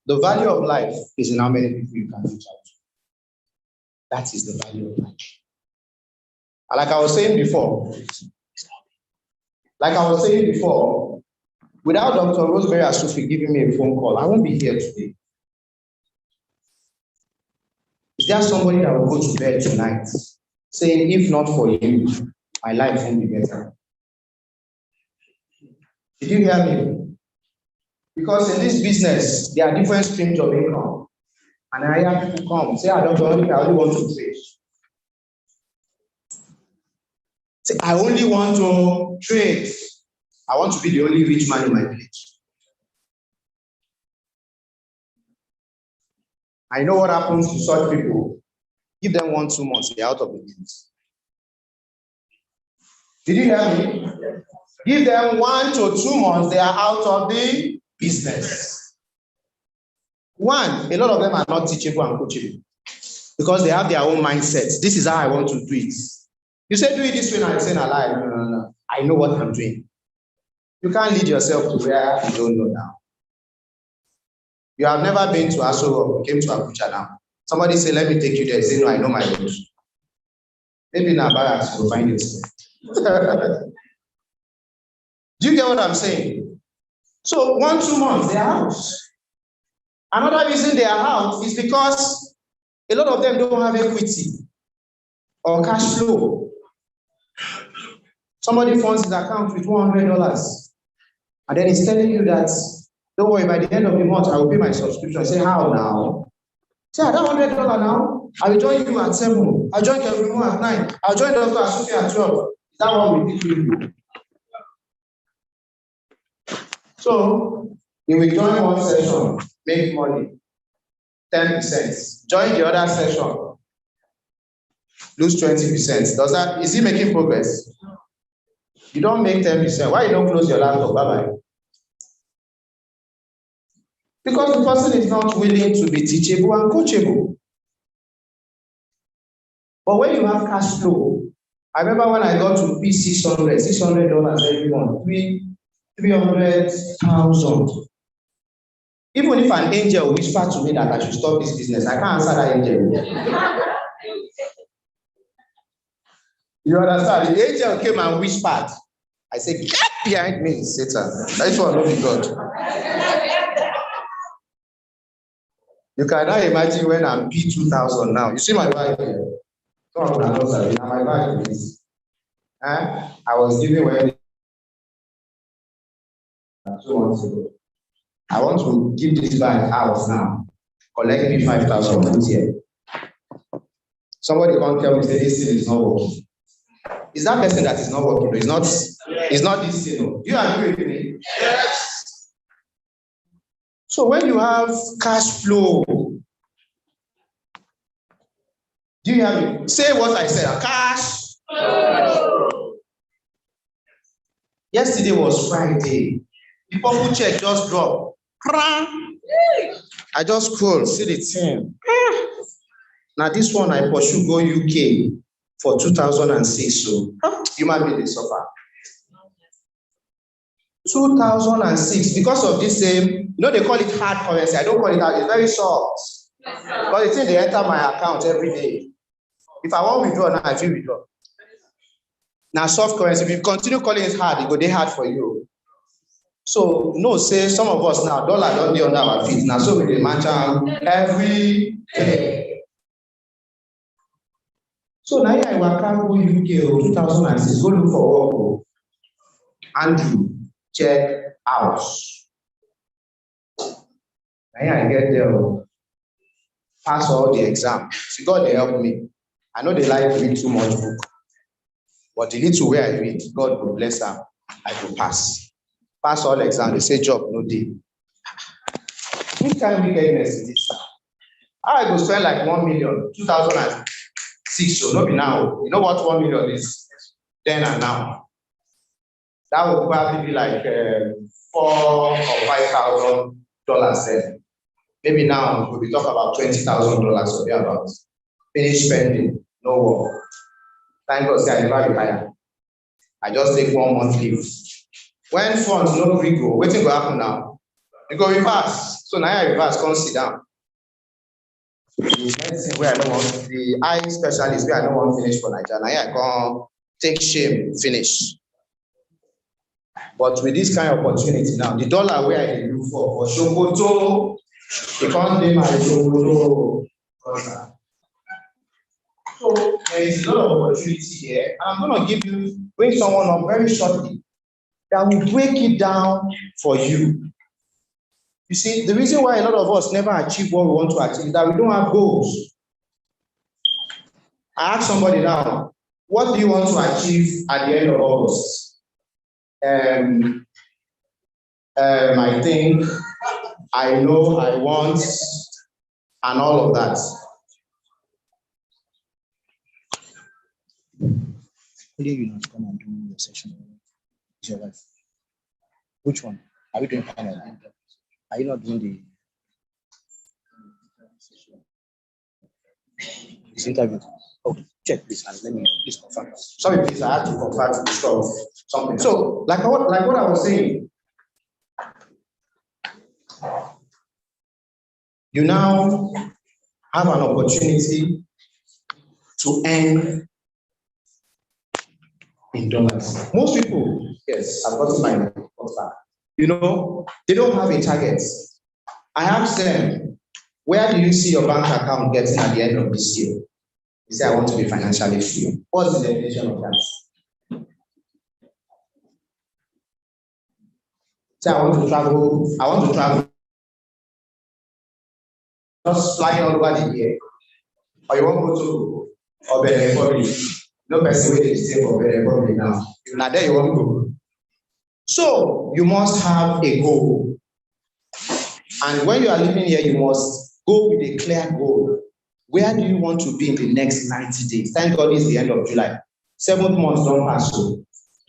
the value of life is in how many people you can reach out to. That is the value of life. And like I was saying before, without Dr. Rosemary Asufi giving me a phone call, I won't be here today. Is there somebody that will go to bed tonight saying, if not for you, my life won't be better? Did you hear me? Because in this business, there are different streams of income. And I hear people come, say, I only want to trade. Say, I only want to trade. I want to be the only rich man in my village. I know what happens to such people. Give them 1-2 months, they're out of the business. Did you hear me? Give them 1 to 2 months, they are out of the business. One, a lot of them are not teachable and coachable because they have their own mindsets. This is how I want to do it. You say, do it this way, and I say, no. I know what I'm doing. You can't lead yourself to where you don't know now. You have never been to Aso Rock, you came to Abuja now. Somebody say, let me take you there. Say, no, I know my road. Maybe now barracks will find yourself. Do you get what I'm saying? So 1-2 months, they are out. Another reason they are out is because a lot of them don't have equity or cash flow. Somebody funds his account with $100, and then he's telling you that, don't worry, by the end of the month, I will pay my subscription. I say, how now? Say, I don't $100 now. I will join you at 7. I'll join everyone at 9. I'll join Dr. Asufi at 12. Is that what we do? So, you will join one session, make money, 10%. Join the other session, lose 20%. Is he making progress? You don't make 10%. Why you don't close your laptop? Bye-bye. Because the person is not willing to be teachable and coachable. But when you have cash flow, I remember when I got to $600 every month, 300,000. Even if an angel whispered to me that I should stop this business, I can't answer that angel. You understand? The angel came and whispered. I said, get behind me, Satan. That's what I God. You cannot imagine when I'm P2000 now. You see my wife here? Come on, my wife is. I was giving away 2 months ago. I want to give this bank house now. Collect me 5,000 put here. Somebody can't tell me this thing is not working. Is that person that is not working? It's not this thing. You agree with me? Yes. So when you have cash flow, do you have it? Say what I said. Cash. Yesterday was Friday. The purple check just dropped. I just scroll, see the thing. Now this one I pursue go UK for 2006. So human being they suffer. 2006 because of this same. They call it hard currency. I don't call it hard. It's very soft. But the thing they enter my account every day. If I want withdraw now, I feel withdraw. Now soft currency. If you continue calling it hard, it go dey hard for you. So no, say some of us now dollar don't be under our feet now. So we dey match every day. So now I waka go UK 2006. Go look for work. Andrew, check house. Now I get there. Pass all the exam. See, God they help me. I know they like read too much book. But the little way I read, God will bless her. I will pass. Pass all exam. They say job, no day. Which kind of wickedness is this? I go spend like 1 million, 2006. So not be now. You know what 1 million is? Then and now. That would probably be like $4,000 or $5,000 then. maybe now we'll be talking about $20,000 or thereabouts. Finish spending, no work. Thank God, say I never retire. I just take 1 month leave. When funds no gree go, wetin go happen now? You go reverse. So now I reverse, come sit down. The medicine where I don't want, the eye specialist where I don't want finish for Nigeria, now I come take shame, finish. But with this kind of opportunity now, the dollar where I dey look for Sokoto, it can't be my Sokoto. So there is a lot of opportunity here. I'm going to bring someone up very shortly that will break it down for you. You see, the reason why a lot of us never achieve what we want to achieve is that we don't have goals. I ask somebody now, what do you want to achieve at the end of August? I think, I know, I want, and all of that. You not come and do your session. It's your wife. Which one? Are we doing panel? Are you not doing the this interview? Okay, check this and let me please confirm. Sorry, please, I have to confirm something. So, like what I was saying, you now have an opportunity to earn in dollars. Most people, yes, I've gotten my offer. You know, they don't have a target. I ask them, where do you see your bank account getting at the end of this year? They say, I want to be financially free. What's the definition of that? Say, I want to travel. Just flying all over the year. Or you want to go to or Benin Republic. No person will stay for Benin Republic now. Now there you want to go. So you must have a goal. And when you are living here, you must go with a clear goal. Where do you want to be in the next 90 days? Thank God it's the end of July. 7 months don't pass so.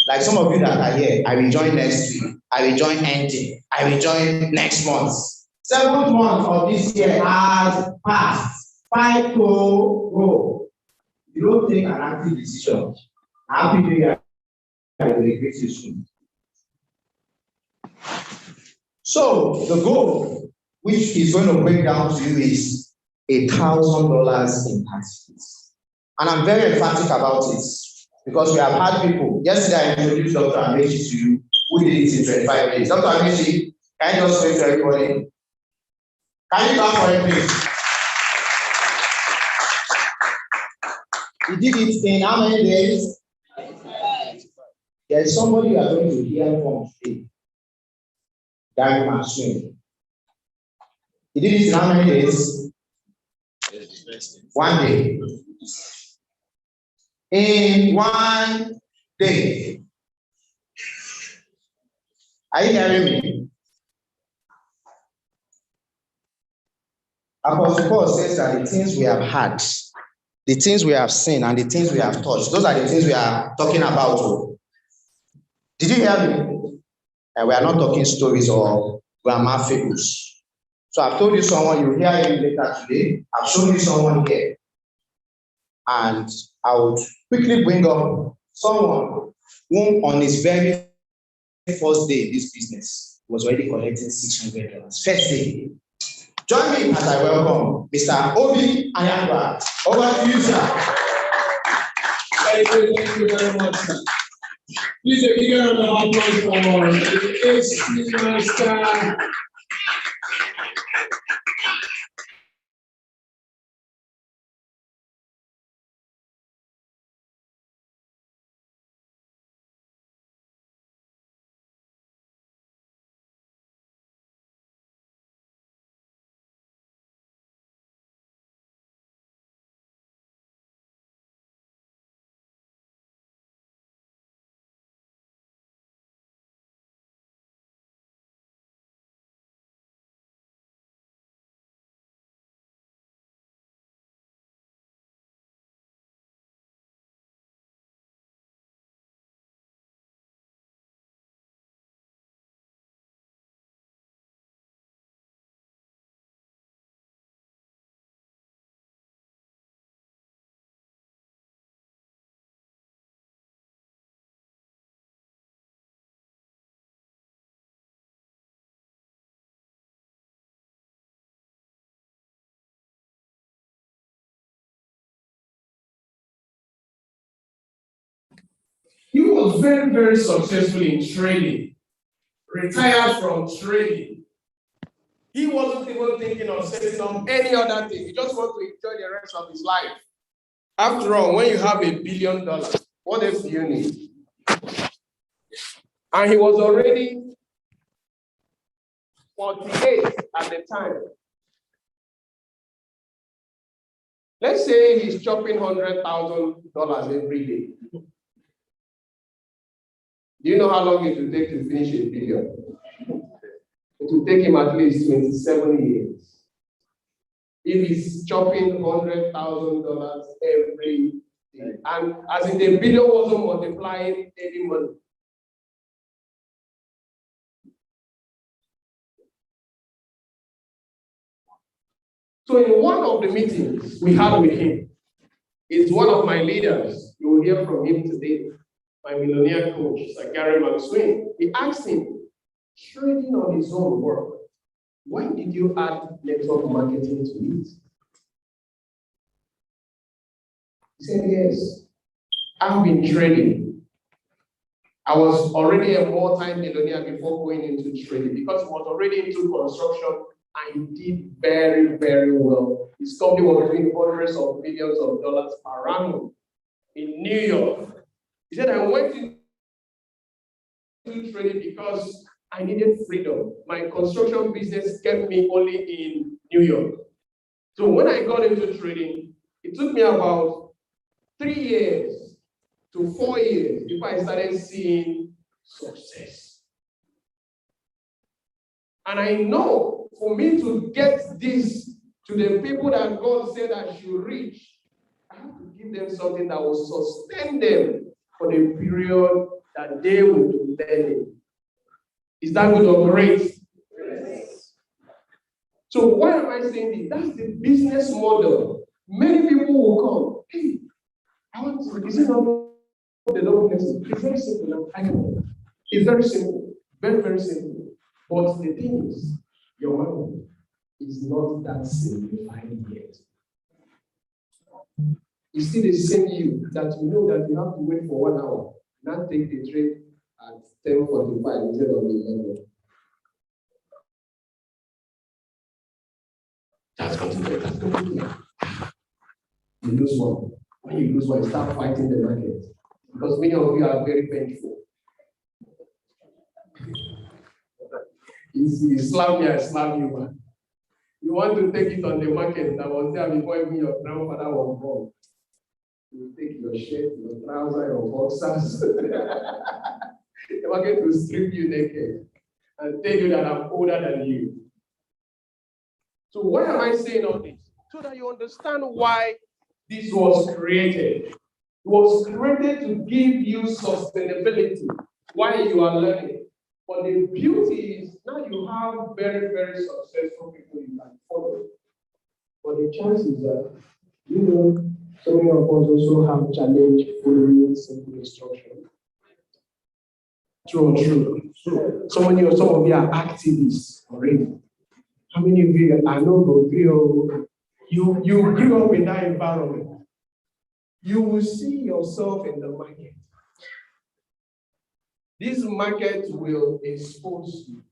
Like some of you that are here, I will join next week. I will join ending. I will join next month. 7 months of this year has passed. 5 to go. You don't take an active decision. Happy New Year. I will regret you soon. So the goal, which is going to break down to you, is $1,000 in taxes. And I'm very emphatic about it because we have had people. Yesterday, I introduced Dr. Amechi to you, who did it in 25 days. Dr. Amechi, can you just wait to everybody? Can you clap for him, please? He did it in how many days? There is somebody you are going to hear from today. Gary Machine. He did it in how many days? 1 day. In 1 day. Are you hearing me? Apostle Paul says that the things we have had, the things we have seen, and the things we have touched, those are the things we are talking about. Did you hear me? And we are not talking stories or grammar fables. So I've told you someone, you hear him later today. I've shown you someone here. And I would quickly bring up someone who on his very first day in this business was already collecting $600. First day. Join me as I welcome Mr. Obi Ayangwa. Over to you, sir. Thank you very much, sir. Please, a big round of applause for the AC Master. He was very, very successful in trading, retired from trading. He wasn't even thinking of setting up any other thing. He just wanted to enjoy the rest of his life. After all, when you have $1 billion, what else do you need? And he was already 48 at the time. Let's say he's chopping $100,000 every day. Do you know how long it will take to finish $1 billion? It will take him at least 27 years. If he's chopping $100,000 every day, and as in the $1 billion wasn't multiplying every month. So in one of the meetings we had with him, he's one of my leaders. You will hear from him today, my millionaire coach, Sir Gary McSween. He asked him, trading on his own work, why did you add network marketing to it? He said, yes, I've been trading. I was already a multi-millionaire before going into trading because he was already into construction and he did very, very well. His company was doing hundreds of millions of dollars per annum in New York. He said, I went into trading because I needed freedom. My construction business kept me only in New York. So when I got into trading, it took me about 3 years to 4 years before I started seeing success. And I know for me to get this to the people that God said I should reach, I have to give them something that will sustain them for the period that they will be learning. Is that good or great? Yes. So why am I saying this? That's the business model. Many people will come. Hey, I want to. Is it not the Lord blessing? It's very simple. I know. It's very simple. Very, very simple. But the thing is, your money is not that simplified yet. It's still the same you that you know that you have to wait for 1 hour, not take the trade at 10:45 instead of 11. That's going to get. You lose one. When you lose one, you start fighting the market. Because many of you are very painful. You slap me, I slap you, man. You want to take it on the market that was there before even your grandfather was born. You take your shirt, your trouser, your boxers. The market will strip you naked and tell you that I'm older than you. So why am I saying all this? So that you understand why this was created. It was created to give you sustainability while you are learning. But the beauty is now you have very, very successful people you can follow. But the chances are, you know, so many of us also have challenge following simple instruction. True or true? Some of you are activists already. How many of you I know you grew up in that environment? You will see yourself in the market. This market will expose you.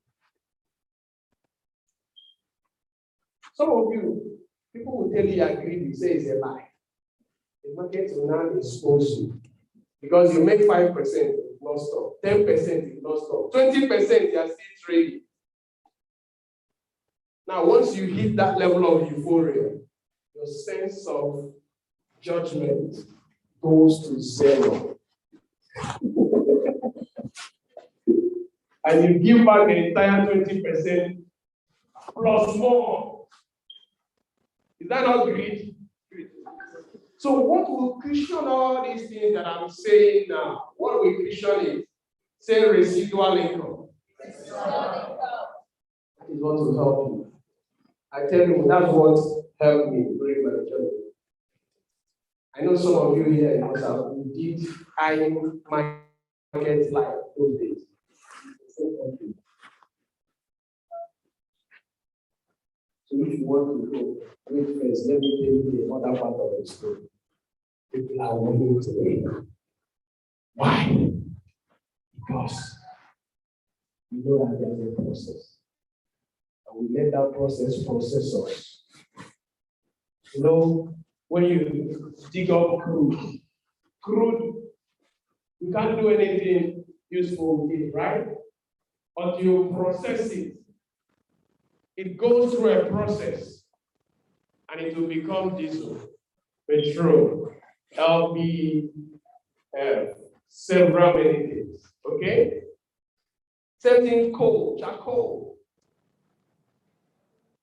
Some of you, people will tell you agree, you say it's a lie. The market will now expose you. Because you make 5%, it will not stop. 10%, it will not stop. 20%, you are still trading. Now, once you hit that level of euphoria, your sense of judgment goes to zero. And you give back the entire 20% plus more. Is that not great? So what will cushion all these things that I'm saying now? What will cushion it? Say residual income. That is what will help you. I tell you, that's what helped me during my journey. I know some of you here did market life those days. So if you want to go, wait first, let me tell you the other part of the story. People are wanting to win. Why? Because we know that there's a process. And we let that process process us. You know, when you dig up crude, you can't do anything useful with it, right? Until you process it. It goes through a process and it will become diesel, petrol, LP, several many things. Okay? Same thing, coal, charcoal.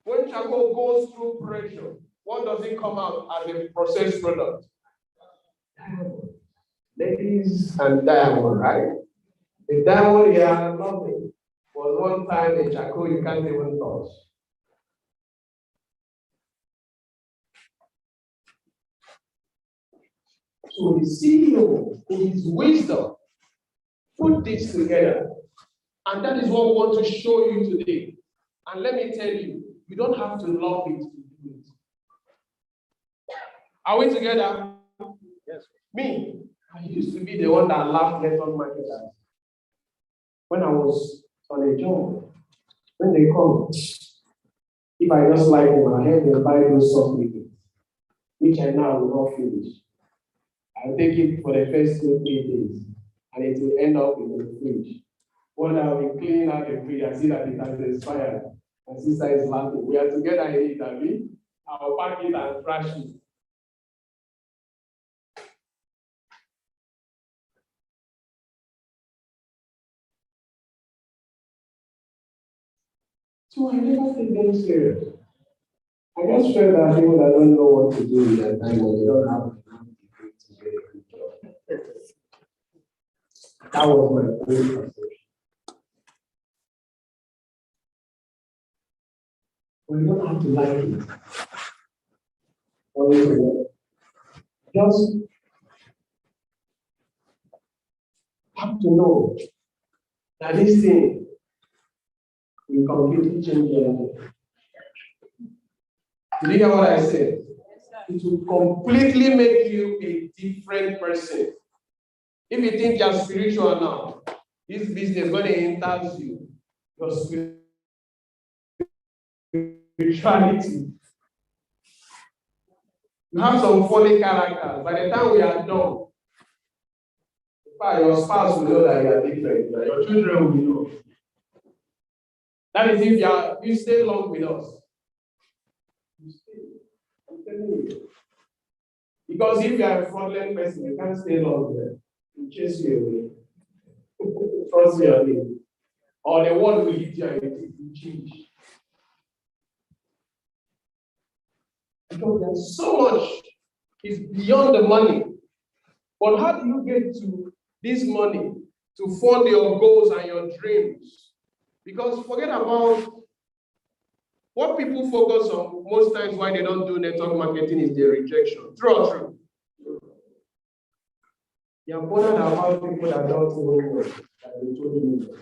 When charcoal goes through pressure, what does it come out as a processed product? Diamond. Ladies and diamond, right? The diamond here, nothing. Was one time a charcoal you can't even touch. So the CEO, in his wisdom, put this together. And that is what we want to show you today. And let me tell you, you don't have to love it to do it. Are we together? Yes. Me, I used to be the one that laughed network marketers. When I was on a job, when they come, if I just like them, I help them buy those soft liquids, which I now will not finish. I'll take it for the first 2-3 days, and it will end up in the fridge. When I'll be cleaning out the fridge, I see that it has expired. My sister is laughing. We are together in it, Abby. I'll pack it and trash it. So I never take them serious. I just feel that people that don't know what to do with their time when they don't have enough degree to get a good job. That was my own perception. But you don't have to like it. Just have to know that this thing will completely change your life. Did you hear what I said? It will completely make you a different person. If you think you're spiritual now, this business is going to enter you. Your spirituality. You have some funny characters. By the time we are done, your spouse will know that you are different. Your children will know. That is if you stay long with us. You stay. I'm telling you. Because if you are a fraudulent person, you can't stay long with them. It chase you away. Trust me on it. Or the world will hit you and it will change. Because there's so much is beyond the money. But how do you get to this money to fund your goals and your dreams? Because forget about what people focus on most times why they don't do network marketing is their rejection. True or true? They are bothered about people that don't even know that they told you.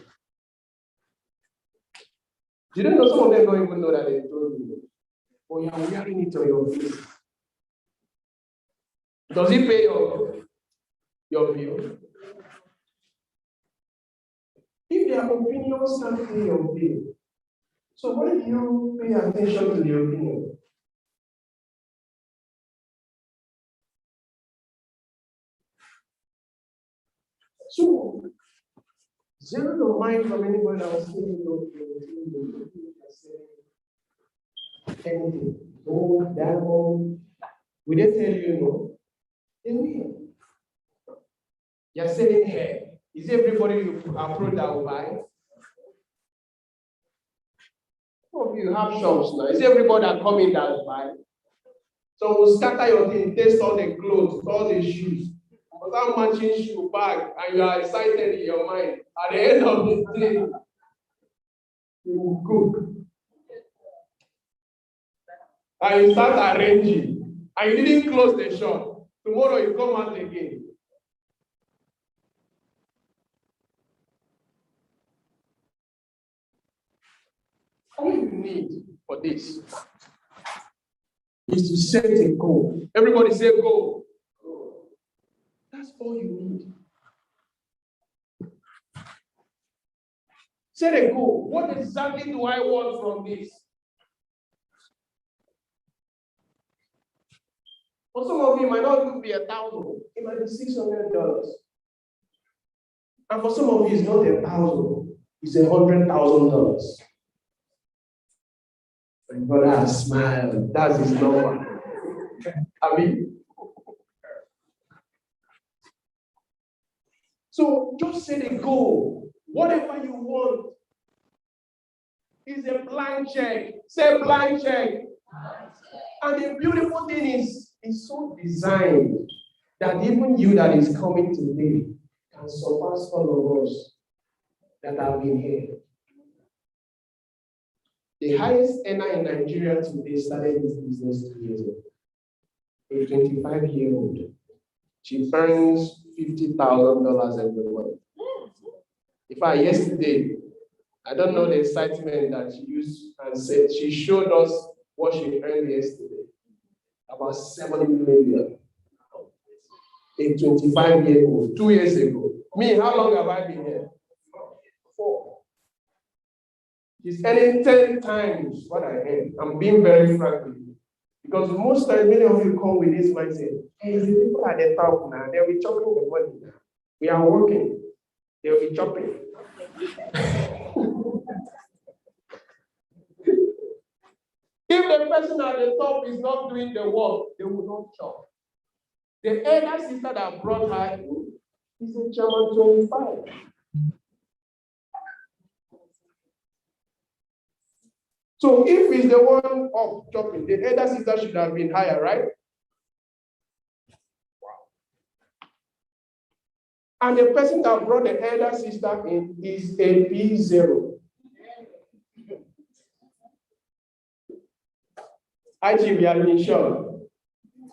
You don't know, some of them don't even know that they told you. But you are wearing it on your face. Does it pay your bill? If their opinions can't pay your bill, so why do you pay attention to the opinion? So, zero your mind from anybody that was saying anything. Gold, diamond. Will they tell you no? They will. You're selling hair. Is everybody you approach that will buy? Some of you have shops now. Is everybody that come in that will buy? So will scatter your thing, taste all the clothes, all the shoes. Without matching shoe bag, and you are excited in your mind. At the end of the day, you will cook. And you start arranging. And you didn't close the shop. Tomorrow you come out again. All you need for this is to set a goal. Everybody say goal. That's all you need. Set a goal. What exactly do I want from this? For some of you, it might not be $1,000. It might be $600. And for some of you, it's not $1,000. It's $100,000. My brother has smiled. That's his number. I mean, so just set a goal. Whatever you want is a blank check. Say blank check. And the beautiful thing is, it's so designed that even you that is coming today can surpass all of us that have been here. The highest earner in Nigeria today started this business 2 years ago. A 25-year-old. She earns $50,000 every month. In fact, yesterday, I don't know the excitement that she used and said. She showed us what she earned yesterday. About 70 million. A 25-year-old, 2 years ago. Me, how long have I been here? 4. She's earning 10 times what I earn. I'm being very frank with you. Because most times, many of you come with this mindset. Hey, the people at the top now, they'll be chopping the money now. We are working. They'll be chopping. If the person at the top is not doing the work, they will not chop. The elder sister that brought her in is a German 25. So if he's the one up chopping, the elder sister should have been higher, right? Wow. And the person that brought the elder sister in is a P0. IG, we are in shock.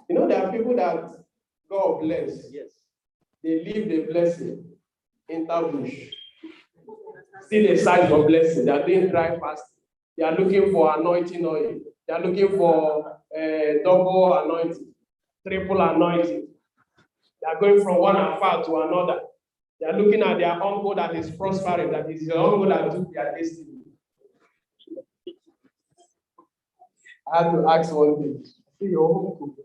You know, there are people that God bless. Yes. They leave the blessing in bush. Still they search for blessing. They are doing dry fasting. They are looking for anointing oil. They are looking for double anointing, triple anointing. They are going from one affair to another. They are looking at their uncle that is prospering, that is your uncle that took their destiny. I had to ask one thing. See your uncle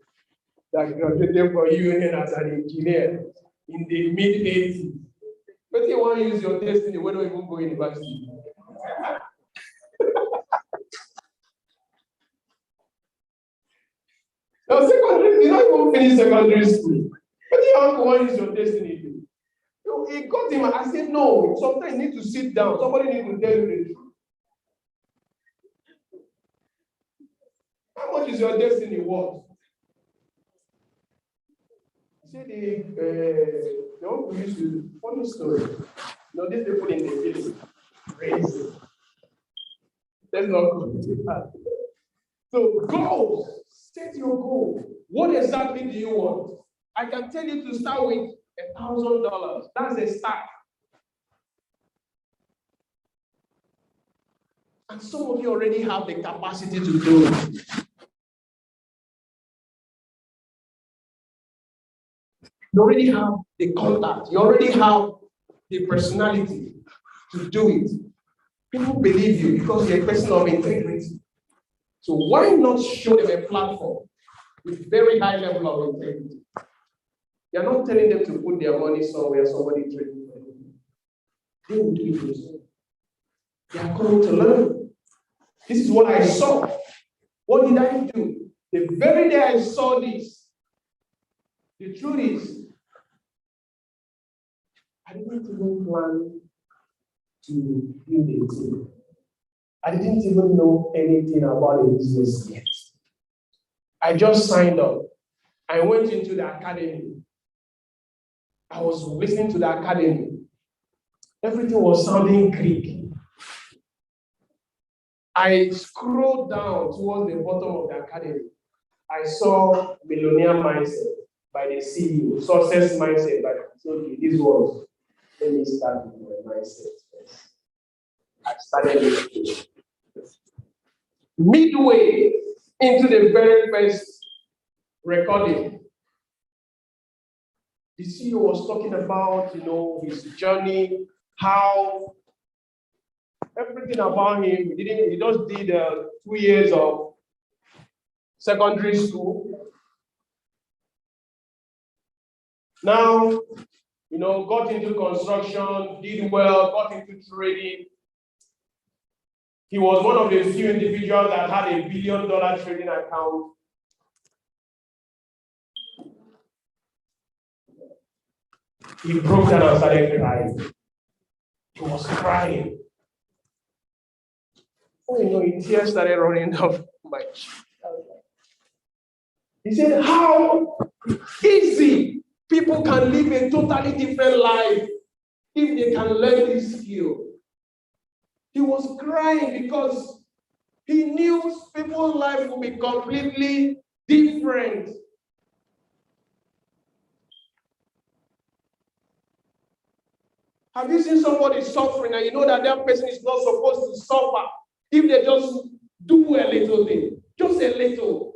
that graduated from UN as an engineer in the mid-80s. But you want to use your destiny when you even go to university. Now, secondary, you don't even finish secondary school. But your uncle want to use your destiny. He got him. I said, no, sometimes you need to sit down. Somebody need to tell you the truth. How much is your destiny worth? See, the uncle used to, funny story. You know, these people in the village, crazy. Let's not go into that. So, goals. Set your goal. What exactly do you want? I can tell you to start with $1,000. That's a start. And some of you already have the capacity to do it. You already have the contact. You already have the personality to do it. People believe you because you're a person of integrity. So why not show them a platform with very high level of integrity? You're not telling them to put their money somewhere, somebody trading for them. They will do it themselves. They are coming to learn. This is what I saw. What did I do? The very day I saw this, the truth is, I didn't even plan to build a team. I didn't even know anything about a business yet. I just signed up. I went into the academy. I was listening to the academy. Everything was sounding Greek. I scrolled down towards the bottom of the academy. I saw Millionaire Mindset by the CEO, Success Mindset by the CEO. This was, let me start with my mindset first. I started with midway into the very first recording. The CEO was talking about, his journey, how Everything about him, he just did 2 years of secondary school. Now, got into construction, did well, got into trading. He was one of the few individuals that had $1 billion trading account. He broke down and started crying. He was crying. Oh, tears started running down my cheek. He said, how easy people can live a totally different life if they can learn this skill. He was crying because he knew people's life would be completely different. Have you seen somebody suffering and you know that that person is not supposed to suffer if they just do a little thing, just a little?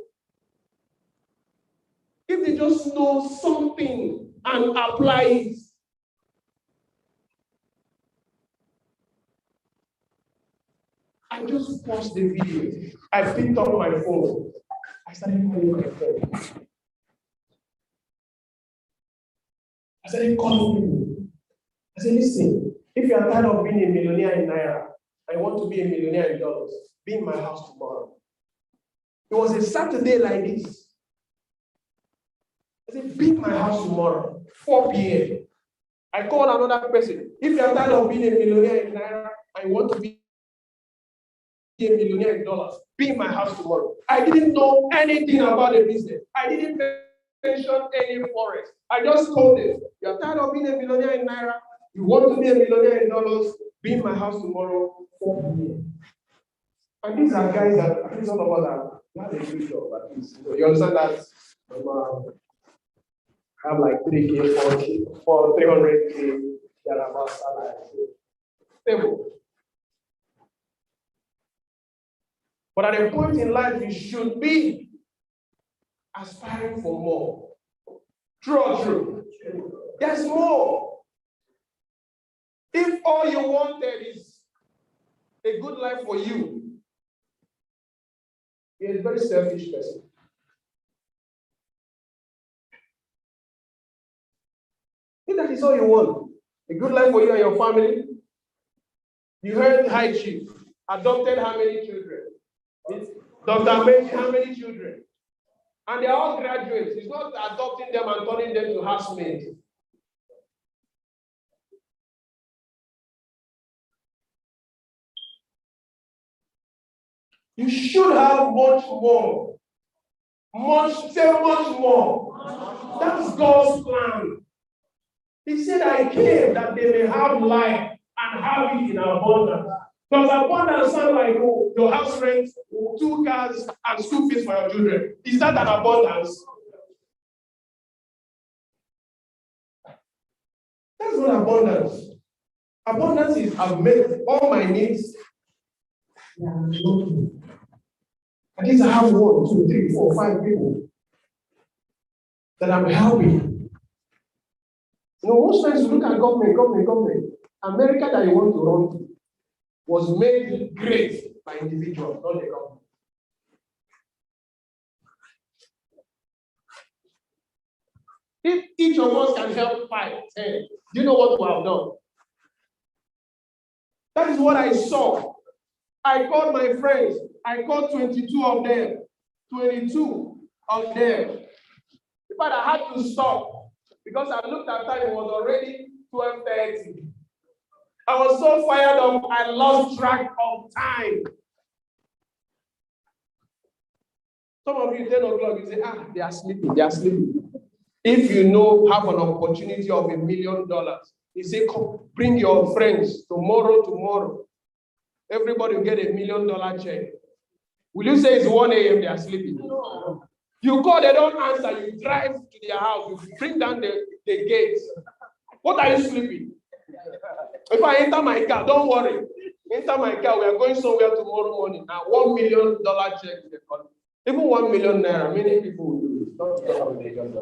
If they just know something and apply it. I just paused the video. I picked up my phone. I started calling my friend. I started calling people. I said, listen, if you are tired of being a millionaire in Naira, I want to be a millionaire in dollars. Be in my house tomorrow. It was a Saturday like this. I said, be in my house tomorrow, 4 p.m. I called another person. If you are tired of being a millionaire in Naira, I want to be a millionaire in dollars. Be in my house tomorrow. I didn't know anything about the business. I didn't mention any forex. I just told them, you are tired of being a millionaire in Naira, you want to be a millionaire in dollars, be in my house tomorrow, 4 p.m. And these are guys that, I think some of us have a good job at least. You understand that? Have like 3K, 4K, 300K, thereabouts salary. Stable. But at a point in life, you should be aspiring for more. True or true? There's more. If all you wanted is a good life for you, you're a very selfish person. If that is all you want, a good life for you and your family, you heard High Chief adopted how many children? Dr. Mention how many children? And they're all graduates. He's not adopting them and turning them to housemates. You should have much more. Much more. That's God's plan. He said, I came that they may have life and have it in abundance. Because abundance sounds like your house rent, 2 cars, and school fees for your children. Is that an abundance? That's not abundance. Abundance is I've made all my needs. At least I have 1, 2, 3, 4, 5 people that I'm helping. Most times you look at government. America that you want to run to was made great by individuals, not the government. If each of us can help 5, 10, do you know what we have done? That is what I saw. I called my friends. I called 22 of them. 22 of them. In fact, I had to stop because I looked at time, it was already 12:30. I was so fired up, I lost track of time. Some of you, 10 o'clock, you say, they are sleeping. If you know, have an opportunity of $1 million, you say, come, bring your friends tomorrow. Everybody will get $1 million check. Will you say it's 1 a.m. they are sleeping? No. You call, they don't answer, you drive to their house, you bring down the gates. What are you sleeping? If I enter my car, don't worry. Enter my car, we are going somewhere tomorrow morning. Now, $1 million check. Even 1 million naira, many people will do it. Not $1 million.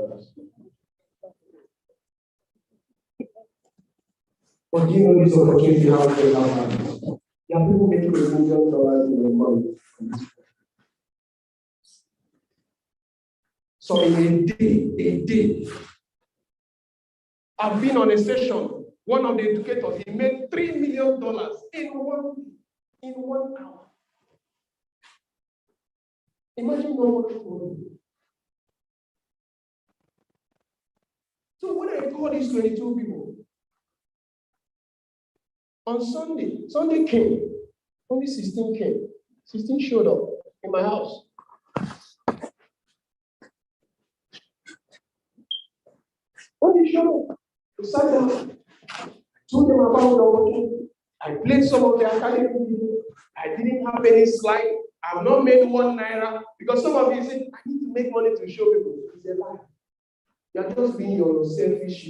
But do you know this opportunity how to have? There are people making $1 million in a month. So in a day, I've been on a session. One of the educators, he made $3 million in 1 hour. Imagine no one. So when I call these 22 people, on Sunday came, only 16 came. 16 showed up in my house. When they showed up, we sat down, told them about the opportunity. I played some of the academy video. I didn't have any slide. I've not made $1 because some of you say, I need to make money to show people. It's a lie. You're just being your selfish.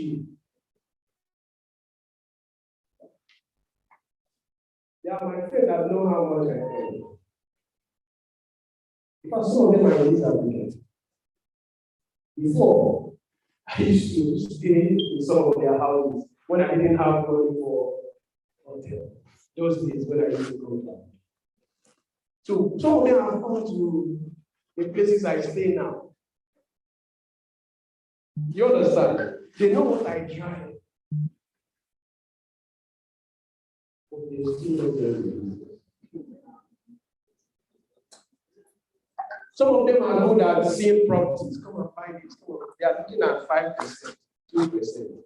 They are my friends that know how much I pay. Because some of them are in this application. Before, I used to stay in some of their houses when I didn't have money for hotel. Those days when I used to go down. So some of them have come to the places I stay now. You understand? They know what I try. But they still don't tell me. Some of them are good at seeing properties. Come and buy this. Come on. They are looking at 5%, 2%.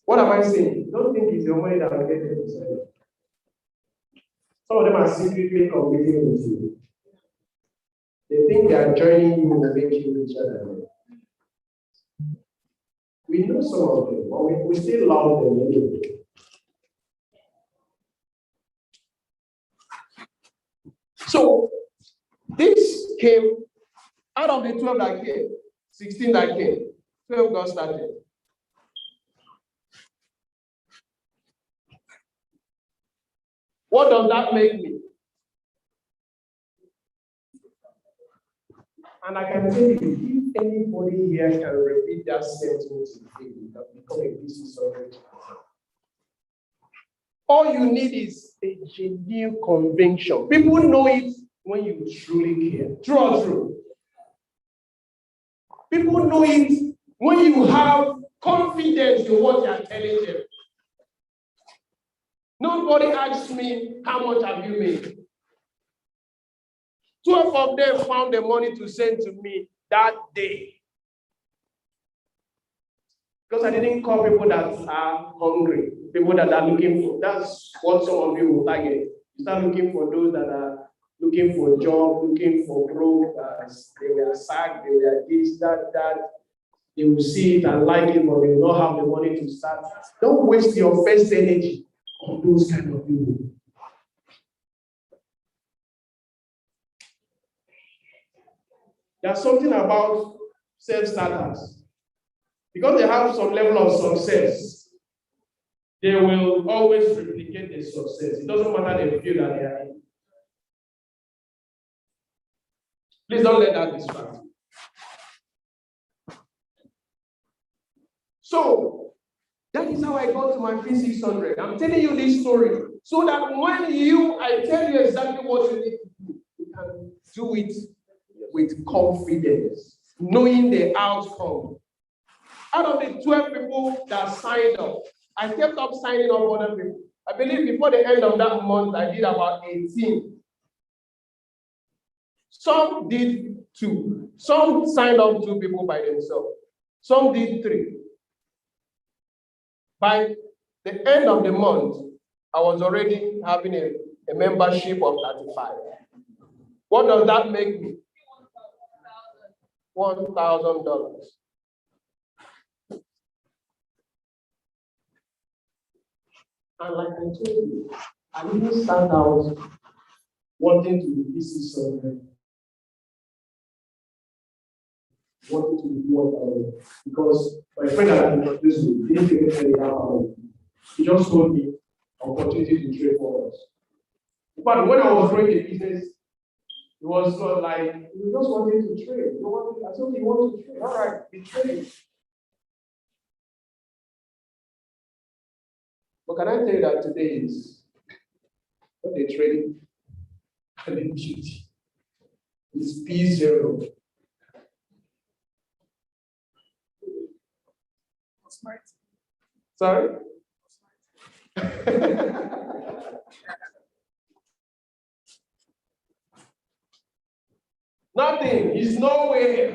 What am I saying? Don't think it's your money that will get them to sell it. Some of them are secretly competing with you. They think they are joining you will make you richer than them. We know some of them, but we still love them anyway. So this came out of the 12 that came, 16 that came, 12 got started. What does that make me? And I can tell you, if anybody here can repeat that sentence, you can become a business owner. All you need is a genuine conviction. People know it when you truly care. True or true? People know it when you have confidence in what you are telling them. Nobody asks me, how much have you made? 12 of them found the money to send to me that day. Because I didn't call people that are hungry, people that are looking for. That's what some of you will target. You start looking for those that are looking for a job, looking for growth. They were sacked, they were this, that. They will see it and like it, but they will not have the money to start. Don't waste your first energy on those kind of people. There's something about self-starters. Because they have some level of success, they will always replicate the success. It doesn't matter the field that they are in. Please don't let that distract you. So, that is how I got to my P600. I'm telling you this story so that when I tell you exactly what you need to do, you can do it with confidence, knowing the outcome. Out of the 12 people that signed up, I kept up signing up other people. I believe before the end of that month, I did about 18. Some did 2. Some signed up 2 people by themselves. Some did 3. By the end of the month, I was already having a membership of 35. What does that make me? $1,000. And like I told you, I didn't start out wanting to be busy somewhere. Wanting to be what because my friend that I introduced me didn't take any money. He just told me opportunity to trade for us. But when I was running the business, it was not like we just wanted to trade. I told you want to trade. All right, we trade. But can I tell you that today is what they trade beauty is P0. Sorry? Nothing. It's nowhere.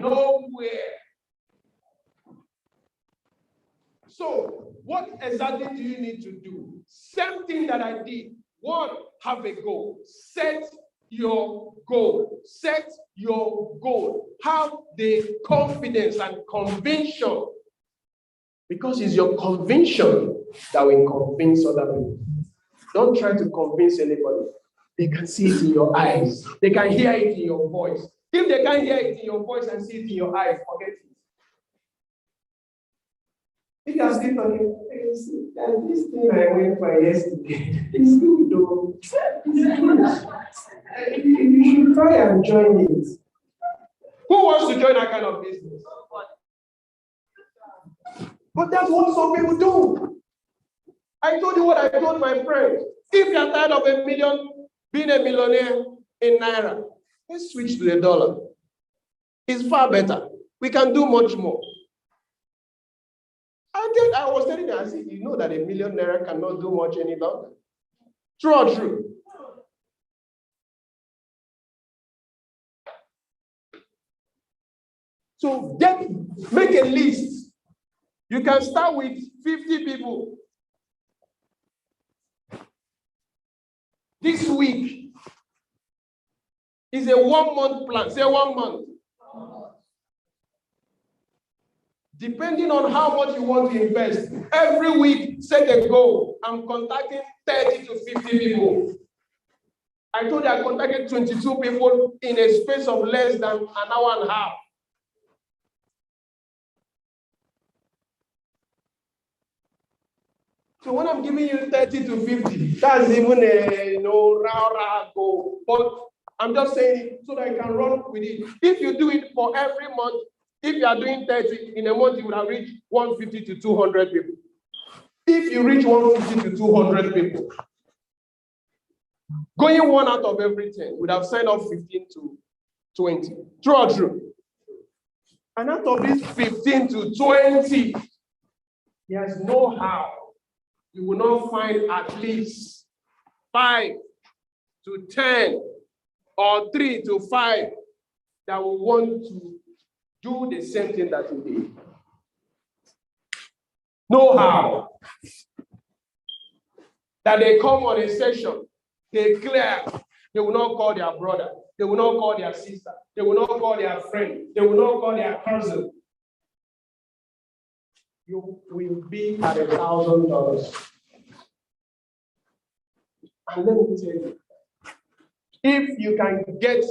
So, what exactly do you need to do? Same thing that I did. One, have a goal. Set your goal. Set your goal. Have the confidence and conviction. Because it's your conviction that will convince other people. Don't try to convince anybody. They can see it in your eyes. They can hear it in your voice. If they can't hear it in your voice and see it in your eyes, forget it. If you are still talking, this thing I went for yesterday is good though. It's good. You should try and join it. Who wants to join that kind of business? But that's what some people do. I told you what I told my friends. If you're tired of being a millionaire in Naira, let's switch to the dollar. It's far better. We can do much more. I was telling them, I said, you know that a million Naira cannot do much any longer. True or true? So make a list. You can start with 50 people. This week is a 1 month plan. Say 1 month. Depending on how much you want to invest, every week set a goal. I'm contacting 30 to 50 people. I told you I contacted 22 people in a space of less than an hour and a half. So when I'm giving you 30 to 50, that's even a rah goal. But I'm just saying it so that I can run with it. If you do it for every month, if you are doing 30 in a month, you would have reached 150 to 200 people. If you reach 150 to 200 people, going 1 out of every 10 would have signed up 15 to 20. True or true? And out of these 15 to 20, there's no how you will not find at least 5 to 10 or 3 to 5 that will want to do the same thing that you did. No how. That they come on a session, they clear, they will not call their brother, they will not call their sister, they will not call their friend, they will not call their cousin. You will be at $1,000. And let me tell you, if you can get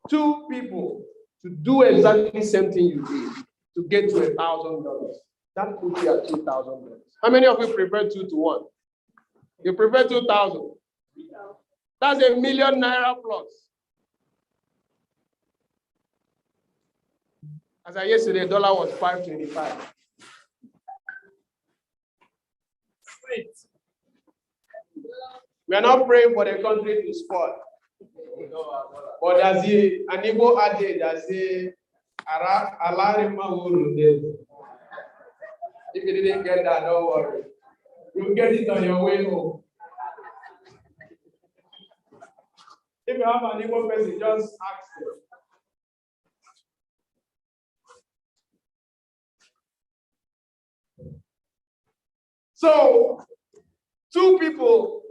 2 people to do exactly the same thing you did to get to $1,000, that puts you at $2,000. How many of you prefer 2 to 1? You prefer 2,000? That's $1 million plus. As I yesterday, the dollar was 525. We are not praying for the country to spoil. But as an Igbo adage, I say, if you didn't get that, don't worry. You'll get it on your way home. If you have an Igbo person, just ask them. So, 2 people,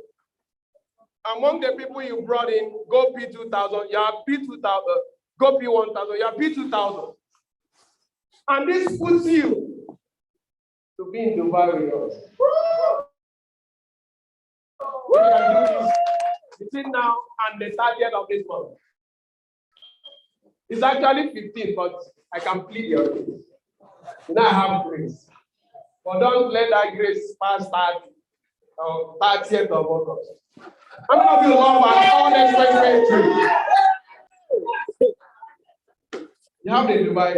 among the people you brought in, go P2,000, you have P2,000, go P1,000, you have P2,000. And this puts you to be in Dubai with us. We can do this between now and the 30th of this month. It's actually 15, but I can plead your case. Now I have grace. But don't let that grace pass 30th of August. How many of you love an unexpected trip? You have the Dubai.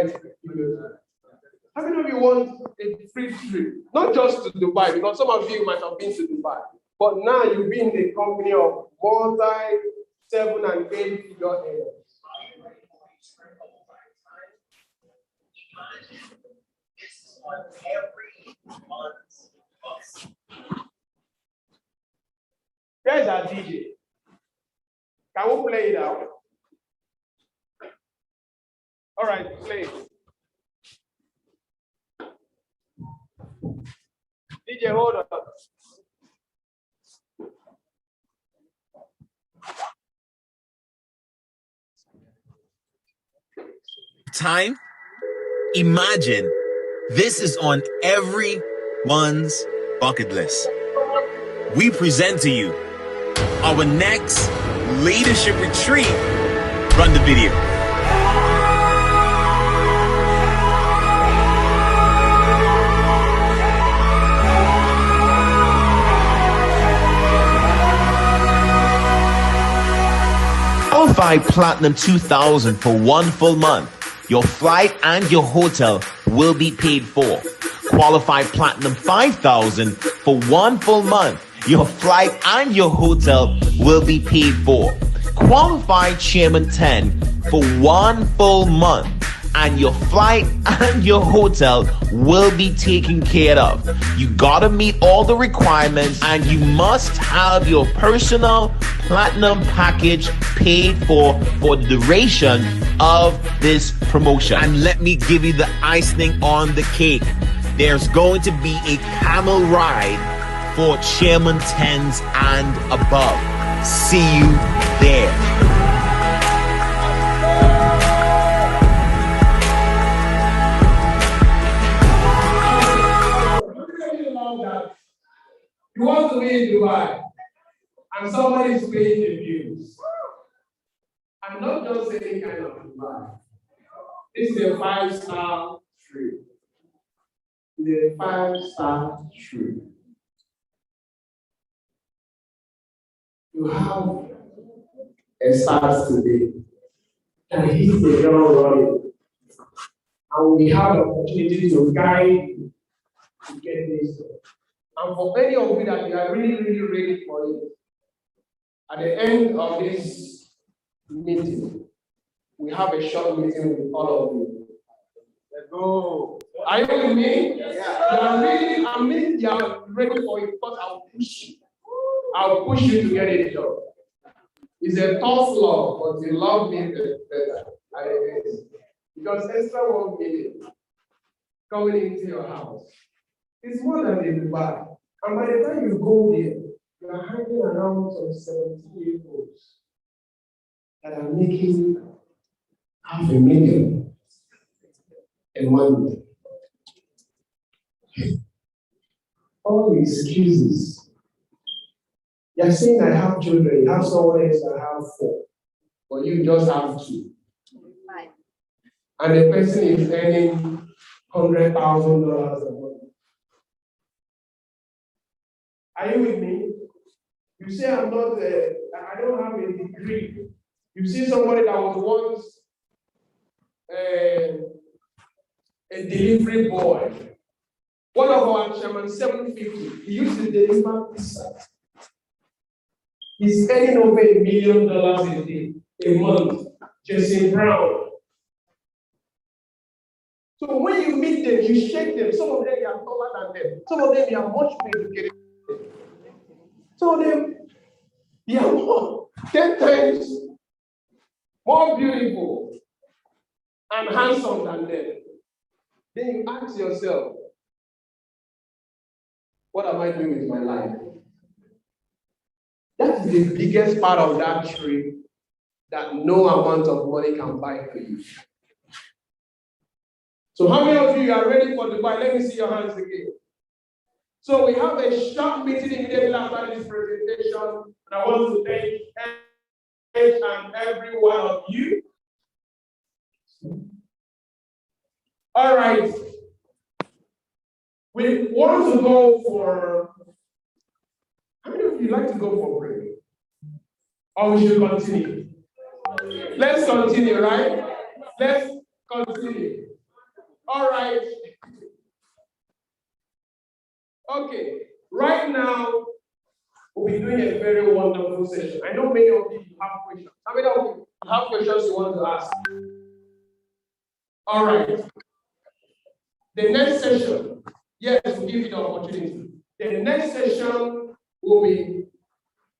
How many of you want a free trip, not just to Dubai, because some of you might have been to Dubai, but now you'll be in the company of multi 7 and 8 figure earners. There's our DJ. Can we play it out? All right, play it. DJ, hold on. Time? Imagine this is on everyone's bucket list. We present to you our next leadership retreat. Run the video. Qualify Platinum 2000 for 1 full month. Your flight and your hotel will be paid for. Qualify Platinum 5000 for 1 full month. Your flight and your hotel will be paid for. Qualify Chairman 10 for 1 full month, and your flight and your hotel will be taken care of. You gotta meet all the requirements, and you must have your personal platinum package paid for the duration of this promotion. And let me give you the icing on the cake. There's going to be a camel ride for Chairman 10s and above. See you there. You want to be in Dubai, and somebody is paying the bills. I'm not just any kind of Dubai. This is a 5-star trip. It's a 5-star trip. You have a start today, and hit the ground running. And we have the opportunity to guide you to get this done. And for any of you that you are really, really ready for it, at the end of this meeting, we have a short meeting with all of you. Let's go. Are you with me? Yeah. You are ready for it, because I'll push you. I'll push you to get it done. It's a tough love, but you love me better. Because extra 1 million coming into your house is more than a Dubai. And by the time you go there, you are hanging around some 70-year-olds that are making $500,000 in 1 day. All the excuses. You're saying I have children, you have someone else that have 4, but you just have 2. And the person is earning $100,000 a month. Are you with me? You say I'm not, I don't have a degree. You see somebody that was once a delivery boy. One of our chairman, 750, he used to deliver pizza. He's earning over $1 million a day, a month, Jason Brown. So when you meet them, you shake them. Some of them are taller than them. Some of them are much more educated. Some of them, they are more, 10 times more beautiful and handsome than them. Then you ask yourself, what am I doing with my life? That is the biggest part of that tree that no amount of money can buy for you. So how many of you are ready for Dubai? Let me see your hands again. So we have a short meeting immediately after this presentation, and I want to thank each and every one of you. All right. We want to go for, how many of you like to go for break? Or we should continue? Let's continue, right? Let's continue. All right. Okay, right now, we'll be doing a very wonderful session. I know many of you have questions. How many of you have questions you want to ask? All right. The next session, yes, we'll give you the opportunity. The next session will be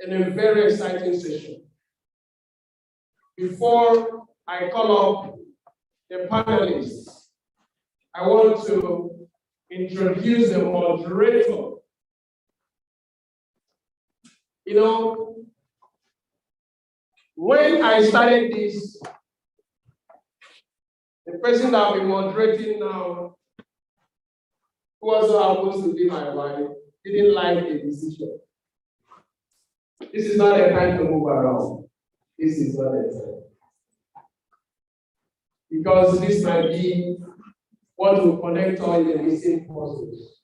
a very exciting session. Before I call up the panelists, I want to introduce the moderator. You know, when I started this, the person that I'll be moderating now, who also happens to be my wife, didn't like the decision. This is not a time to move around. This is not a time. Because this might be what will connect all the missing puzzles.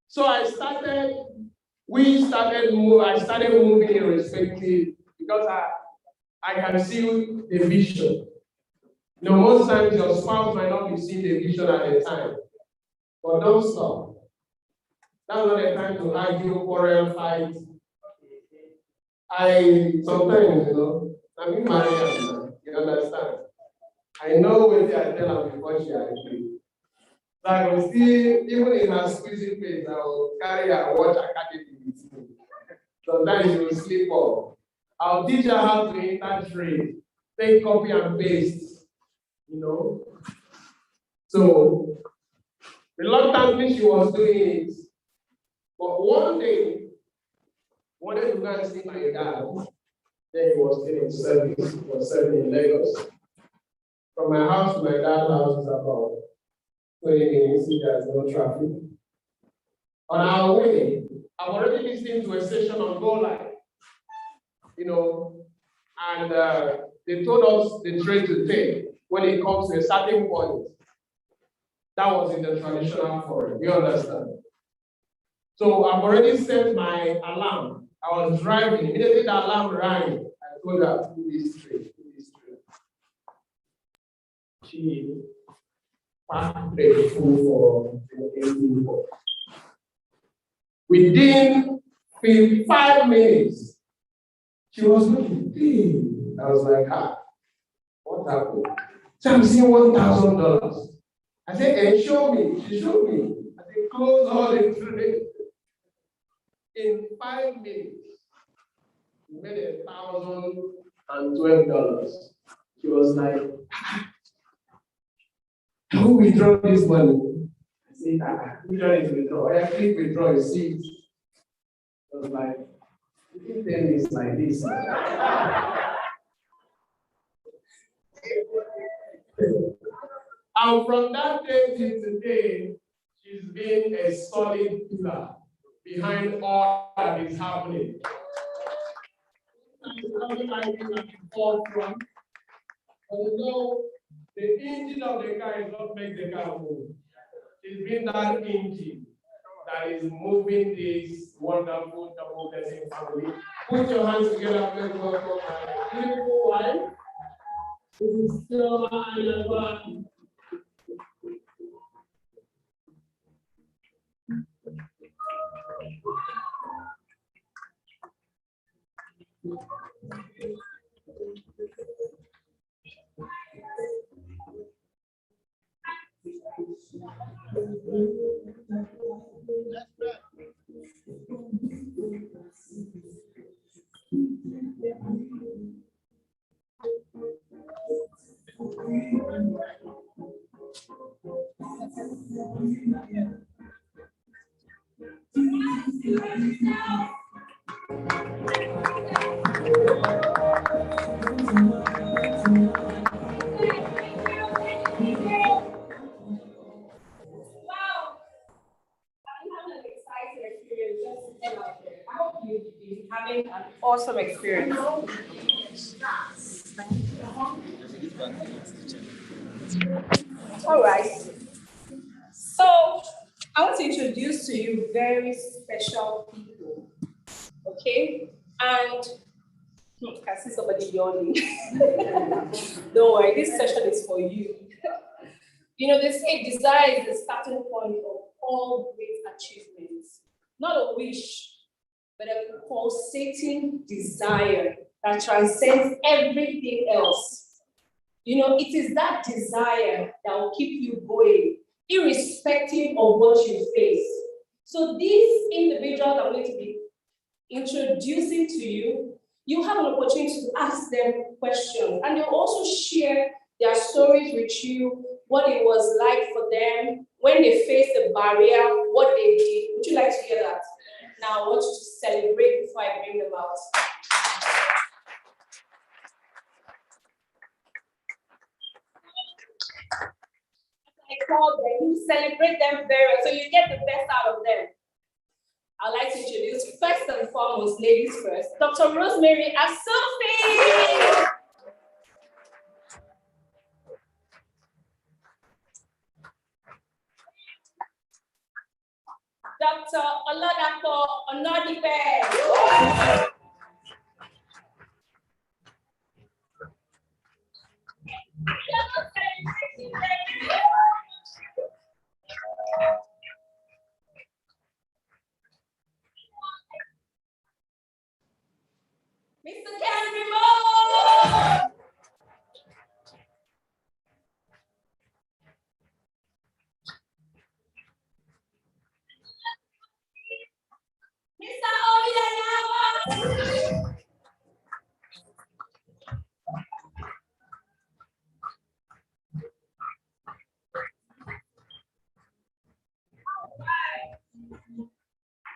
So I started moving irrespective because I can see the vision. You know, most times your spouse might not be seeing the vision at the time. But don't stop. That's not the time to argue, quarrel, fight. Sometimes, you know, I'm in marriage now, you understand? I know when I tell her before she agrees. So I will see, even in her squeezing face, I will carry her watch academy with me. Sometimes she will sleep off. I'll teach her how to intertrade, take copy and paste, you know. So reluctantly she was doing it. But one day, wanted to go and see my dad. Then he was still in service, he was serving in Lagos. From my house to my dad's house is about 20 minutes if there's no traffic. On our way, I've already listened to a session on Go Live, you know, and they told us the trade to take when it comes to a certain point. That was in the traditional forum, you understand? So I've already set my alarm. I was driving, immediately the alarm rang. I told her, do this trade, do this trade. She packed the food for the 18 box. Within 5 minutes, she was looking big. I was like, what happened? So I'm seeing $1,000. I said, hey, show me. She showed me. I said, close all the trade. In 5 minutes, we made $1,012. She was like, who withdraw this money? I said, which one is withdraw? I click withdraw, you see it. I was like, you can tell me it's like this. And from that day till today, she's been a solid pillar behind all that is happening. Forefront. But you know, the engine of the car is what makes the car move. It's been that engine that is moving this wonderful double blessing family. Put your hands together and let's welcome my beautiful wife. This is still my Having an awesome experience. All right. So I want to introduce to you very special people. Okay? And I can see somebody yawning. Don't worry, this session is for you. You know, they say desire is the starting point of all great achievements. Not a wish, but a pulsating desire that transcends everything else. You know, it is that desire that will keep you going, irrespective of what you face. So these individuals I'm going to be introducing to you, you have an opportunity to ask them questions, and they'll also share their stories with you, what it was like for them when they faced the barrier, what they did. Would you like to hear that? Now I want you to celebrate before I bring them out. I call them, you celebrate them very well, so you get the best out of them. I'd like to introduce, first and foremost, ladies first, Dr. Rosemary Asofi. Dr. Oladapo Onodipe. Mr. Henry Moore. Mr. Oyanawa.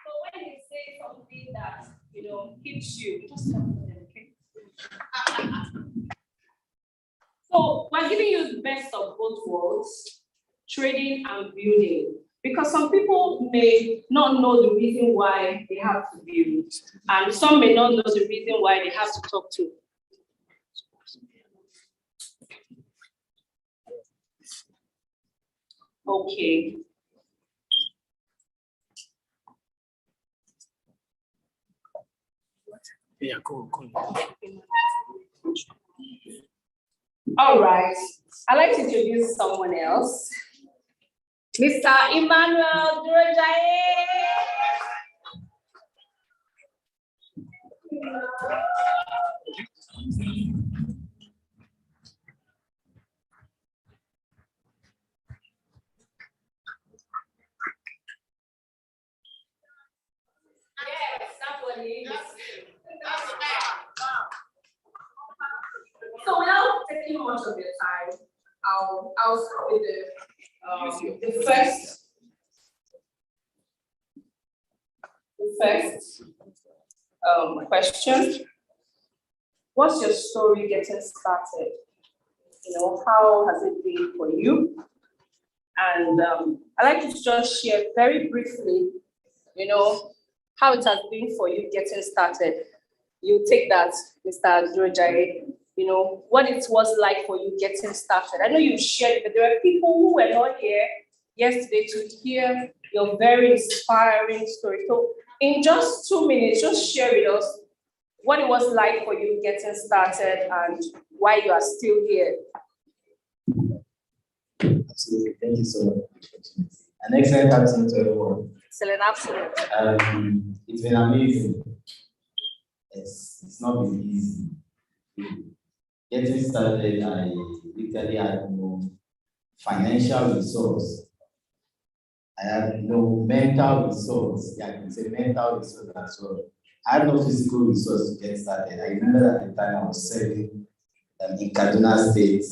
So when you say something that, you know, hits you, just tell them, okay? So we're giving you the best of both worlds, trading and building. Because some people may not know the reason why they have to build, and some may not know the reason why they have to talk to. Okay. Yeah, go. All right. I'd like to introduce someone else. Mr. Emmanuel Durojaye. Yes, that's what it is. So without taking much of your time, I'll start with the first question. What's your story getting started? You know, how has it been for you? And I'd like you to just share very briefly, you know, how it has been for you getting started. You take that, Mr. Durojaye, you know, what it was like for you getting started. I know you shared, but there are people who were not here yesterday to hear your very inspiring story. So in just 2 minutes, just share with us what it was like for you getting started and why you are still here. Absolutely. Thank you so much. An excellent afternoon to everyone. Excellent afternoon. It's been amazing. It's not been easy. Getting started, I literally had no financial resource. I had no mental resource. Yeah, I can say mental resource as well. I had no physical resource to get started. I remember that at the time I was serving in Kaduna State,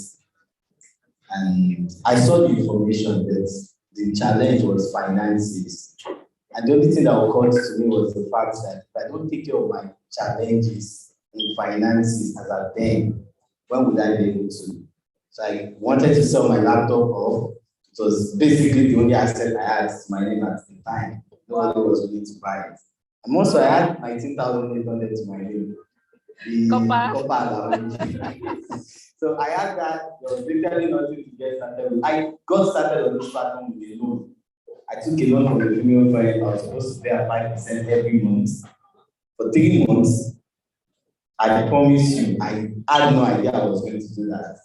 and I saw the information that the challenge was finances. And the only thing that occurred to me was the fact that if I don't take care of my challenges in finances as at then, when would I be able to? So I wanted to sell my laptop off. It was basically the only asset I had to my name at the time. Nobody was willing to buy it. And also I had 19,800 to my name. So I had that. There was literally nothing to get started with. I got started on this platform with a loan. I took a loan from the premium friend. I was supposed to pay at 5% every month. For 3 months, I promise you, I had no idea I was going to do that.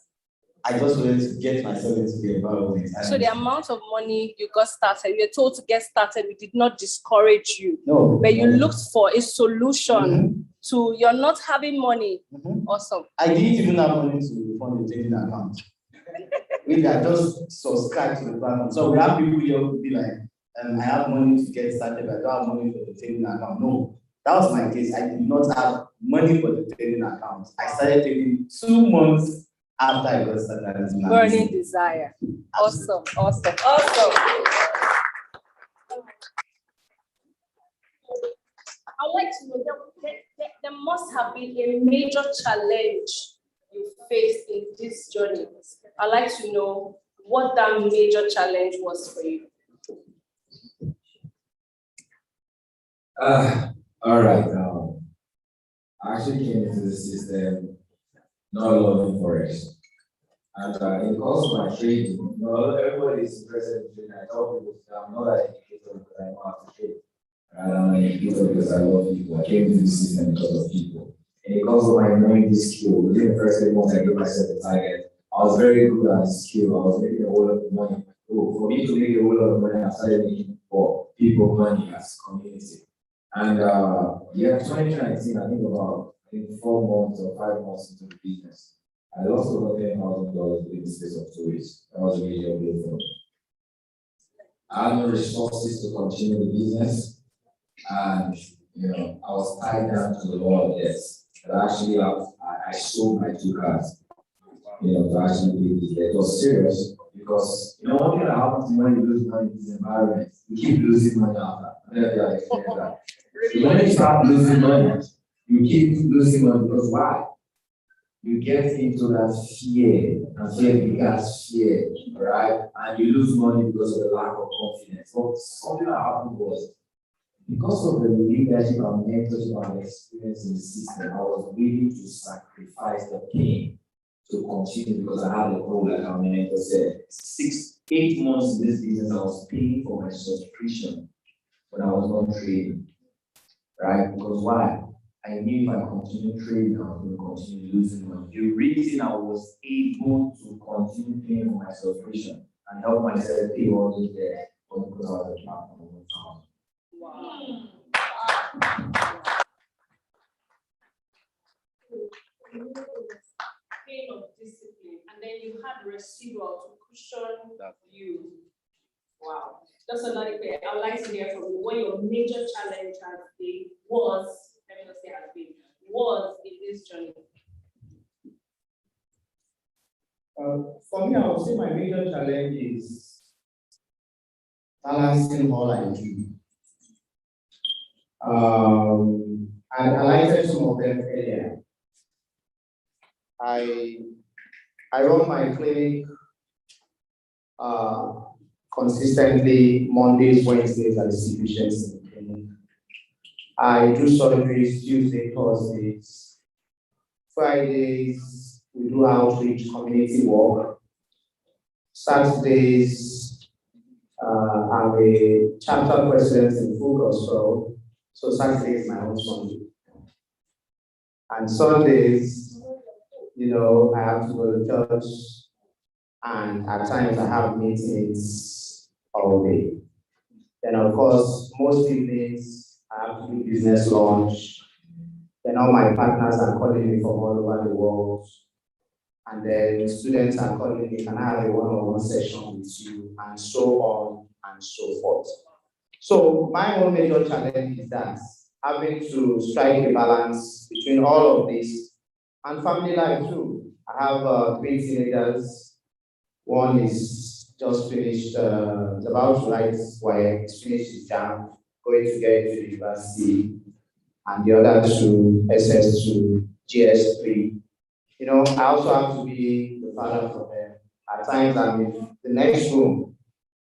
I just wanted to get myself into the environment. So the amount of money you got started, you were told to get started, we did not discourage you. No. But you looked for a solution to you're not having money. Awesome. I didn't even have money to fund the trading account. We had just subscribed to the platform. So we have people here who be like, I have money to get started, but I don't have money for the trading account. No, that was my case. I did not have money for the trading account. I started trading 2 months after I got started. Burning desire. Awesome, awesome, awesome. I'd like to know there must have been a major challenge you faced in this journey. I'd like to know what that major challenge was for you. All right. I actually came into the system not loving Forex. And in course of my trading, everybody is interested in trading. I tell people I'm not an educator because I know how to trade. I'm an educator because I love people. I came into the system because of people. And because of my knowing this skill, within the first 8 months I gave myself a target. I was very good at this skill. I was making a whole lot of money. So for me to make a whole lot of money, I started making for people money as a community. And 2019, I think about 4 months or 5 months into the business, I lost over $10,000 in the space of 2 weeks. That was a major blow for me. I had no resources to continue the business, and I was tied down to the law of debts. But actually, I sold my 2 cars, to actually pay this debt. It was serious because one thing that happens when you lose money in this environment, you keep losing money after. I don't know if you have experienced that. So when you start losing money, you keep losing money because why? You get into that fear, and fear becomes fear, right? And you lose money because of the lack of confidence. But something that happened was, because of the leadership and mentorship and experience in the system, I was willing to sacrifice the pain to continue because I had a goal, like our mentor said. 8 months in this business, I was paying for my subscription when I was not trading, right? Because why? I knew if I continued trading, I was going to continue losing money. The reason I was able to continue paying for my subscription and help myself pay all those debts was because I was a platform. Wow. Pain of discipline, and then you had residual to cushion you. Wow. That's another thing. I would like to hear from you what your major challenge has been, was in this journey. For me, I would say my major challenge is balancing all I do. And I highlighted some of them earlier. I run my clinic consistently Mondays, Wednesdays at the CPHS clinic. I do surgeries Tuesday, Thursdays. Fridays, we do outreach, community work. Saturdays, I'm a chapter president in Full Gospel, so Saturday is my own Sunday. And Sundays, I have to go to church, and at times I have meetings all day. Then, of course, most evenings I have to do business lunch. Then all my partners are calling me from all over the world. And then students are calling me, can I have a one-on-one session with you? And so on and so forth. So my own major challenge is that having to strike a balance between all of this and family life too. I have 3 teenagers. One is just finished, is about to write WIEC, finished his jam, going to get into the university, and the other 2, SS2, GS3. I also have to be the father for them. At times I'm in the next room,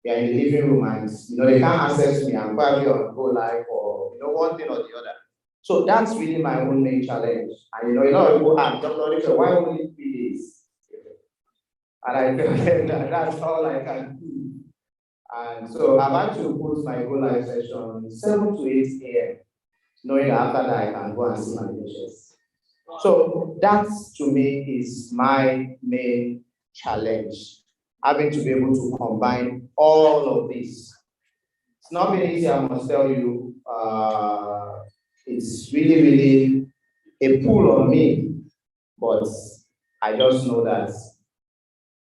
they are in the living room, and they can't access me. I'm probably on Go Live or one thing or the other. So that's really my own main challenge. And a lot of people ask, Dr. why only 3 days? And I feel that that's all I can do. And so I've actually put my Go Live session 7 to 8 a.m., knowing that after that I can go and see my patients. So that to me is my main challenge, having to be able to combine all of this. It's not been easy, I must tell you. It's really a pull on me, but I just know that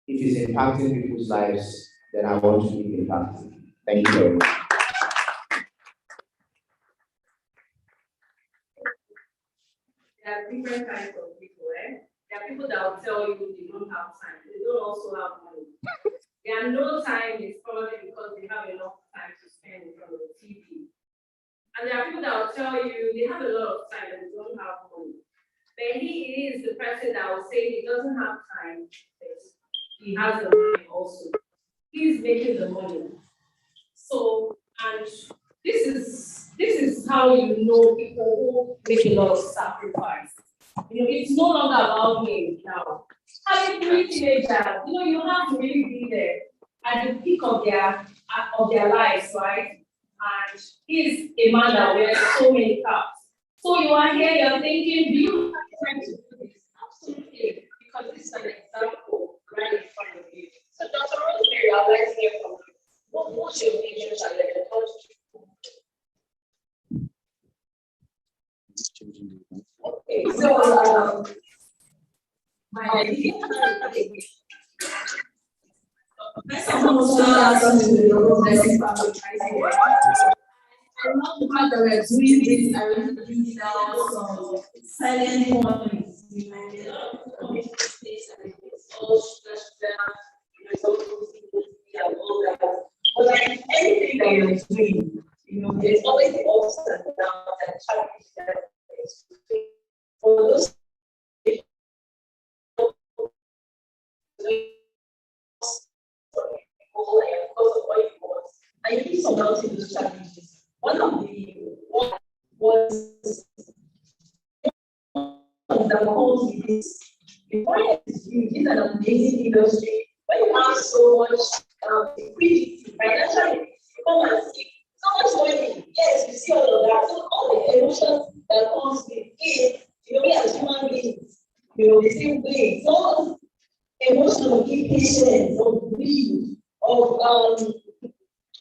if it's impacting people's lives, then I want to keep impacting. Thank you very much. There are different kinds of people, eh? There are people that will tell you they don't have time. They don't also have money. Their no time is probably because they have enough time to spend in front of the TV. And there are people that will tell you they have a lot of time and they don't have money. But he is the person that will say he doesn't have time, but he has the money also. He's making the money. So, and this is how you know people who make a lot of sacrifice. You know, it's no longer about me now. Having 3 teenagers, you know, you have to really be there at the peak of their lives, right? And he's a man that wears so many caps. So you are here, you're thinking, do you have time to do this? Absolutely, because this is an example right in front of you. So Dr. Rosemary, I'd like to hear from you. What's your major challenge? Okay, so my first of all, I love the fact that we're doing this. I really bring down some silent points. You know, all stressed down. But like anything that you're doing, you know, there's always the ups and downs and challenges that for those I really surmounted those challenges. One of the was that calls me this. The point is, it's an amazing industry. When you have so much liquidity, financially, come and see so much money. Yes, you see all of that. So all the emotions that comes with it, you know, we as human beings, you know, the same way. So emotional impatience, of greed, of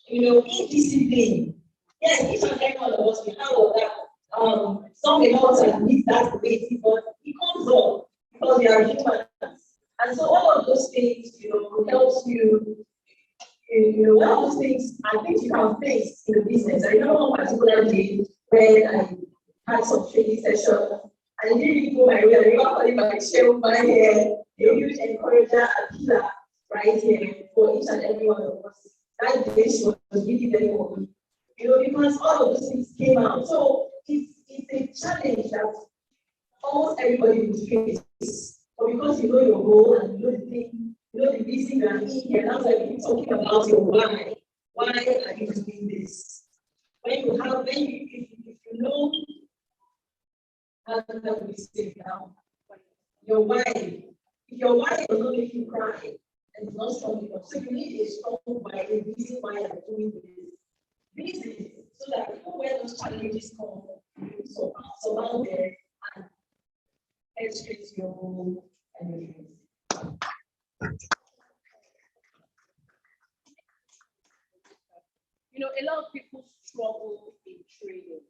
you know, indiscipline. Yes, each and every one of us, we have all that. Some may not admit that weight, but it comes up because we are humans. And so all of those things, you know, helps you, you know, one of those things I think you can face in the business. I remember one particular day when I had some training session and it didn't really go my way. I remember calling my chair over here, a huge encourager and pillar right here for each and every one of us. That day she was really very happy. You know, because all of those things came out. So it's a challenge that almost everybody will face. But because you know your goal and you know the thing, you know the reason you are in here, that's why we keep talking about your why. Why are you doing this? When you know how to be safe now, your why. If your why does not make you cry, and it's not strong enough, so you need a strong why, a reason why you're doing this. Reason so that even when those challenges come, you surround there and execute your goal and your dreams. You know, a lot of people struggle in trading.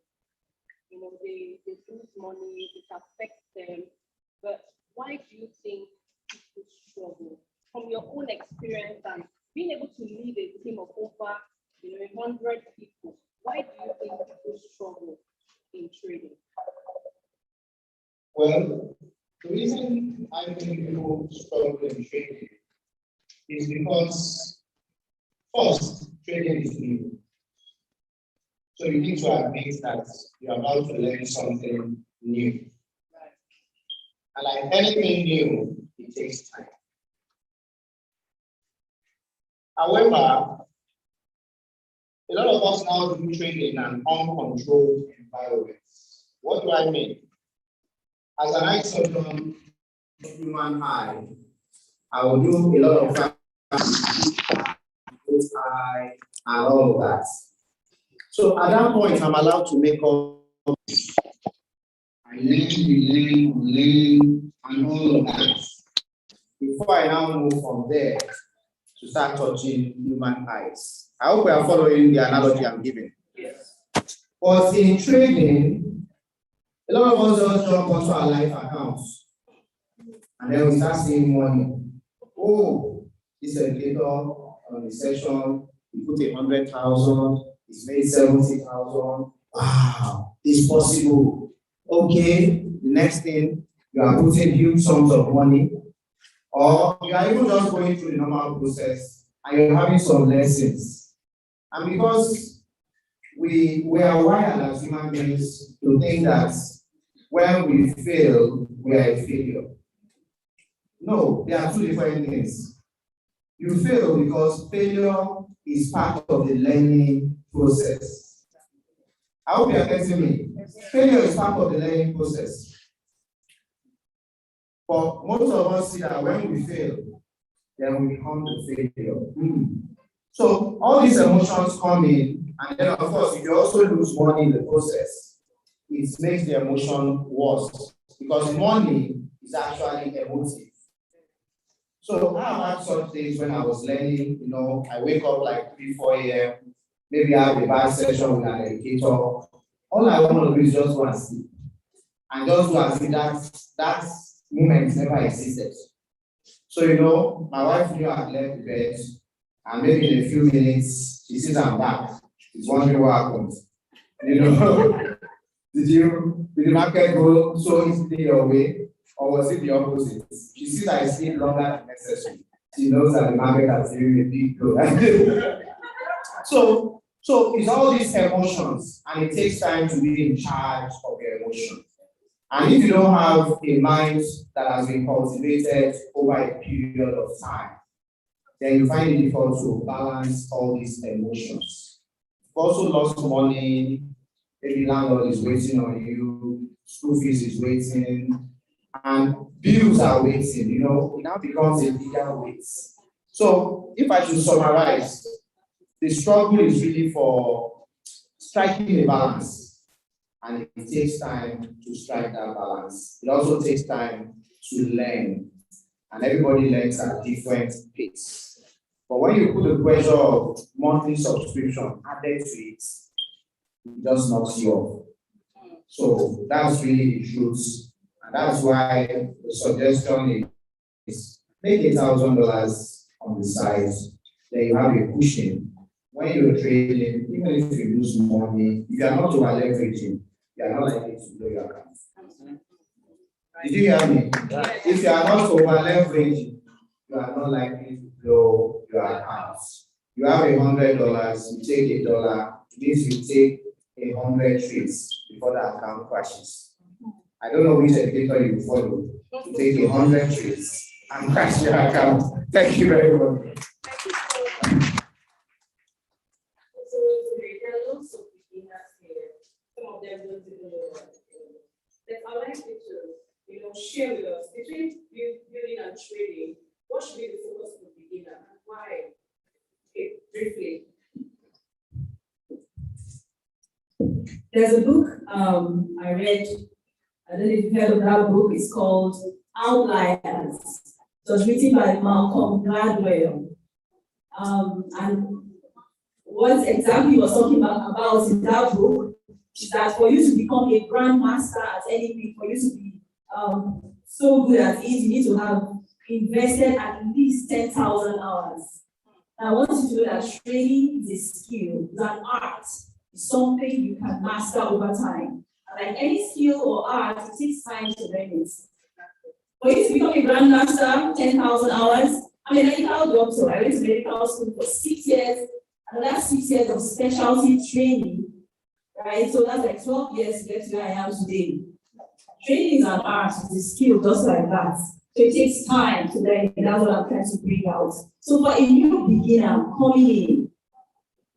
You know, they lose money, it affects them. But why do you think people struggle? From your own experience and being able to lead a team of over 100 people, why do you think people struggle in trading? Well, the reason I think people struggle in trading is because, first, trading is new. So you need to admit that you're about to learn something new. And like anything new, it takes time. However, a lot of us now do trading in an uncontrolled environment. What do I mean? As an isolated human eye, I will do a lot of eye and all of that. So at that point, I'm allowed to make up. I learn, and all of that. before I now move from there to start touching human eyes. I hope we are following the analogy I'm giving. Yes. But in trading, a lot of us just jump onto our life accounts and then we start seeing money. Oh, this educator on the session, he put 100,000, he's made 70,000. Wow, it's possible. Okay, the next thing, you are putting huge sums of money, or you are even just going through the normal process and you're having some lessons. And because we are wired as human beings to think that when we fail, we are a failure. No, there are two different things. You fail because failure is part of the learning process. I hope you are getting me. Failure is part of the learning process. But most of us see that when we fail, then we become the failure. So all these emotions come in, and then of course, if you also lose money in the process, it makes the emotion worse because money is actually emotive. So I had such days when I was learning, I wake up like 3, 4 a.m., maybe I have a bad session with an educator. All I want to do is just go and sleep. And just go and see that moment never existed. So, my wife knew I had left the bed, and maybe in a few minutes, she sees I'm back. She's wondering what happened. Did the market go so easily your way, or was it the opposite? She sees I sleep longer than necessary. She knows that the market has given me a big blow. So it's all these emotions, and it takes time to be in charge of your emotions. And if you don't have a mind that has been cultivated over a period of time, then you find it difficult to balance all these emotions. You've also lost money, maybe landlord is waiting on you, school fees is waiting, and bills are waiting, it now becomes a bigger weight. So if I should summarize, the struggle is really for striking a balance. And it takes time to strike that balance. It also takes time to learn. And everybody learns at different pace. But when you put the pressure of monthly subscription added to it, it just knocks you off. So that's really the truth. And that's why the suggestion is make $1,000 on the side. Then you have a cushion. When you're trading, even if you lose money, if you are not over leveraging, you are not likely to blow your account. Did you hear me? If you are not over leveraging, you are not likely to blow your account. You have $100, you take $1, it means you take 100 trades before the account crashes. I don't know which educator you follow to take 100 trades and crash your account. Thank you very much. Some of them don't even know what to do. But I like you to, share with us between building and trading, what should be the focus of the beginner and why? Okay, briefly. There's a book I read. I don't know if you've heard of that book. It's called Outliers. It was written by Malcolm Gladwell. And what exactly he was talking about in that book is that for you to become a grandmaster at anything, for you to be so good at it, you need to have invested at least 10,000 hours. Now, I want you to know that trading is a skill, it's an art, it's something you can master over time. And like any skill or art, it takes time to learn it. For you to become a grandmaster, 10,000 hours, I'm a medical doctor. I went to medical school for 6 years, another 6 years of specialty training. Right, so that's like 12 years to get to where I am today. Training is an art, it's a skill just like that. So it takes time to learn, and that's what I'm trying to bring out. So for a new beginner coming in,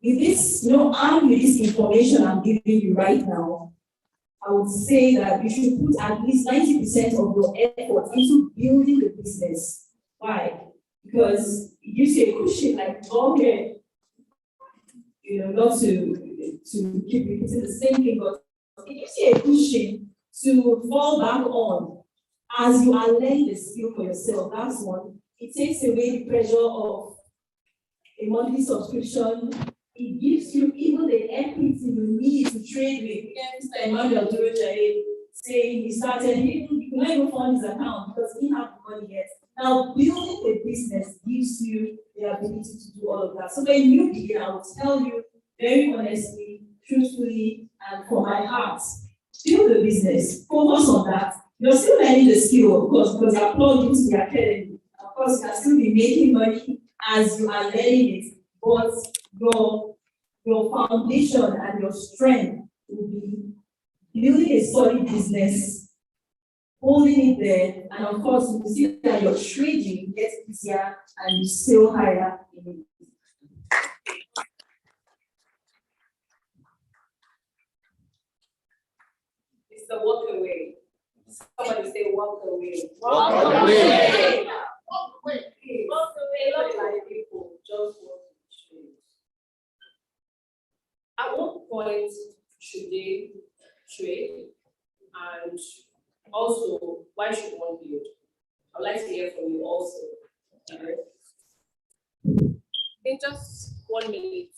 with this, armed with this information I'm giving you right now, I would say that you should put at least 90% of your effort into building the business. Why? Because it gives you a cushion, like, okay, not to keep repeating the same thing, but it gives you a cushion to fall back on as you are learning the skill for yourself, that's one. It takes away the pressure of a monthly subscription. It gives you even the equity you need to trade with. Mr. Emmanuel Durojaye saying he started, he could not even fund his account because he didn't have the money yet. Now, building a business gives you the ability to do all of that. So when you begin, I will tell you very honestly, truthfully, and from my heart, build a business, focus on that. You're still learning the skill, of course, because you're plugged into the academy. Of course, you can still be making money as you are learning it, but your foundation and your strength will be building a solid business, holding it there, and of course, you see that your trading gets easier and you sail higher in it. It's the walk away. Somebody say walk away. Walk away. Walk away. Walk away. A lot of people just want to trade. At what point should they trade? And also, why should one build? I'd like to hear from you also. In just 1 minute.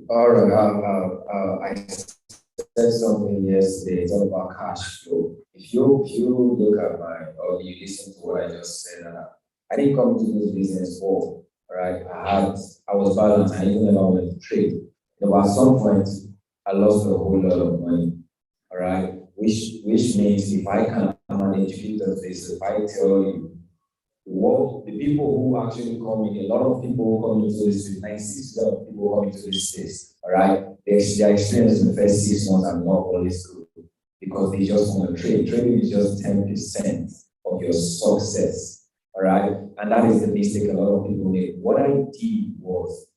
All right. I said something yesterday. It's all about cash flow. If you look at or you listen to what I just said, I didn't come to this business for, right? I was balanced. I even never went to trade. At some point, I lost a whole lot of money. All right, which means if I can manage this, if I tell you what the people who actually come in, a lot of people who come into this space, 96% of people who come into this space, all right, their experience in the first 6 months are not always good because they just want to trade. Trading is just 10% of your success, all right, and that is the mistake a lot of people make. What I did was,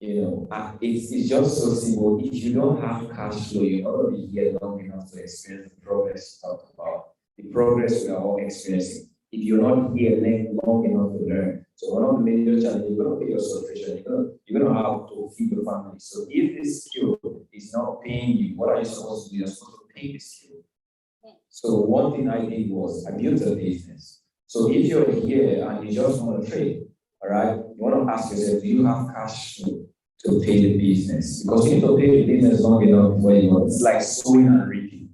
it's just so simple. If you don't have cash flow, you're not going to be here long enough to experience the progress you talked about, the progress we are all experiencing. If you're not here long enough to learn. So one of the major challenges, you're going to pay your subscription, you're going to have to feed your family. So if this skill is not paying you, what are you supposed to do? You're supposed to pay this skill. So one thing I did was I built a business. So if you're here and you just want to trade, all right, you want to ask yourself, do you have cash flow to pay the business? Because you need to pay the business long enough before you know. It's like sowing and reaping.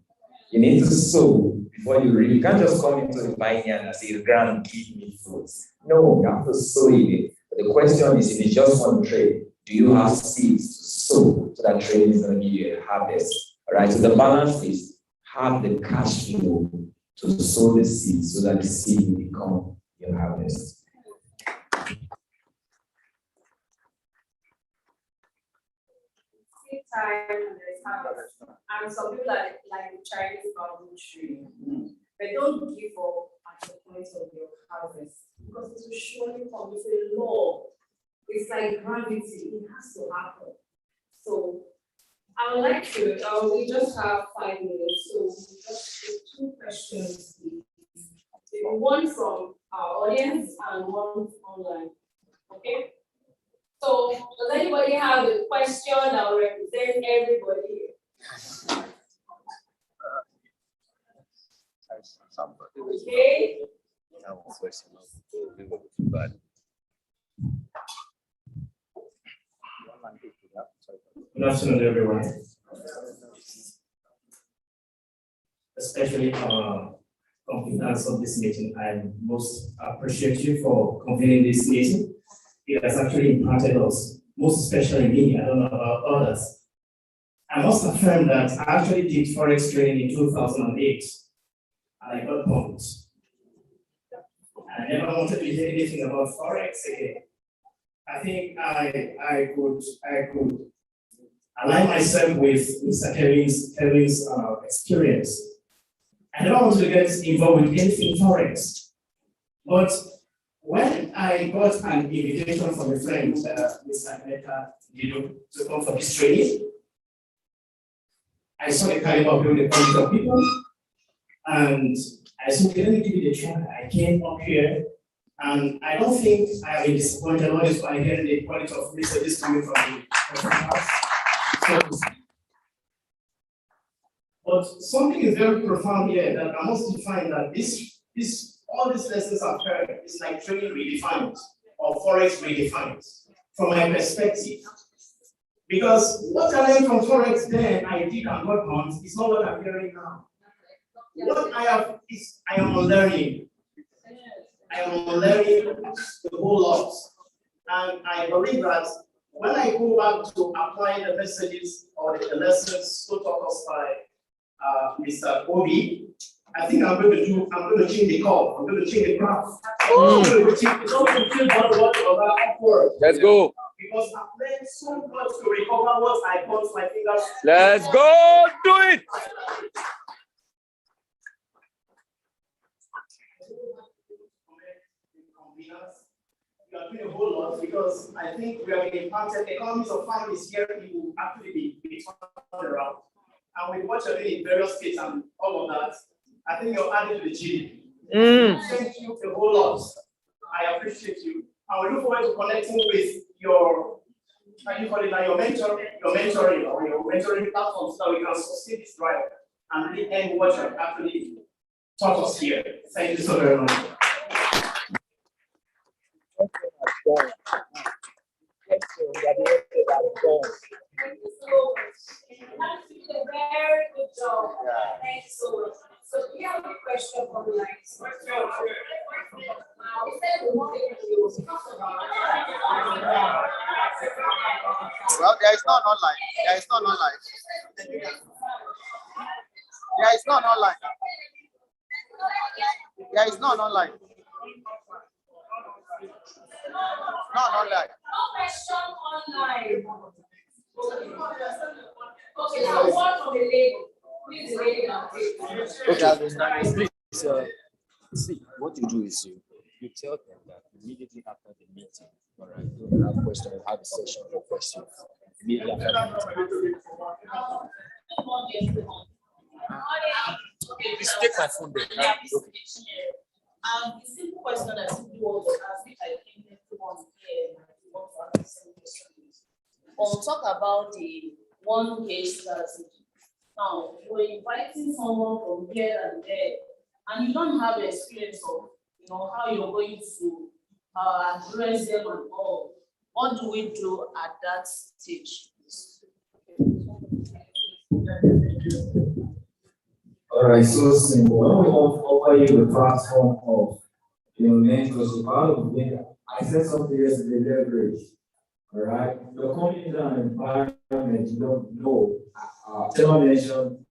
You need to sow before you reap. You can't just come into the vineyard and say, "Ground, give me fruits." No, you have to sow it. But the question is, if you just want to trade, do you have seeds to sow so that trading is going to give you a harvest? All right. So the balance is have the cash flow to sow the seeds so that the seed will become your harvest. Time and there's harvest. And some people like the Chinese bamboo tree. But don't give up at the point of your harvest because it will surely come. It's a law. It's like gravity. It has to happen. So I would like to, we just have 5 minutes. So just 2 questions, please. One from our audience and one online. Okay? So, does anybody have a question that will represent everybody? Okay. Good afternoon, everyone. Especially conveners of this meeting, I most appreciate you for convening this meeting. It has actually impacted us, most especially me. I don't know about others. I must affirm that I actually did forex trading in 2008, and I got bumped. I never wanted to hear anything about forex again. I think I could align myself with Mr. Kevin's experience. I never wanted to get involved with anything forex, but when I got an invitation from a friend, Mr. Emeka, to come for this training, I saw the caliber of the quality of people, and I said, let me give it a try. I came up here, and I don't think I will disappointed always by hearing the quality of messages coming from the house. But something is very profound here that I must define that this all these lessons I've heard is like trading redefined or forex redefined from my perspective. Because what I learned from forex then I did and got on is not what I'm hearing now. What I have is I am learning. I am learning a whole lot. And I believe that when I go back to apply the messages or the lessons so taught us by Mr. Obi, I think I'm going to change the call. I'm going to change the graph. I'm going to change upward. Let's go. Because I've learned so much to recover what I got my fingers. Let's go. Do it. We are doing a whole lot because I think we have been impacted. Economies of families here will actually be turned around. And with what you're doing in various states and all of that, I think you're adding to the GDP. Thank you a whole lot. I appreciate you. I will look forward to connecting with your, how do you call it, like your mentoring or your mentoring platforms so we can sustain this drive and really end what you have actually taught us here. Thank you so very much. Thank you so much. You did a very good job. Thank you so much. So we have a question from the line. Well, there is none online. There is none online. There is none online. There is none online. None online. No question online. Okay, now one from the lady. Please, the lady now. Okay, please, see, what you do is you tell them that immediately after the meeting, all right, you have questions, you have a session for questions. Immediately after the meeting. Please take my phone there. Okay. The simple question that I simply want to ask, which I think everyone here wants to answer, or talk about the one case strategy. Now, you're inviting someone from here and there, and you don't have experience of, how you're going to address them and all. What do we do at that stage? All right, so simple. When we offer you the platform of your mentors, I said something yesterday, leverage. All right, you're coming into an environment you don't know. Tell mention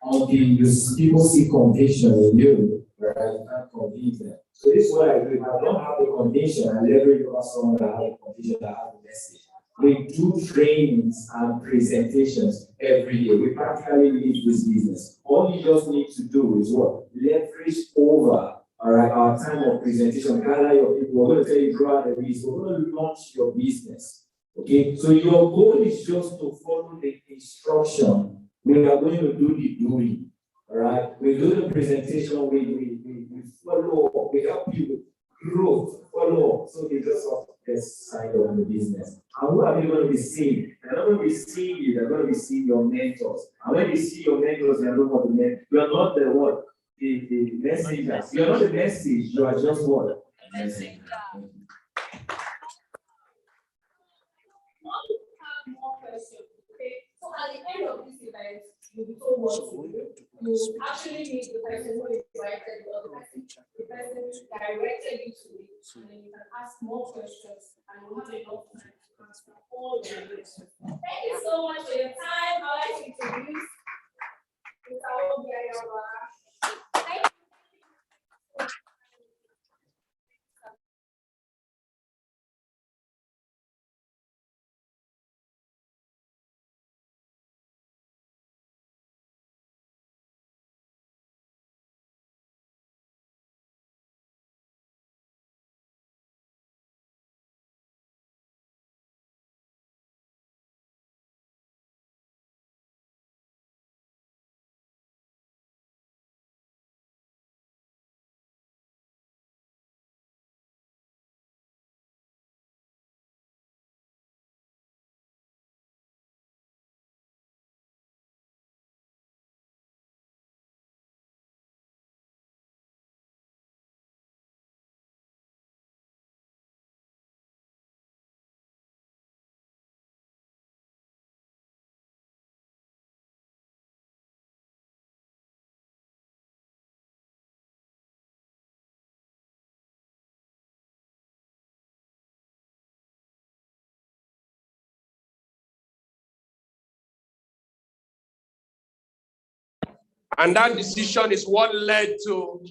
until people see conviction in you, right? You can't convince them. So this is what I do. If I don't have the conviction, I leverage over someone that has a conviction, that has a message. We do trainings and presentations every day. We practically live this business. All you just need to do is what? Leverage over, all right, our time of presentation. Gather your people. We're going to tell you draw the risk. We're going to launch your business. Okay, so your goal is just to follow the instruction. We are going to do the doing. All right, we do the presentation. We follow up. We help you with growth, follow up. So they just have to get signed on the business. And who are you going to be seeing? They're not going to be seeing you. They're going to be seeing your mentors. And when you see your mentors, they're not going to you are not the what? The messenger. You are not the message. You are just what? Messenger. More questions, okay? So at the end of this event, you'll be told what to do. You actually meet the person who invited you, or the person who directed you to it, and then you can ask more questions, and you'll have enough time to answer all the questions. Thank you so much for your time. I'd like to introduce Mr. Obi. And that decision is what led to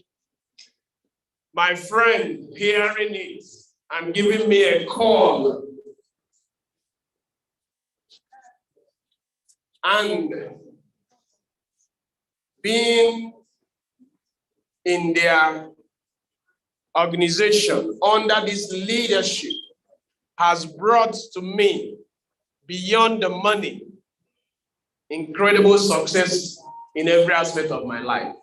my friend hearing it and giving me a call. And being in their organization under this leadership has brought to me, beyond the money, incredible success in every aspect of my life.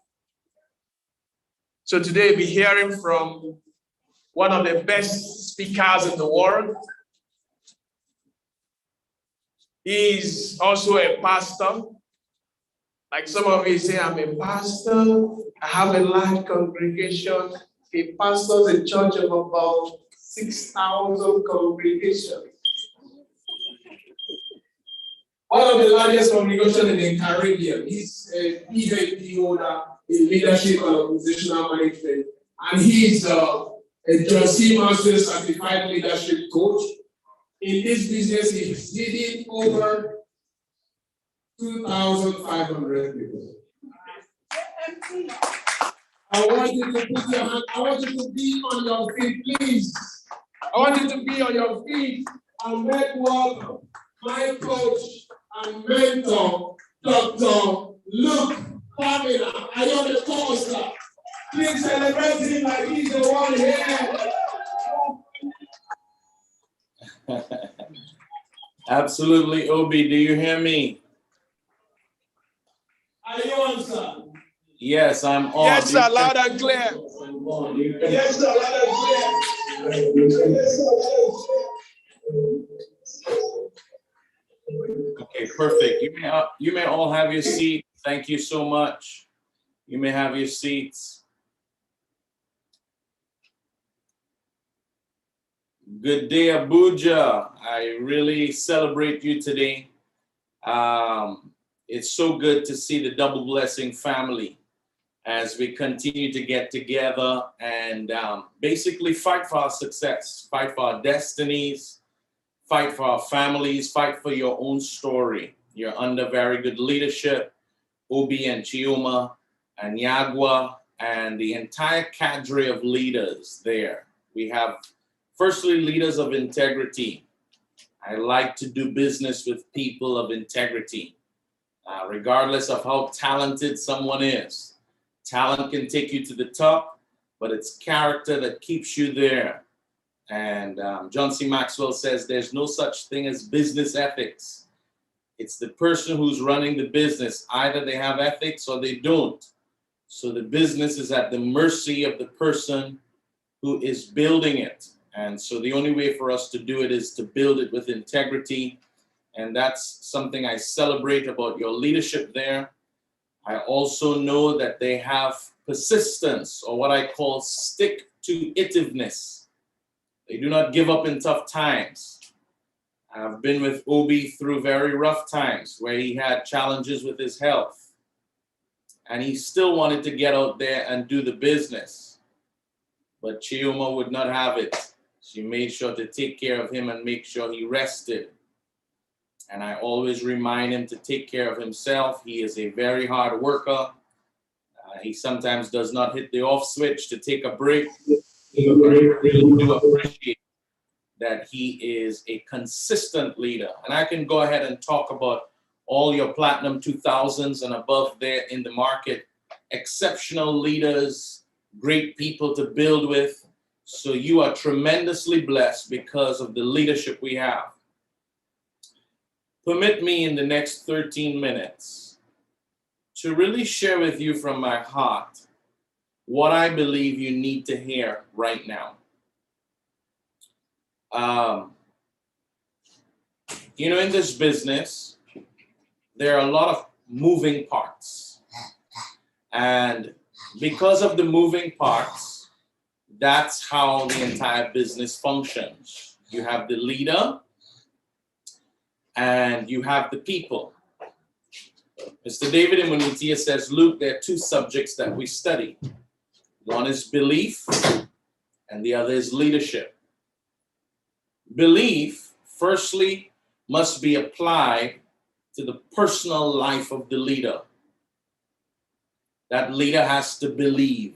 So today we'll be hearing from one of the best speakers in the world. He is also a pastor. Like some of you say, I'm a pastor, I have a large congregation. He pastors a church of about 6,000 congregations. One of the largest congregations in the Caribbean. He's a PhD holder in leadership and organizational management. And he's a John C. Master certified leadership coach. In this business, he's leading over 2,500 people. I want you to put your hand, I want you to be on your feet, please. I want you to be on your feet and make welcome my coach and mentor, Dr. Luke Pamela. Are you on the poster? Please celebrate him like he's the one here. Absolutely, Obi. Do you hear me? Are you on, sir? Yes, I'm on. Yes, sir, loud and clear. Yes, sir, loud and clear. Yes, sir, loud and clear. Okay, perfect. You may all have your seat. Thank you so much. You may have your seats. Good day, Abuja. I really celebrate you today. It's so good to see the Double Blessing family as we continue to get together and basically fight for our success, fight for our destinies, fight for our families, fight for your own story. You're under very good leadership, Obi and Chioma and Yagwa and the entire cadre of leaders there. We have, firstly, leaders of integrity. I like to do business with people of integrity, regardless of how talented someone is. Talent can take you to the top, but it's character that keeps you there. And John C. Maxwell says there's no such thing as business ethics. It's the person who's running the business. Either they have ethics or they don't. So the business is at the mercy of the person who is building it. And so the only way for us to do it is to build it with integrity. And that's something I celebrate about your leadership there. I also know that they have persistence, or what I call stick-to-itiveness. They do not give up in tough times. I've been with Obi through very rough times where he had challenges with his health. And he still wanted to get out there and do the business. But Chioma would not have it. She made sure to take care of him and make sure he rested. And I always remind him to take care of himself. He is a very hard worker. He sometimes does not hit the off switch to take a break. But I really do appreciate that he is a consistent leader. And I can go ahead and talk about all your Platinum 2000s and above there in the market. Exceptional leaders, great people to build with. So you are tremendously blessed because of the leadership we have. Permit me in the next 13 minutes to really share with you from my heart what I believe you need to hear right now. You know, in this business, there are a lot of moving parts. And because of the moving parts, that's how the entire business functions. You have the leader, and you have the people. Mr. David Imunitia says, Luke, there are two subjects that we study. One is belief, and the other is leadership. Belief, firstly, must be applied to the personal life of the leader. That leader has to believe.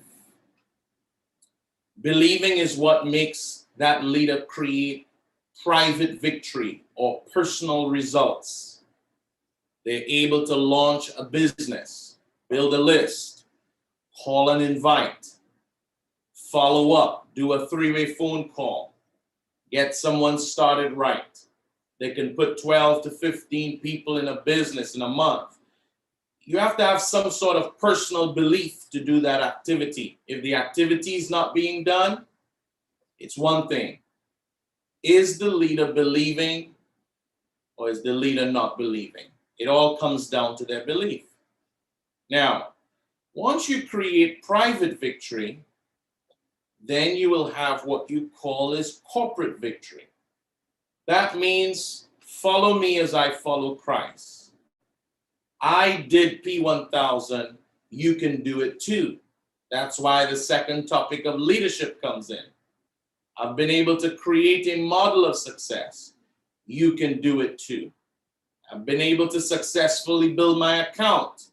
Believing is what makes that leader create private victory or personal results. They're able to launch a business, build a list, call and invite, follow up, do a 3-way phone call, get someone started right. They can put 12 to 15 people in a business in a month. You have to have some sort of personal belief to do that activity. If the activity is not being done, it's one thing. Is the leader believing or is the leader not believing? It all comes down to their belief. Now, once you create private victory, then you will have what you call as corporate victory. That means follow me as I follow Christ. I did P1000, you can do it too. That's why the second topic of leadership comes in. I've been able to create a model of success. You can do it too. I've been able to successfully build my account.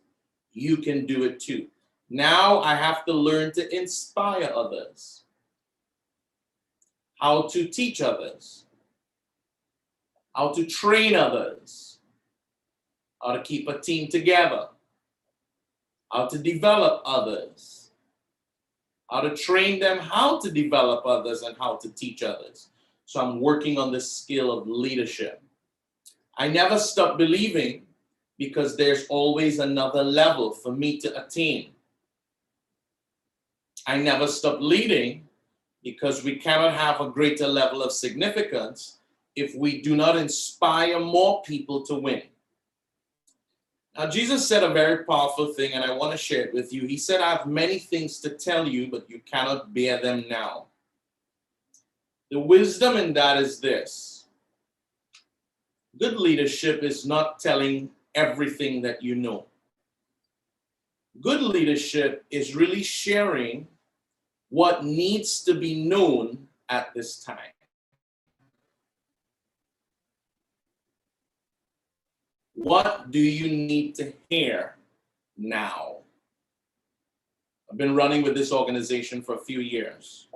You can do it too. Now I have to learn to inspire others, how to teach others, how to train others, how to keep a team together, how to develop others, how to train them how to develop others and how to teach others. So I'm working on the skill of leadership. I never stop believing because there's always another level for me to attain. I never stop leading because we cannot have a greater level of significance if we do not inspire more people to win. Now, Jesus said a very powerful thing, and I want to share it with you. He said, I have many things to tell you, but you cannot bear them now. The wisdom in that is this. Good leadership is not telling everything that you know. Good leadership is really sharing what needs to be known at this time. What do you need to hear now? I've been running with this organization for a few years.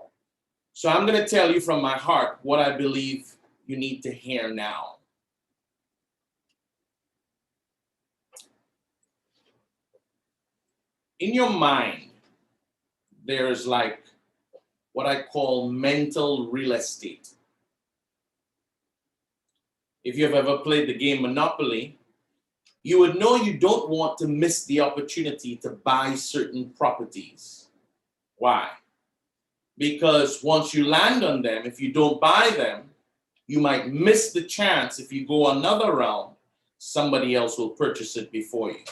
So I'm going to tell you from my heart what I believe you need to hear now. In your mind, there's like what I call mental real estate. If you've ever played the game Monopoly, you would know you don't want to miss the opportunity to buy certain properties. Why? Because once you land on them, if you don't buy them, you might miss the chance. If you go another round, somebody else will purchase it before you.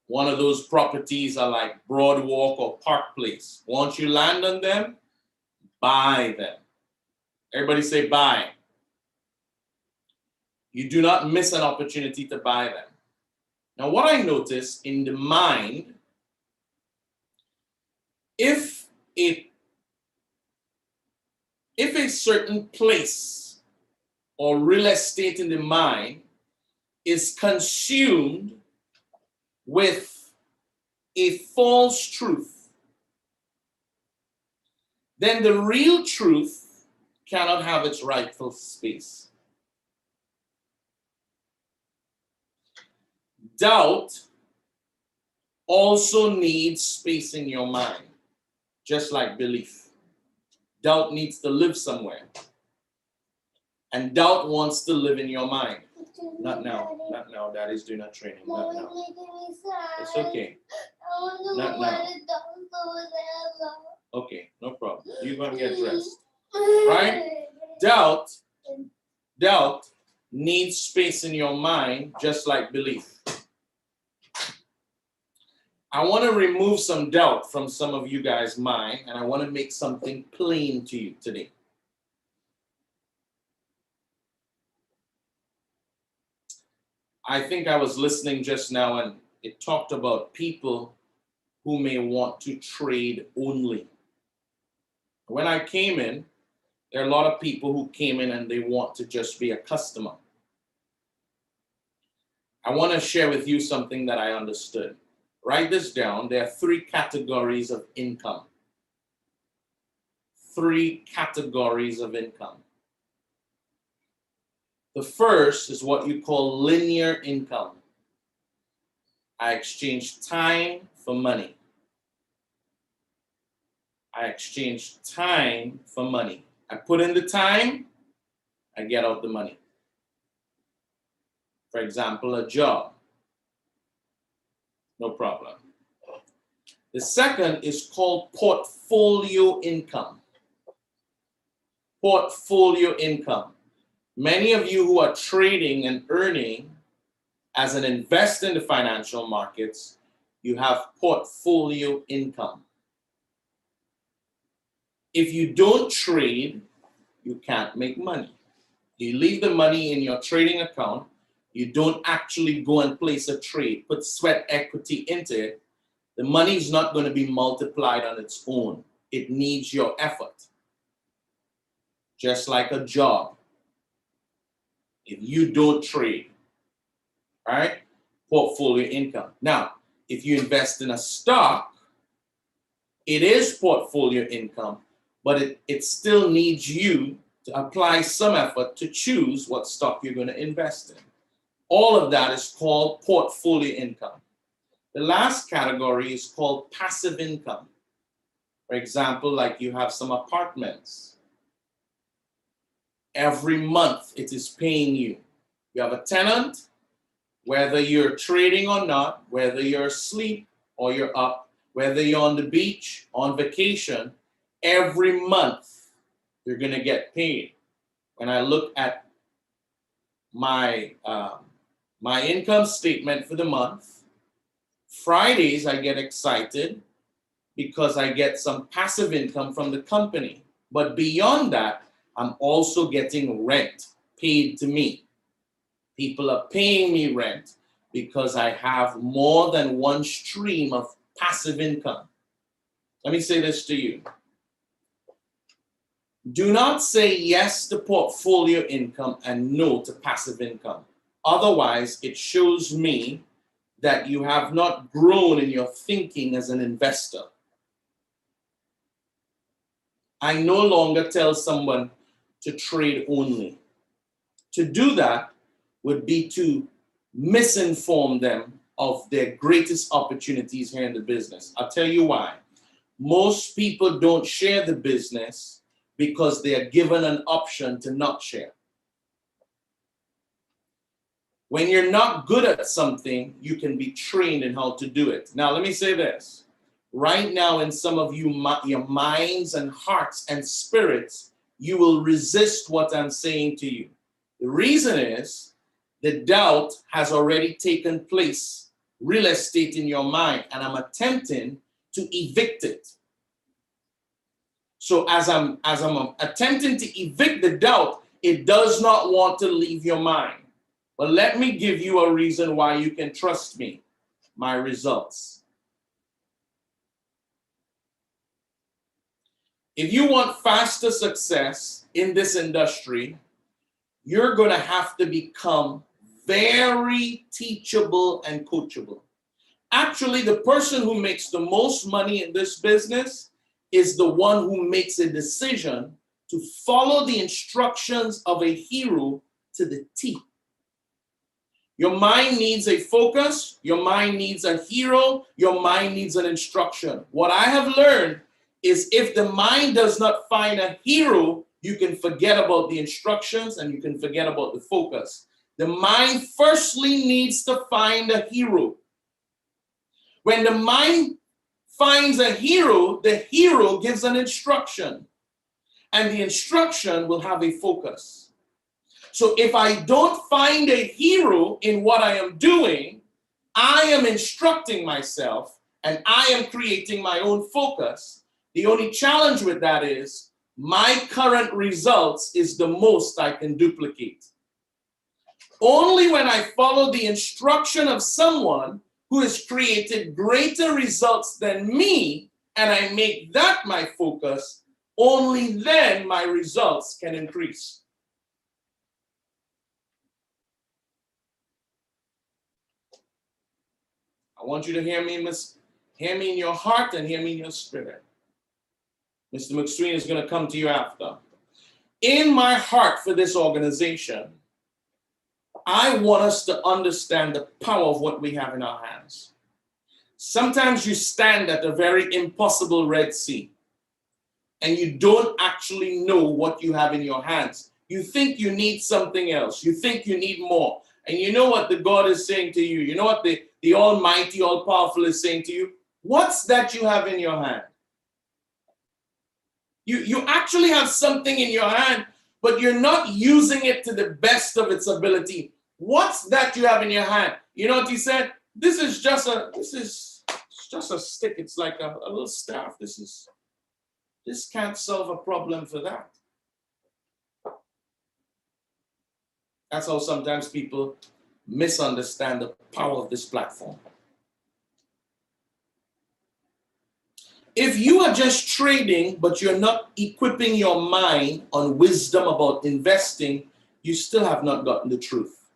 One of those properties are like Broadwalk or Park Place. Once you land on them, buy them. Everybody say buy. You do not miss an opportunity to buy them. Now, what I notice in the mind, if a certain place or real estate in the mind is consumed with a false truth, then the real truth cannot have its rightful space. Doubt also needs space in your mind, just like belief. Doubt needs to live somewhere. And doubt wants to live in your mind. Not now, not now. Daddy's doing a training. Not now. It's okay. Not now. Okay, no problem. You're going to get dressed. Right? Doubt needs space in your mind, just like belief. I want to remove some doubt from some of you guys' mind, and I want to make something plain to you today. I think I was listening just now, and it talked about people who may want to trade only. When I came in, there are a lot of people who came in and they want to just be a customer. I want to share with you something that I understood. Write this down. There are 3 categories of income. 3 categories of income. The first is what you call linear income. I exchange time for money. I exchange time for money. I put in the time, I get out the money. For example, a job. No problem. The second is called portfolio income. Portfolio income. Many of you who are trading and earning as an investor in the financial markets, you have portfolio income. If you don't trade, you can't make money. You leave the money in your trading account, you don't actually go and place a trade, put sweat equity into it, the money is not going to be multiplied on its own. It needs your effort. Just like a job. If you don't trade, right? Portfolio income. Now, if you invest in a stock, it is portfolio income, but it still needs you to apply some effort to choose what stock you're going to invest in. All of that is called portfolio income. The last category is called passive income. For example, like you have some apartments. Every month it is paying you. You have a tenant, whether you're trading or not, whether you're asleep or you're up, whether you're on the beach, on vacation, every month you're going to get paid. When I look at my income statement for the month, Fridays I get excited because I get some passive income from the company. But beyond that, I'm also getting rent paid to me. People are paying me rent because I have more than one stream of passive income. Let me say this to you. Do not say yes to portfolio income and no to passive income. Otherwise, it shows me that you have not grown in your thinking as an investor. I no longer tell someone to trade only. To do that would be to misinform them of their greatest opportunities here in the business. I'll tell you why. Most people don't share the business because they are given an option to not share. When you're not good at something, you can be trained in how to do it. Now, let me say this. Right now, in some of you, your minds and hearts and spirits, you will resist what I'm saying to you. The reason is the doubt has already taken place, real estate in your mind, and I'm attempting to evict it. So as I'm attempting to evict the doubt, it does not want to leave your mind. But let me give you a reason why you can trust me, my results. If you want faster success in this industry, you're going to have to become very teachable and coachable. Actually, the person who makes the most money in this business is the one who makes a decision to follow the instructions of a hero to the T. Your mind needs a focus, your mind needs a hero, your mind needs an instruction. What I have learned is if the mind does not find a hero, you can forget about the instructions and you can forget about the focus. The mind firstly needs to find a hero. When the mind finds a hero, the hero gives an instruction, and the instruction will have a focus. So if I don't find a hero in what I am doing, I am instructing myself and I am creating my own focus. The only challenge with that is my current results is the most I can duplicate. Only when I follow the instruction of someone who has created greater results than me and I make that my focus, only then my results can increase. I want you to hear me, hear me in your heart and hear me in your spirit. Mr. McSween is going to come to you after. In my heart for this organization, I want us to understand the power of what we have in our hands. Sometimes you stand at a very impossible Red Sea and you don't actually know what you have in your hands. You think you need something else. You think you need more. And you know what the God is saying to you? You know what the Almighty, All-Powerful is saying to you? What's that you have in your hand? You actually have something in your hand, but you're not using it to the best of its ability. What's that you have in your hand? You know what he said? This is just a stick. It's like a little staff. This can't solve a problem for that. That's how sometimes people misunderstand the power of this platform. If you are just trading, but you're not equipping your mind on wisdom about investing, you still have not gotten the truth.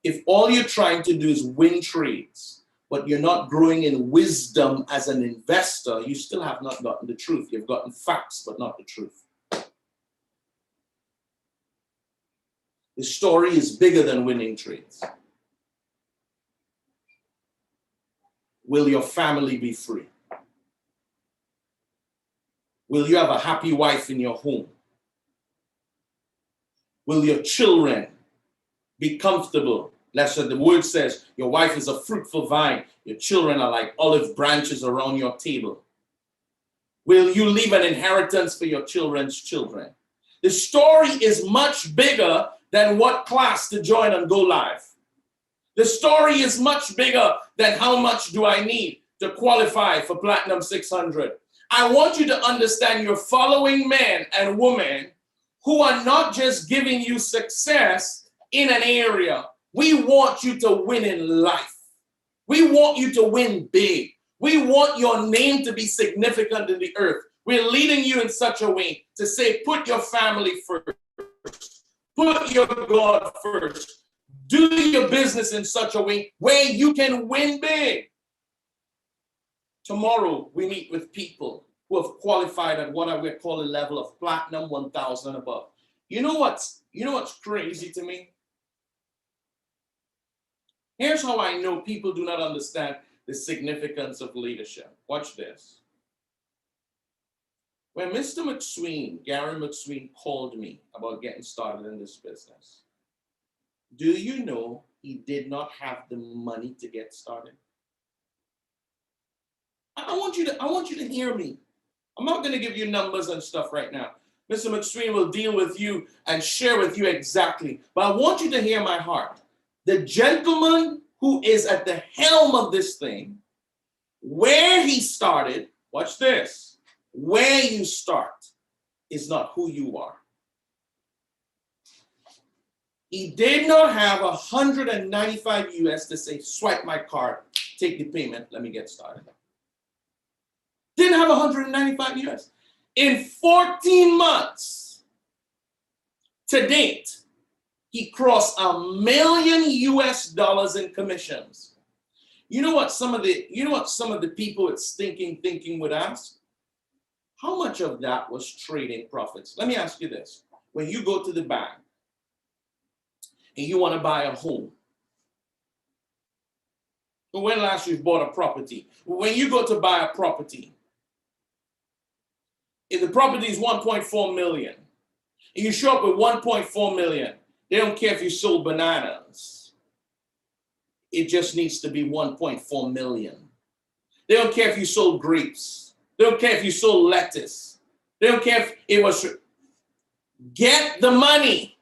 If all you're trying to do is win trades, but you're not growing in wisdom as an investor, you still have not gotten the truth. You've gotten facts, but not the truth. The story is bigger than winning trades. Will your family be free? Will you have a happy wife in your home? Will your children be comfortable? That's what the word says. Your wife is a fruitful vine. Your children are like olive branches around your table. Will you leave an inheritance for your children's children? The story is much bigger than what class to join and go live. The story is much bigger than how much do I need to qualify for Platinum 600. I want you to understand you're following men and women who are not just giving you success in an area. We want you to win in life. We want you to win big. We want your name to be significant in the earth. We're leading you in such a way to say, put your family first. Put your God first. Do your business in such a way where you can win big. Tomorrow, we meet with people who have qualified at what I would call a level of Platinum 1,000 above. You know what's crazy to me? Here's how I know people do not understand the significance of leadership. Watch this. When Mr. McSween, Gary McSween, called me about getting started in this business, do you know he did not have the money to get started? I want you to hear me. I'm not going to give you numbers and stuff right now. Mr. McSween will deal with you and share with you exactly. But I want you to hear my heart. The gentleman who is at the helm of this thing, where he started, watch this, where you start is not who you are. He did not have 195 US to say, swipe my card, take the payment, let me get started. Didn't have 195 US. In 14 months, to date, he crossed $1 million US in commissions. You know what some of the people it's thinking would ask? How much of that was trading profits? Let me ask you this. When you go to the bank and you want to buy a home, when last you've bought a property? When you go to buy a property, if the property is 1.4 million, and you show up with 1.4 million, they don't care if you sold bananas. It just needs to be 1.4 million. They don't care if you sold grapes. They don't care if you sold lettuce. They don't care if it was. Get the money.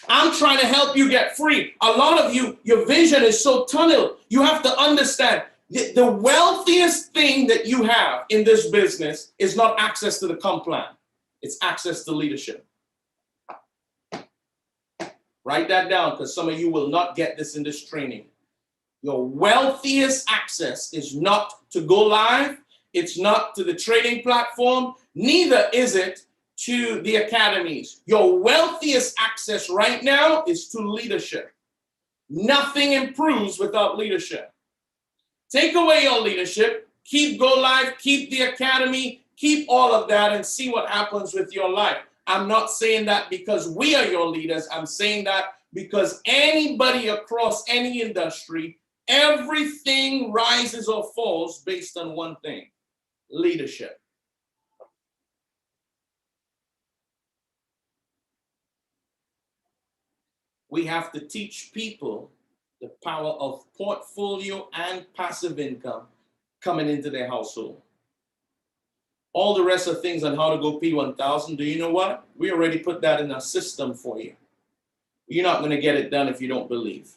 I'm trying to help you get free. A lot of you, your vision is so tunnel. You have to understand the wealthiest thing that you have in this business is not access to the comp plan. It's access to leadership. Write that down because some of you will not get this in this training. Your wealthiest access is not to go live. It's not to the trading platform. Neither is it to the academies. Your wealthiest access right now is to leadership. Nothing improves without leadership. Take away your leadership, keep Go Live, keep the academy, keep all of that and see what happens with your life. I'm not saying that because we are your leaders. I'm saying that because anybody across any industry, everything rises or falls based on one thing: leadership. We have to teach people the power of portfolio and passive income coming into their household. All the rest of things on how to go P1000, do you know what? We already put that in our system for you. You're not going to get it done if you don't believe.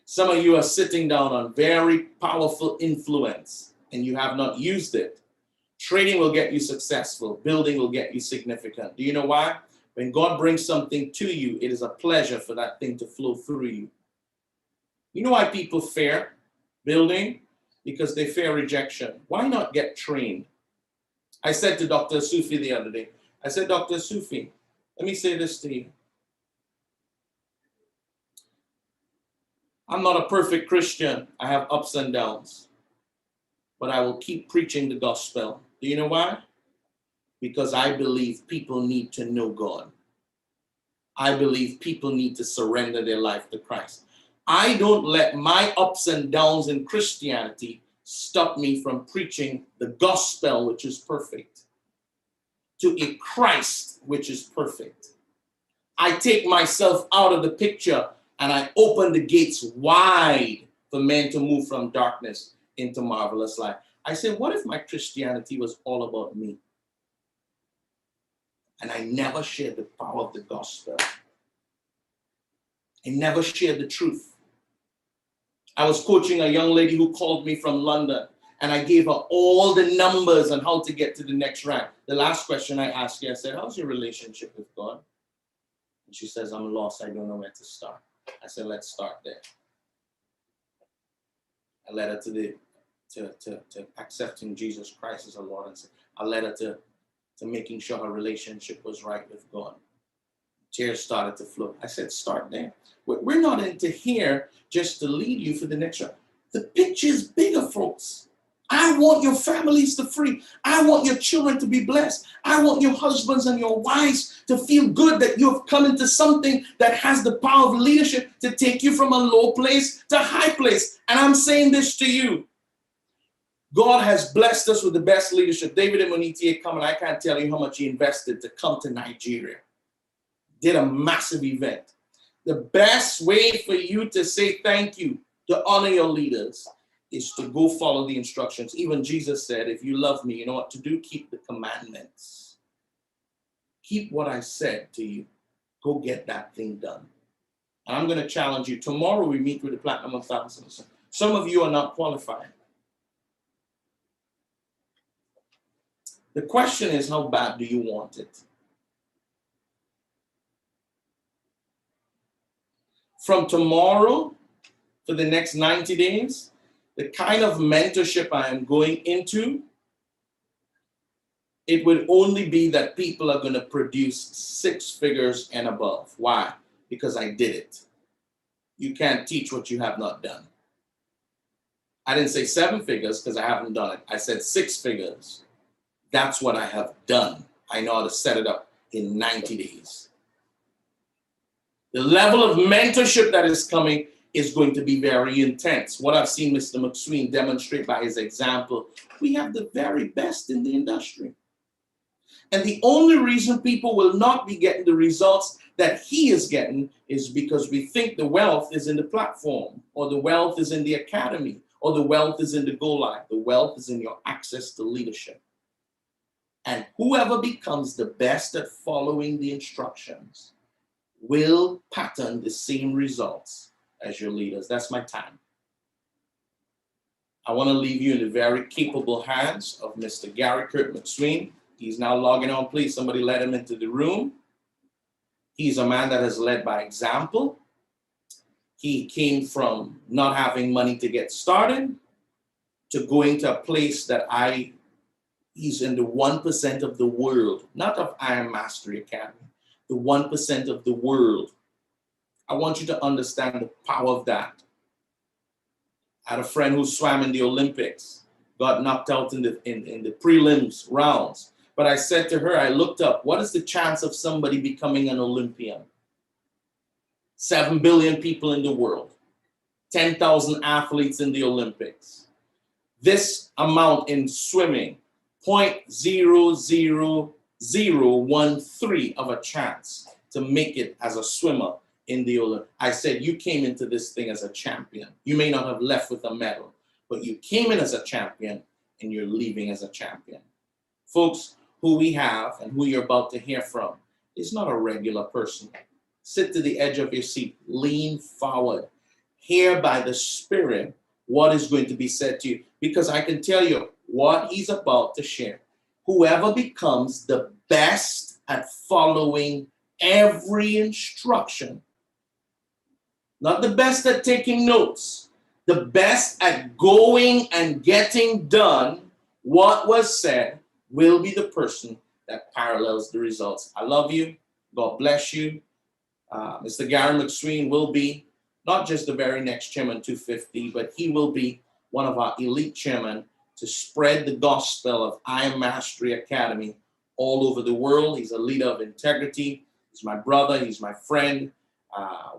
Some of you are sitting down on very powerful influence and you have not used it. Trading will get you successful. Building will get you significant. Do you know why? When God brings something to you, it is a pleasure for that thing to flow through you. You know why people fear building? Because they fear rejection. Why not get trained? I said to Dr. Sufi the other day, I said, Dr. Sufi, let me say this to you. I'm not a perfect Christian. I have ups and downs. But I will keep preaching the gospel. Do you know why? Because I believe people need to know God. I believe people need to surrender their life to Christ. I don't let my ups and downs in Christianity stop me from preaching the gospel, which is perfect, to a Christ, which is perfect. I take myself out of the picture and I open the gates wide for men to move from darkness into marvelous light. I say, what if my Christianity was all about me? And I never shared the power of the gospel. I never shared the truth. I was coaching a young lady who called me from London, and I gave her all the numbers on how to get to the next rank. The last question I asked her, I said, how's your relationship with God? And she says, I'm lost. I don't know where to start. I said, let's start there. I led her to accepting Jesus Christ as a Lord and Savior. I led her to making sure her relationship was right with God. Tears started to flow. I said, start there. We're not into here just to lead you for the next round. The picture is bigger, folks. I want your families to free. I want your children to be blessed. I want your husbands and your wives to feel good that you have come into something that has the power of leadership to take you from a low place to a high place. And I'm saying this to you. God has blessed us with the best leadership. David and Moniti come, and I can't tell you how much he invested to come to Nigeria. Did a massive event. The best way for you to say thank you, to honor your leaders, is to go follow the instructions. Even Jesus said, if you love me, you know what to do? Keep the commandments. Keep what I said to you. Go get that thing done. And I'm going to challenge you. Tomorrow we meet with the Platinum 1000. Some of you are not qualified. The question is, how bad do you want it? From tomorrow, for the next 90 days, the kind of mentorship I am going into, it would only be that people are going to produce 6 figures and above. Why? Because I did it. You can't teach what you have not done. I didn't say 7 figures because I haven't done it. I said 6 figures. That's what I have done. I know how to set it up in 90 days. The level of mentorship that is coming is going to be very intense. What I've seen Mr. McSween demonstrate by his example, we have the very best in the industry. And the only reason people will not be getting the results that he is getting is because we think the wealth is in the platform, or the wealth is in the academy, or the wealth is in the Go Live. The wealth is in your access to leadership. And whoever becomes the best at following the instructions will pattern the same results as your leaders. That's my time. I want to leave you in the very capable hands of Mr. Gary Kurt McSween. He's now logging on. Please, somebody let him into the room. He's a man that has led by example. He came from not having money to get started to going to a place that he's in the 1% of the world, not of Iron Mastery Academy, the 1% of the world I want you to understand the power of that. I had a friend who swam in the Olympics, got knocked out in the prelims rounds. But I said to her, I looked up, what is the chance of somebody becoming an Olympian? 7 billion people in the world, 10,000 athletes in the Olympics. This amount in swimming, 0.00013 of a chance to make it as a swimmer in the Olympics. I said, you came into this thing as a champion. You may not have left with a medal, but you came in as a champion and you're leaving as a champion. Folks, who we have and who you're about to hear from is not a regular person. Sit to the edge of your seat, lean forward, hear by the Spirit what is going to be said to you, because I can tell you what he's about to share. Whoever becomes the best at following every instruction, not the best at taking notes, the best at going and getting done what was said, will be the person that parallels the results. I love you. God bless you. Mr. Gary McSween will be not just the very next chairman 250, but he will be one of our elite chairmen to spread the gospel of I Am Mastery Academy all over the world. He's a leader of integrity. He's my brother. He's my friend.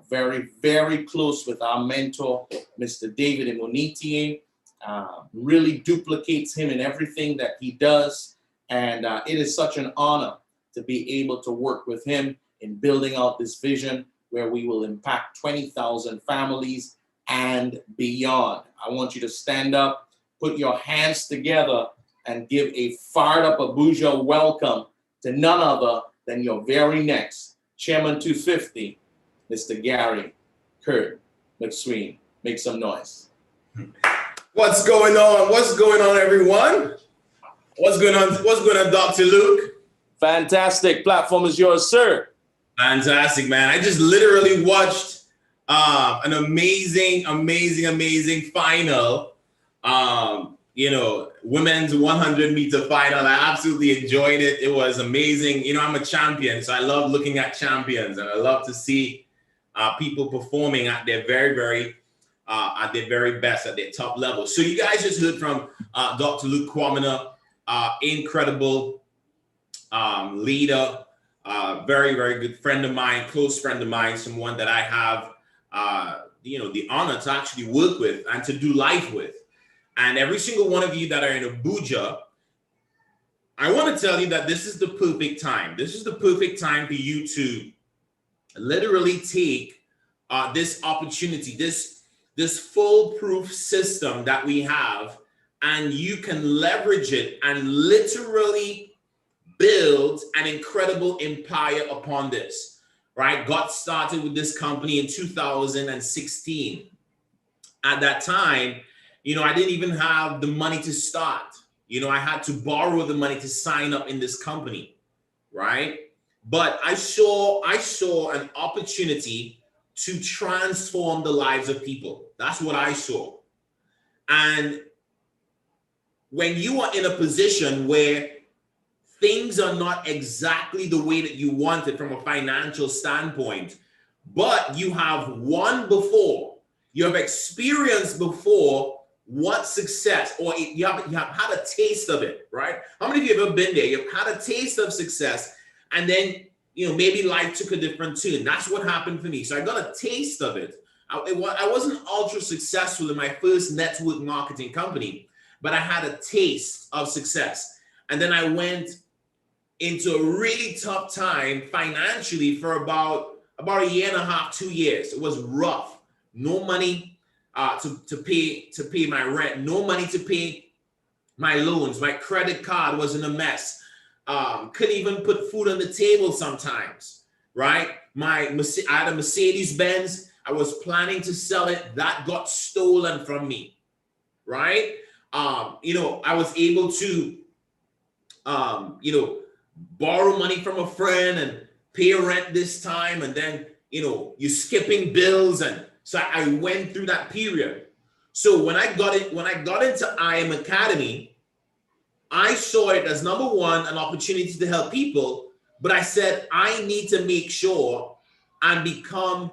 Very, very close with our mentor, Mr. David Imonitie. Really duplicates him in everything that he does. And it is such an honor to be able to work with him in building out this vision where we will impact 20,000 families and beyond. I want you to stand up, put your hands together, and give a fired up Abuja welcome to none other than your very next Chairman 250, Mr. Gary Kurt McSween. Make some noise. What's going on? What's going on, everyone? What's going on? What's going on, Dr. Luke? Fantastic. Platform is yours, sir. Fantastic, man. I just literally watched an amazing final. Women's 100-meter final. I absolutely enjoyed it. It was amazing. I'm a champion, so I love looking at champions, and I love to see people performing at their very best, at their top level. So you guys just heard from Dr. Luke Kwamina, incredible leader, very good friend of mine, close friend of mine, someone that I have the honor to actually work with and to do life with. And every single one of you that are in Abuja, I want to tell you that this is the perfect time. This is the perfect time for you to literally take this opportunity, this foolproof system that we have, and you can leverage it and literally build an incredible empire upon this, right? Got started with this company in 2016. At that time, I didn't even have the money to start. I had to borrow the money to sign up in this company, right? But I saw an opportunity to transform the lives of people. That's what I saw. And when you are in a position where things are not exactly the way that you want it from a financial standpoint, but you have won before, you have experienced before what success, or you have had a taste of it, right? How many of you have ever been there? You've had a taste of success, and then maybe life took a different turn. That's what happened for me. So I got a taste of it. I wasn't ultra successful in my first network marketing company, but I had a taste of success. And then I went into a really tough time financially for about a year and a half, 2 years. It was rough. No money to pay my rent, no money to pay my loans. My credit card was in a mess. Couldn't even put food on the table sometimes, right? I had a Mercedes-Benz. I was planning to sell it. That got stolen from me, right? I was able to, borrow money from a friend and pay rent this time. And then, you're skipping bills. And so I went through that period. So when I got into I Am Academy, I saw it as, number one, an opportunity to help people, but I said, I need to make sure and become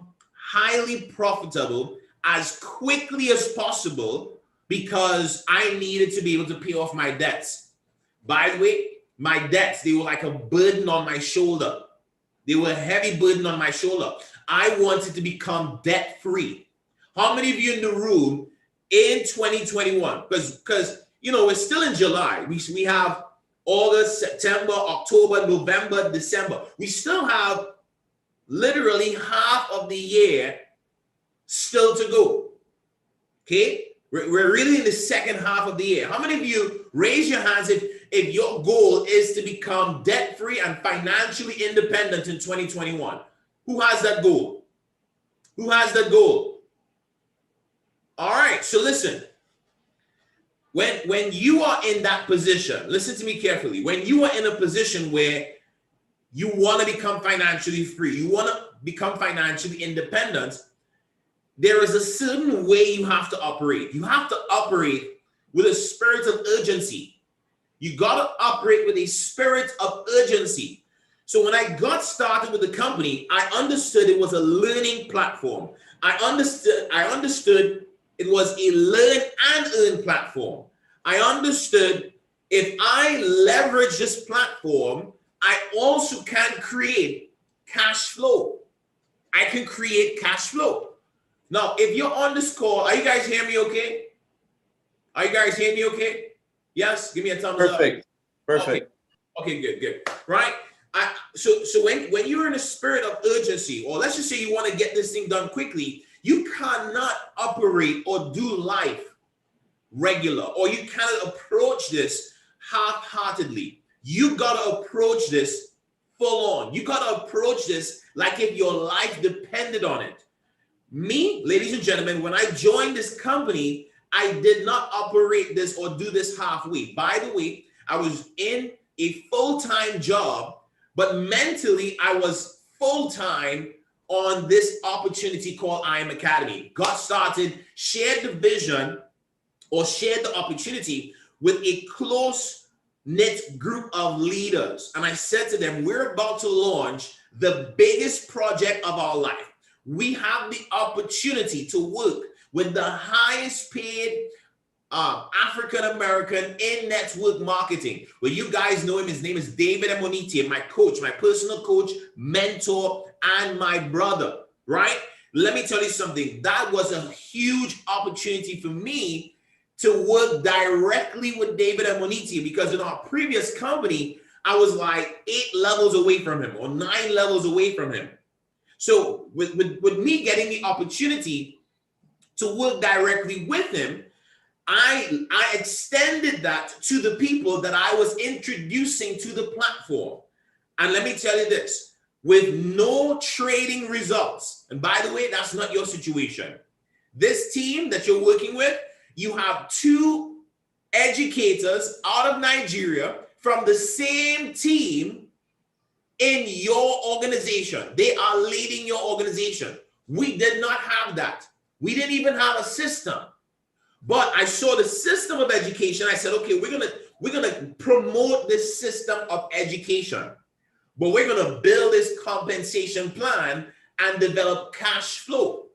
highly profitable as quickly as possible because I needed to be able to pay off my debts. By the way, my debts, they were like a burden on my shoulder. They were a heavy burden on my shoulder. I wanted to become debt-free. How many of you in the room in 2021? Because we're still in July. We have August, September, October, November, December. We still have literally half of the year still to go. Okay? We're really in the second half of the year. How many of you raise your hands if your goal is to become debt-free and financially independent in 2021? Who has that goal? Who has that goal? All right, so listen. When you are in that position, listen to me carefully. When you are in a position where you want to become financially free, you want to become financially independent, there is a certain way you have to operate. You have to operate with a spirit of urgency. You got to operate with a spirit of urgency. So when I got started with the company, I understood it was a learning platform. I understood it was a learn and earn platform. I understood if I leverage this platform, I also can create cash flow. I can create cash flow. Now, if you're on this call, are you guys hearing me okay? Are you guys hearing me okay? Yes? Give me a thumbs up. Perfect. Okay, good. Right? So when you're in a spirit of urgency, or let's just say you want to get this thing done quickly, you cannot operate or do life regular, or you cannot approach this half-heartedly. You got to approach this full on. You got to approach this like if your life depended on it. Me, ladies and gentlemen, when I joined this company, I did not operate this or do this halfway. By the way, I was in a full-time job, but mentally I was full-time on this opportunity called I Am Academy. Got started, shared the vision or shared the opportunity with a close-knit group of leaders. And I said to them, we're about to launch the biggest project of our life. We have the opportunity to work with the highest paid African-American in network marketing. Well, you guys know him. His name is David Amonite, my coach, my personal coach, mentor, and my brother, right? Let me tell you something. That was a huge opportunity for me to work directly with David Amonite, because in our previous company, I was like 8 levels away from him or 9 levels away from him. So with me getting the opportunity to work directly with him, I extended that to the people that I was introducing to the platform. And let me tell you this, with no trading results, and by the way, that's not your situation. This team that you're working with, you have 2 educators out of Nigeria from the same team in your organization. They are leading your organization. We did not have that. We didn't even have a system. But I saw the system of education. I said, okay, we're gonna promote this system of education, but we're gonna build this compensation plan and develop cash flow.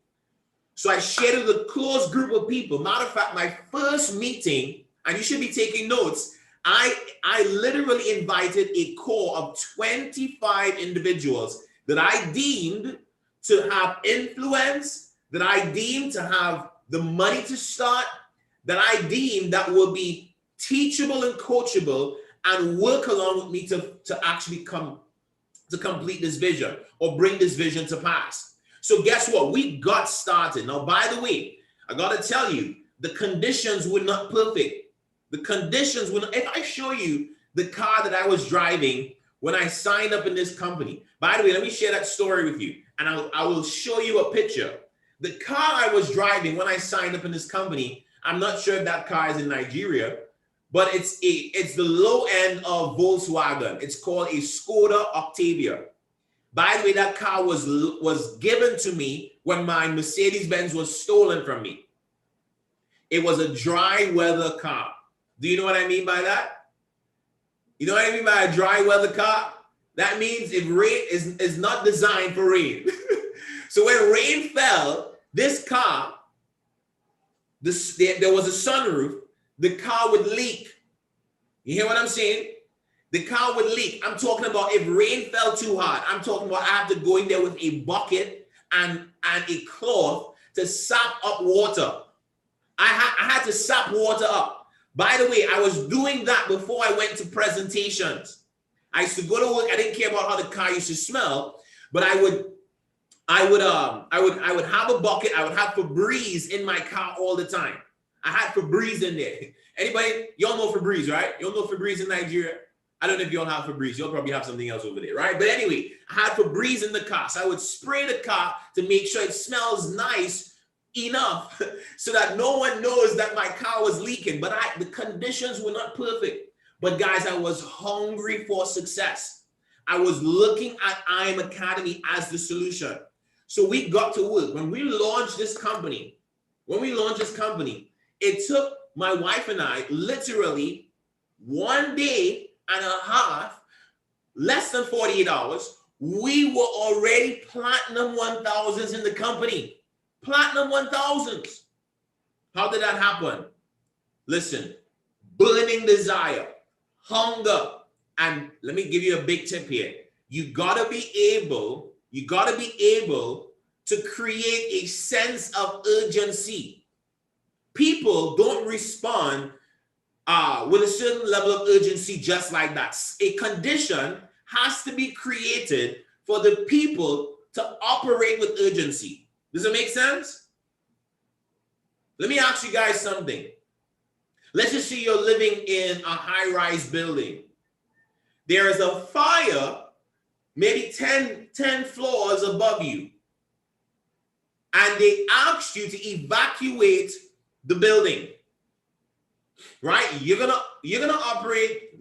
So I shared it with a close group of people. Matter of fact, my first meeting, and you should be taking notes, I literally invited a core of 25 individuals that I deemed to have influence, that I deemed to have the money to start, that I deemed that will be teachable and coachable and work along with me to actually come to complete this vision or bring this vision to pass. So guess what? We got started. Now, by the way, I got to tell you, the conditions were not perfect. The conditions were not, if I show you the car that I was driving when I signed up in this company, by the way, let me share that story with you, and I will show you a picture. The car I was driving when I signed up in this company, I'm not sure if that car is in Nigeria, but it's the low end of Volkswagen. It's called a Skoda Octavia. By the way, that car was given to me when my Mercedes-Benz was stolen from me. It was a dry weather car. Do you know what I mean by that? You know what I mean by a dry weather car? That means if rain is not designed for rain. So when rain fell, this car, there was a sunroof, the car would leak. You hear what I'm saying? The car would leak. I'm talking about if rain fell too hard, I'm talking about I have to go in there with a bucket and a cloth to sop up water. I had to sop water up. By the way, I was doing that before I went to presentations. I used to go to work. I didn't care about how the car used to smell, but I would have a bucket. I would have Febreze in my car all the time. I had Febreze in there. Anybody, y'all know Febreze, right? Y'all know Febreze in Nigeria? I don't know if y'all have Febreze. You'll probably have something else over there, right? But anyway, I had Febreze in the car. So I would spray the car to make sure it smells nice enough so that no one knows that my car was leaking. But the conditions were not perfect. But guys, I was hungry for success. I was looking at IM Academy as the solution. So we got to work. When we launched this company, it took my wife and I literally 1 day and a half, less than 48 hours, we were already platinum 1000s in the company. Platinum 1000s. How did that happen? Listen, burning desire, hunger, and let me give you a big tip here. You gotta be able to create a sense of urgency. People don't respond with a certain level of urgency just like that. A condition has to be created for the people to operate with urgency. Does it make sense? Let me ask you guys something. Let's just say you're living in a high-rise building. There is a fire maybe 10 floors above you, and they asked you to evacuate the building. Right? You're gonna operate,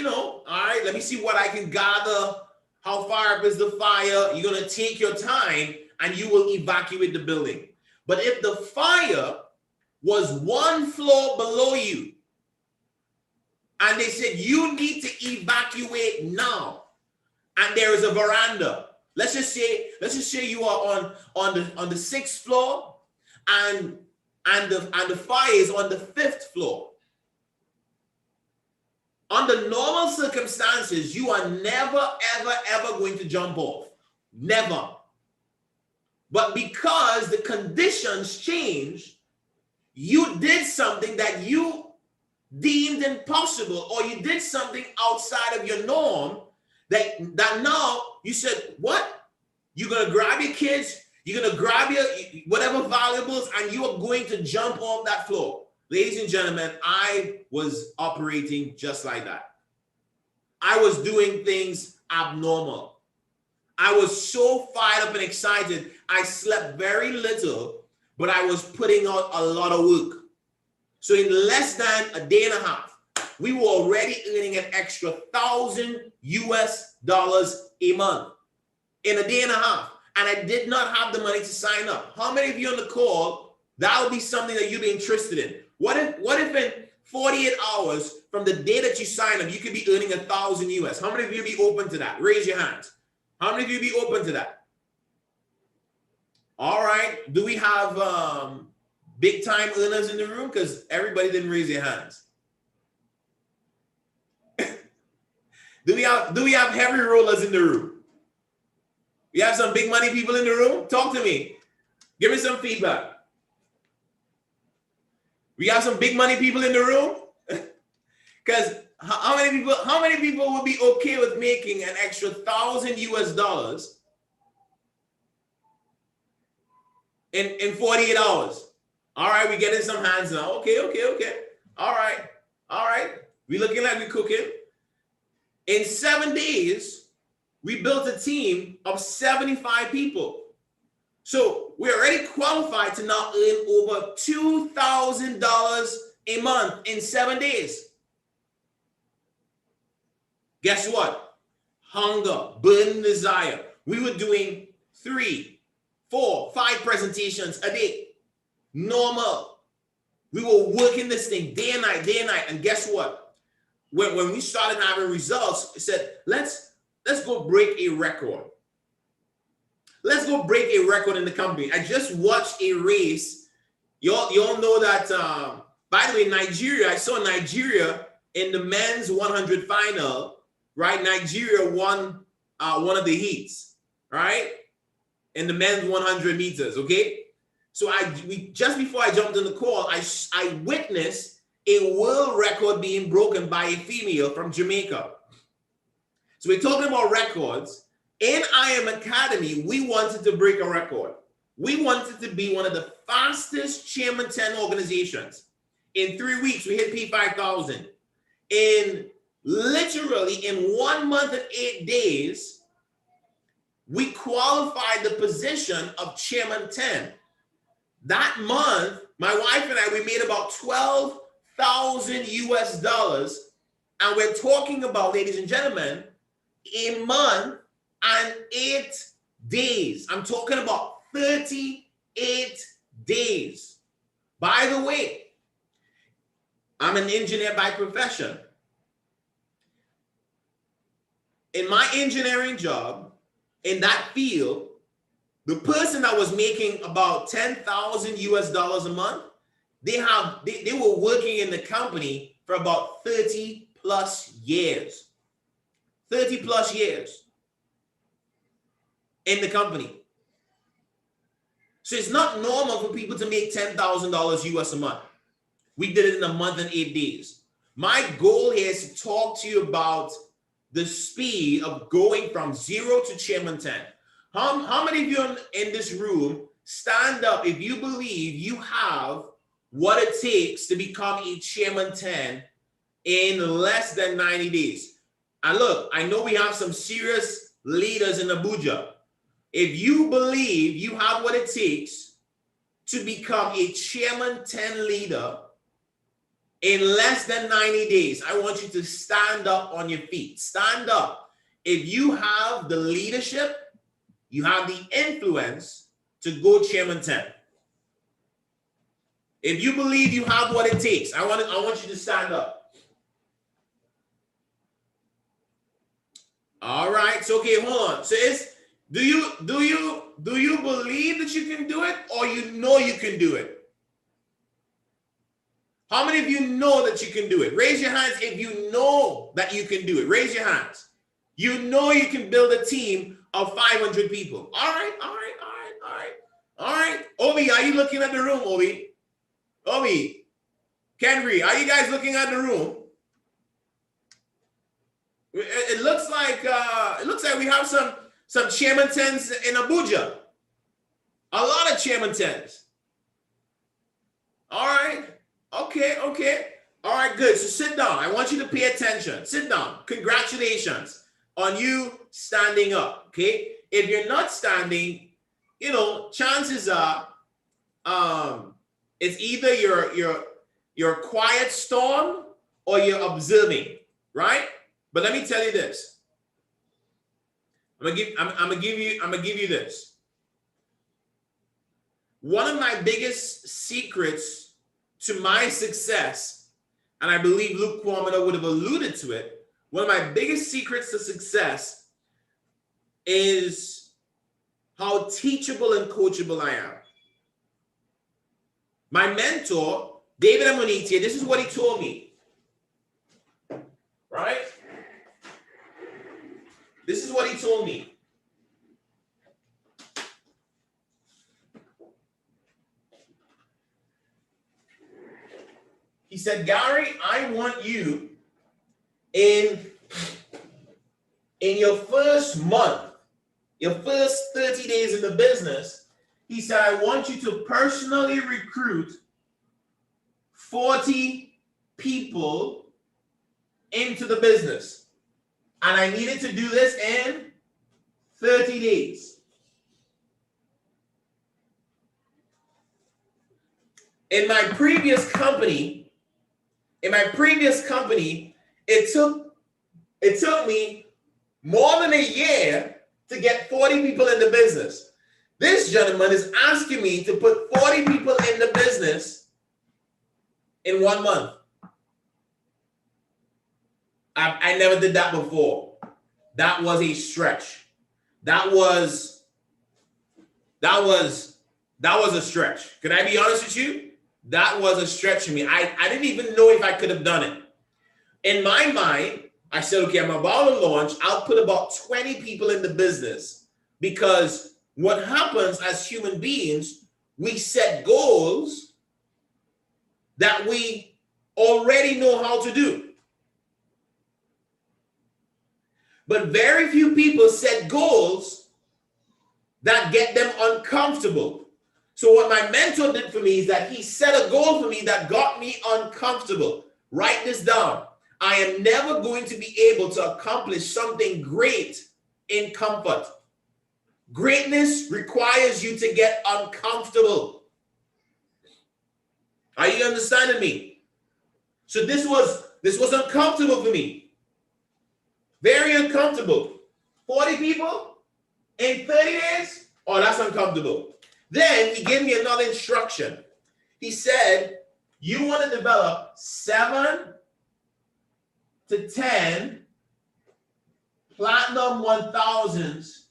all right, let me see what I can gather. How far up is the fire? You're gonna take your time and you will evacuate the building. But if the fire was 1 floor below you and they said you need to evacuate now, and there is a veranda, let's just say you are on the 6th floor and the fire is on the 5th floor. Under normal circumstances, you are never, ever, ever going to jump off. Never. But because the conditions changed, you did something that you deemed impossible, or you did something outside of your norm that now you said, what? You're going to grab your kids, you're going to grab your whatever valuables, and you are going to jump off that floor. Ladies and gentlemen, I was operating just like that. I was doing things abnormal. I was so fired up and excited. I slept very little, but I was putting out a lot of work. So in less than a day and a half, we were already earning an extra $1,000 a month in a day and a half. And I did not have the money to sign up. How many of you on the call, that would be something that you'd be interested in? What if in 48 hours from the day that you sign up, you could be earning $1,000? How many of you be open to that? Raise your hands. How many of you be open to that? All right. Do we have big time earners in the room? Because everybody didn't raise their hands. Do we have heavy rollers in the room? We have some big money people in the room? Talk to me. Give me some feedback. We have some big money people in the room? Because how many people would be okay with making an extra $1,000 in 48 hours? All right, we getting some hands now. Okay. All right. We looking like we cooking. In 7 days, we built a team of 75 people. So we're already qualified to now earn over $2,000 a month in 7 days. Guess what? Hunger, burning desire. We were doing 3, 4, 5 presentations a day. Normal. We were working this thing day and night. And guess what? When we started having results, it said, let's go break a record. Let's go break a record in the company. I just watched a race. You all know that, by the way, Nigeria, I saw Nigeria in the men's 100 final, right? Nigeria won one of the heats, right? In the men's 100 meters, okay? So just before I jumped in the call, I witnessed a world record being broken by a female from Jamaica. So we're talking about records. In IM Academy, we wanted to break a record. We wanted to be one of the fastest Chairman 10 organizations. In 3 weeks, we hit P5,000. Literally in 1 month and 8 days, we qualified the position of Chairman 10. That month, my wife and I, we made about $12,000 US. And we're talking about, ladies and gentlemen, a month and 8 days. I'm talking about 38 days. By the way, I'm an engineer by profession. In my engineering job, in that field, the person that was making about $10,000 US a month, they were working in the company for about 30 plus years. 30 plus years in the company. So it's not normal for people to make $10,000 US a month. We did it in a month and 8 days. My goal here is to talk to you about the speed of going from 0 to Chairman 10. How many of you in this room stand up if you believe you have what it takes to become a Chairman 10 in less than 90 days? And look, I know we have some serious leaders in Abuja. If you believe you have what it takes to become a Chairman 10 leader in less than 90 days, I want you to stand up on your feet. Stand up. If you have the leadership, you have the influence to go Chairman 10. If you believe you have what it takes, I want you to stand up. All right. So okay, hold on. So do you believe that you can do it, or you know you can do it? How many of you know that you can do it? Raise your hands if you know that you can do it. Raise your hands. You know you can build a team of 500 people. All right. Obi, are you looking at the room, Obi? Obi, Kenry, are you guys looking at the room? It looks like we have some Chairman 10s in Abuja. A lot of Chairman 10s. All right. Okay. All right, good. So sit down. I want you to pay attention. Sit down. Congratulations on you standing up. Okay. If you're not standing, chances are it's either you're quiet storm or you're observing, right? But let me tell you this. I'm gonna give you this. One of my biggest secrets to my success, and I believe Luke Kwamina would have alluded to it, one of my biggest secrets to success is how teachable and coachable I am. My mentor, David Amonitia, this is what he told me, right? This is what he told me. He said, Gary, I want you in your first month, your first 30 days in the business, he said, I want you to personally recruit 40 people into the business. And I needed to do this in 30 days. In my previous company, it took me more than a year to get 40 people in the business. This gentleman is asking me to put 40 people in the business in 1 month. I never did that before. That was a stretch. That was That was a stretch. Can I be honest with you? That was a stretch for me. I didn't even know if I could have done it. In my mind, I said, okay, I'm about to launch. I'll put about 20 people in the business, because what happens as human beings, we set goals that we already know how to do. But very few people set goals that get them uncomfortable. So what my mentor did for me is that he set a goal for me that got me uncomfortable. Write this down. I am never going to be able to accomplish something great in comfort. Greatness requires you to get uncomfortable. Are you understanding me? So this was uncomfortable for me. Very uncomfortable. 40 people in 30 days? Oh, that's uncomfortable. Then he gave me another instruction. He said, you want to develop 7 to 10 platinum 1000s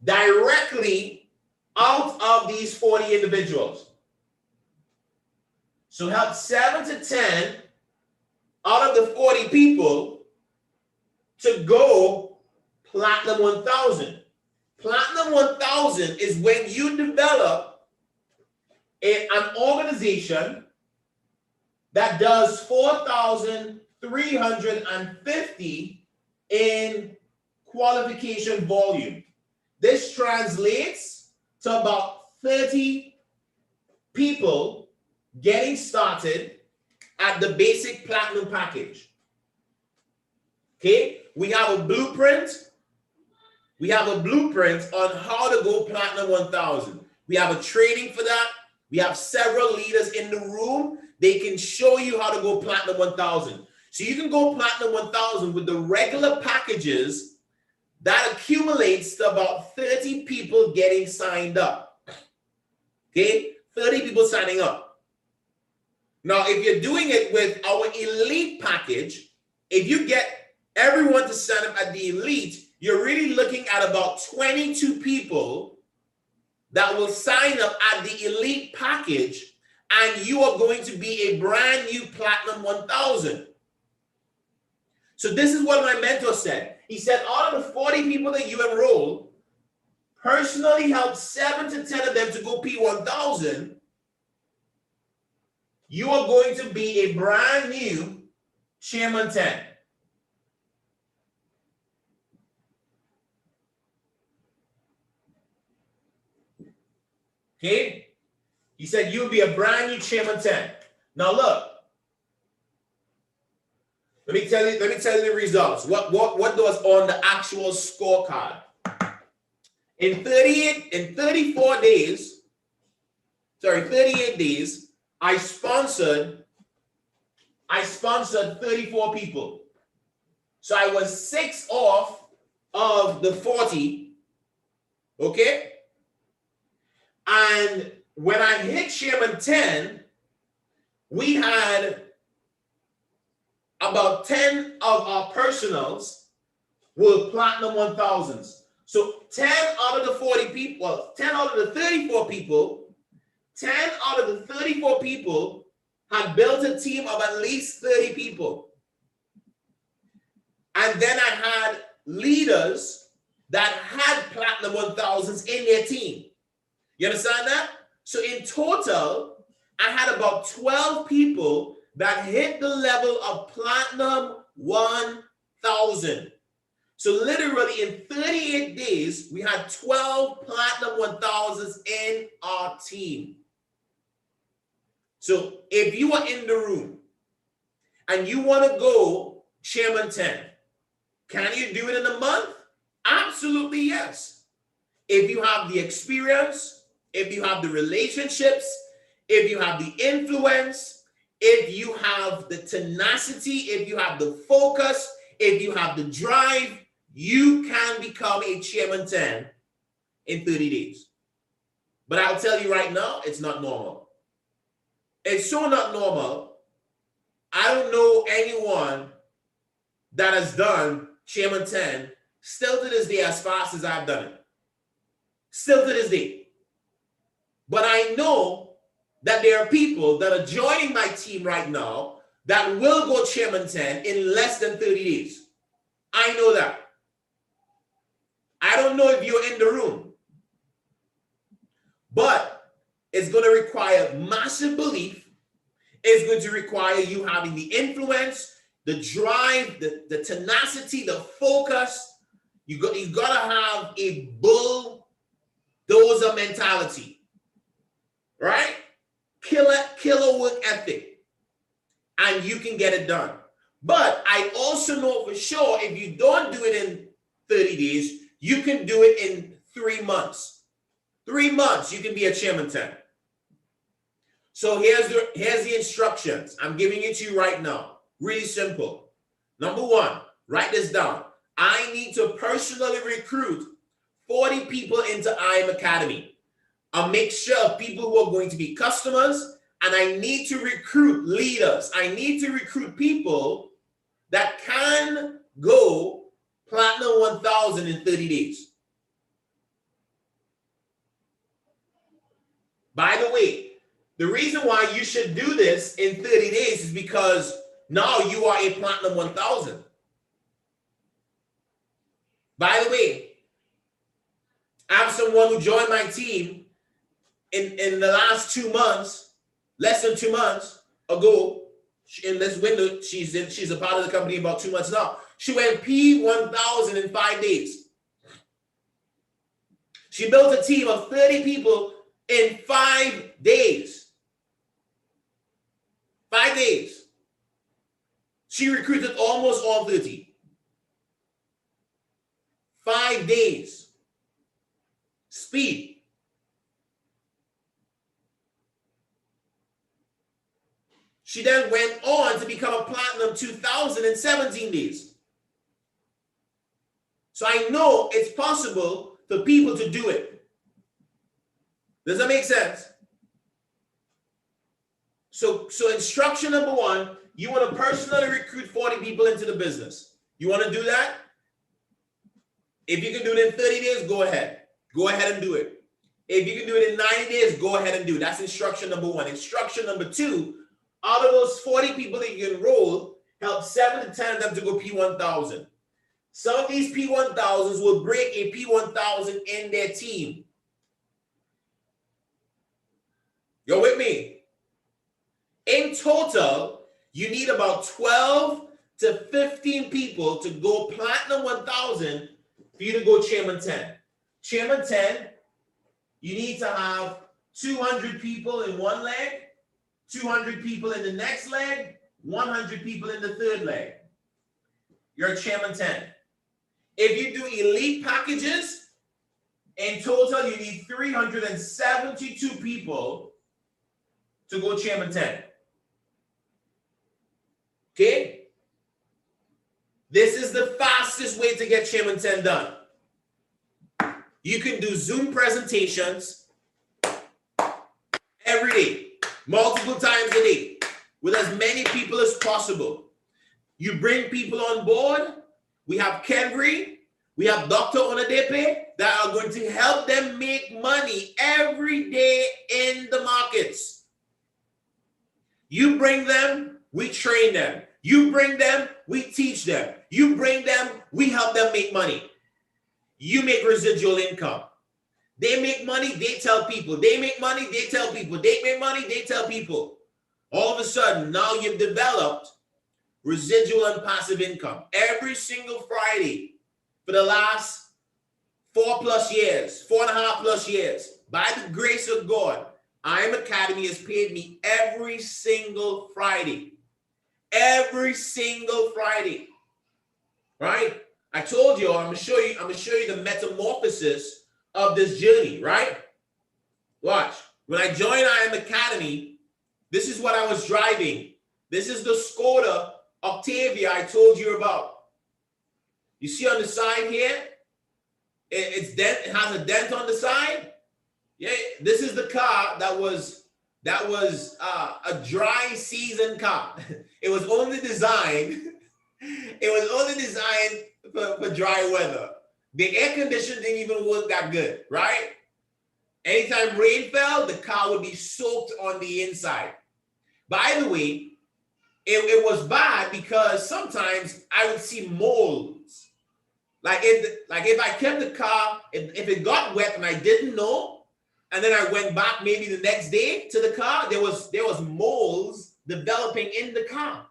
directly out of these 40 individuals. So help 7 to 10 out of the 40 people to go platinum 1000. Platinum 1000 is when you develop an organization that does 4,350 in qualification volume. This translates to about 30 people getting started at the basic platinum package. Okay, we have a blueprint. We have a blueprint on how to go platinum 1000. We have a training for that. We have several leaders in the room. They can show you how to go platinum 1000. So you can go platinum 1000 with the regular packages. That accumulates to about 30 people getting signed up. Okay, 30 people signing up. Now, if you're doing it with our elite package, if you get everyone to sign up at the elite, you're really looking at about 22 people that will sign up at the elite package, and you are going to be a brand new platinum 1000. So this is what my mentor said. He said, out of the 40 people that you enroll, personally help 7 to 10 of them to go P1000. You are going to be a brand new Chairman 10. Okay? He said you'll be a brand new Chairman 10. Now look. Let me tell you the results. What was on the actual scorecard? In 38 days, I sponsored 34 people. So I was 6 off of the 40. Okay? And when I hit Chairman 10, we had about 10 of our personals were platinum 1000s. So 10 out of the 40 people, well, 10 out of the 34 people, 10 out of the 34 people had built a team of at least 30 people. And then I had leaders that had platinum 1000s in their team. You understand that? So in total, I had about 12 people that hit the level of platinum 1000. So literally in 38 days, we had 12 platinum 1000s in our team. So if you are in the room and you want to go Chairman 10, can you do it in a month? Absolutely yes. If you have the experience, if you have the relationships, if you have the influence, if you have the tenacity, if you have the focus, if you have the drive, you can become a Chairman 10 in 30 days. But I'll tell you right now, it's not normal. It's so not normal. I don't know anyone that has done Chairman 10 still to this day as fast as I've done it. Still to this day. But I know that there are people that are joining my team right now that will go Chairman 10 in less than 30 days. I know that. I don't know if you're in the room, but it's going to require massive belief. It's going to require you having the influence, the drive, the tenacity, the focus. You got to have a bulldozer mentality, right? Killer work ethic, and you can get it done. But I also know for sure if you don't do it in 30 days, you can do it in 3 months. 3 months, you can be a Chairman 10. So here's the instructions. I'm giving it to you right now. Really simple. Number 1, write this down. I need to personally recruit 40 people into IM Academy. A mixture of people who are going to be customers, and I need to recruit leaders. I need to recruit people that can go Platinum 1000 in 30 days. By the way, the reason why you should do this in 30 days is because now you are a Platinum 1000. By the way, I have someone who joined my team in the last 2 months, less than 2 months ago. In this window, she's a part of the company about 2 months now. She went P1000 in 5 days. She built a team of 30 people in 5 days. 5 days. She recruited almost all 30. 5 days. Speed. She then went on to become a Platinum 2000 in 17 days. So I know it's possible for people to do it. Does that make sense? So instruction number 1, you want to personally recruit 40 people into the business. You want to do that? If you can do it in 30 days, go ahead. Go ahead and do it. If you can do it in 90 days, go ahead and do it. That's instruction number 1. Instruction number 2, out of those 40 people that you enroll, help 7 to 10 of them to go P1000. Some of these P1000s will break a P1000 in their team. You're with me? In total, you need about 12 to 15 people to go Platinum 1000 for you to go Chairman 10. Chairman 10, you need to have 200 people in one leg, 200 people in the next leg, 100 people in the third leg. You're Chairman 10. If you do elite packages, in total, you need 372 people to go Chairman 10. Okay? This is the fastest way to get Chairman 10 done. You can do Zoom presentations every day, multiple times a day, with as many people as possible. You bring people on board. We have Kenry, we have Dr. Onadepe that are going to help them make money every day in the markets. You bring them, we train them. You bring them, we teach them. You bring them, we help them make money. You make residual income. They make money, they tell people. They make money, they tell people. They make money, they tell people. All of a sudden, now you've developed residual and passive income. Every single Friday for the last 4+ years, 4.5+ years, by the grace of God, IM Academy has paid me every single Friday. Every single Friday. Right? I told you, I'm gonna show you the metamorphosis of this journey, right? Watch. When I joined IM Academy, this is what I was driving. This is the Skoda Octavia I told you about. You see on the side here, it has a dent on the side. Yeah, this is the car that was a dry season car. It was only designed. It was only designed for dry weather. The air conditioning didn't even work that good, right? Anytime rain fell, the car would be soaked on the inside. By the way, it was bad because sometimes I would see molds. Like if I kept the car, if it got wet and I didn't know, and then I went back maybe the next day to the car, there was molds developing in the car.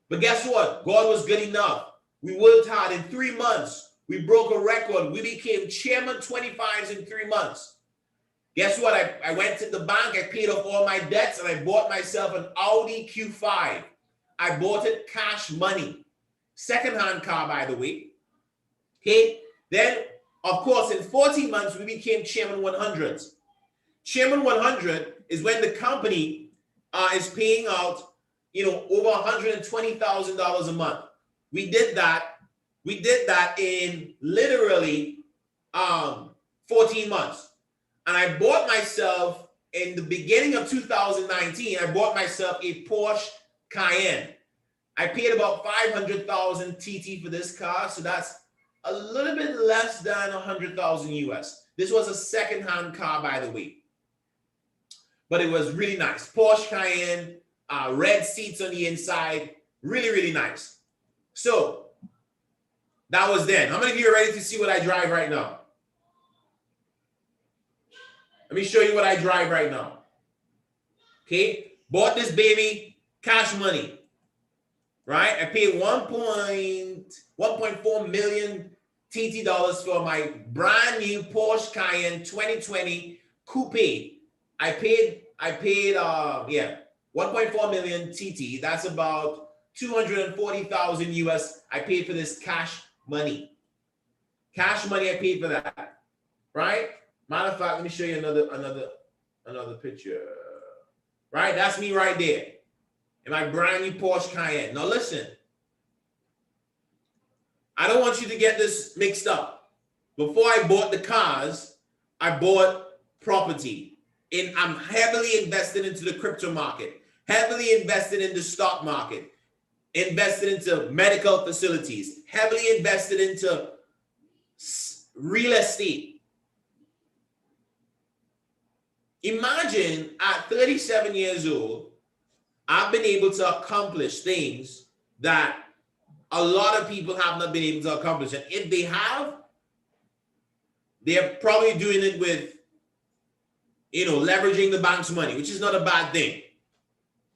But guess what? God was good enough. We worked hard. In 3 months, we broke a record. We became chairman 25s in 3 months. Guess what? I went to the bank, I paid off all my debts, and I bought myself an Audi Q5. I bought it cash money. Second-hand car, by the way. Okay? Then, of course, in 14 months, we became Chairman 100. Chairman 100 is when the company is paying out, over $120,000 a month. We did that in literally 14 months. And I bought myself, in the beginning of 2019, I bought myself a Porsche Cayenne. I paid about 500,000 TT for this car, so that's a little bit less than 100,000 US. This was a second-hand car, by the way. But it was really nice. Porsche Cayenne, red seats on the inside, really, really nice. So, that was then. How many of you are ready to see what I drive right now? Let me show you what I drive right now. Okay, bought this baby, cash money, right? I paid 1.4 million TT dollars for my brand new Porsche Cayenne 2020 coupe. I paid 1.4 million TT. That's about 240,000 US. I paid for this cash money. Cash money, I paid for that, right? Matter of fact, let me show you another picture. Right, that's me right there in my brand new Porsche Cayenne. Now listen, I don't want you to get this mixed up. Before I bought the cars, I bought property. I'm heavily invested into the crypto market, heavily invested in the stock market, invested into medical facilities, heavily invested into real estate. Imagine at 37 years old, I've been able to accomplish things that a lot of people have not been able to accomplish. And if they have, they're probably doing it with, leveraging the bank's money, which is not a bad thing,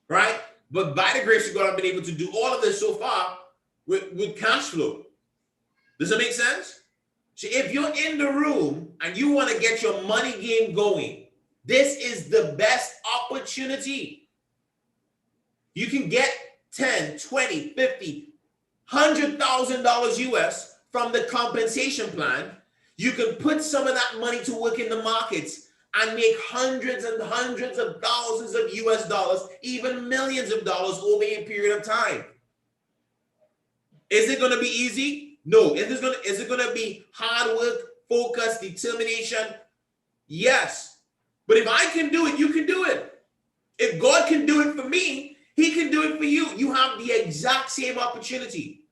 right? But by the grace of God, I've been able to do all of this so far with cash flow. Does that make sense? So if you're in the room and you want to get your money game going, this is the best opportunity. You can get 10, 20, 50, $100,000 US from the compensation plan. You can put some of that money to work in the markets and make hundreds and hundreds of thousands of US dollars, even millions of dollars over a period of time. Is it going to be easy? No. Is it going to be hard work, focus, determination? Yes. But if I can do it, you can do it. If God can do it for me, he can do it for you. You have the exact same opportunity.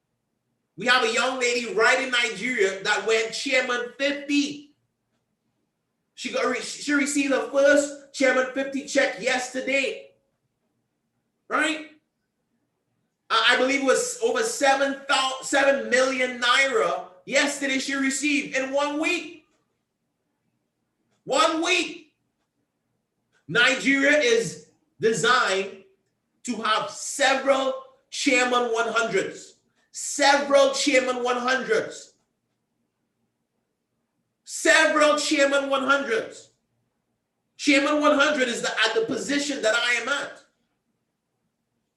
We have a young lady right in Nigeria that went Chairman 50. She received her first Chairman 50 check yesterday. Right? I believe it was over 7 million naira yesterday she received in 1 week. 1 week. Nigeria is designed to have several Chairman 100s. Several Chairman 100s. Several Chairman 100s. Chairman 100 is at the position that I am at.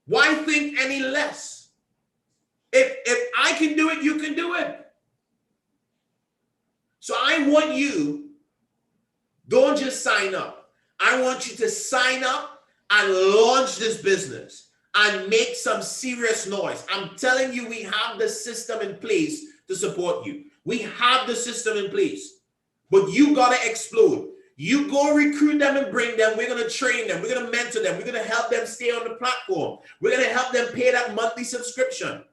Why think any less? If I can do it, you can do it. So I want you, don't just sign up. I want you to sign up and launch this business and make some serious noise. I'm telling you, we have the system in place to support you. We have the system in place, but you got to explode. You go recruit them and bring them. We're going to train them. We're going to mentor them. We're going to help them stay on the platform. We're going to help them pay that monthly subscription.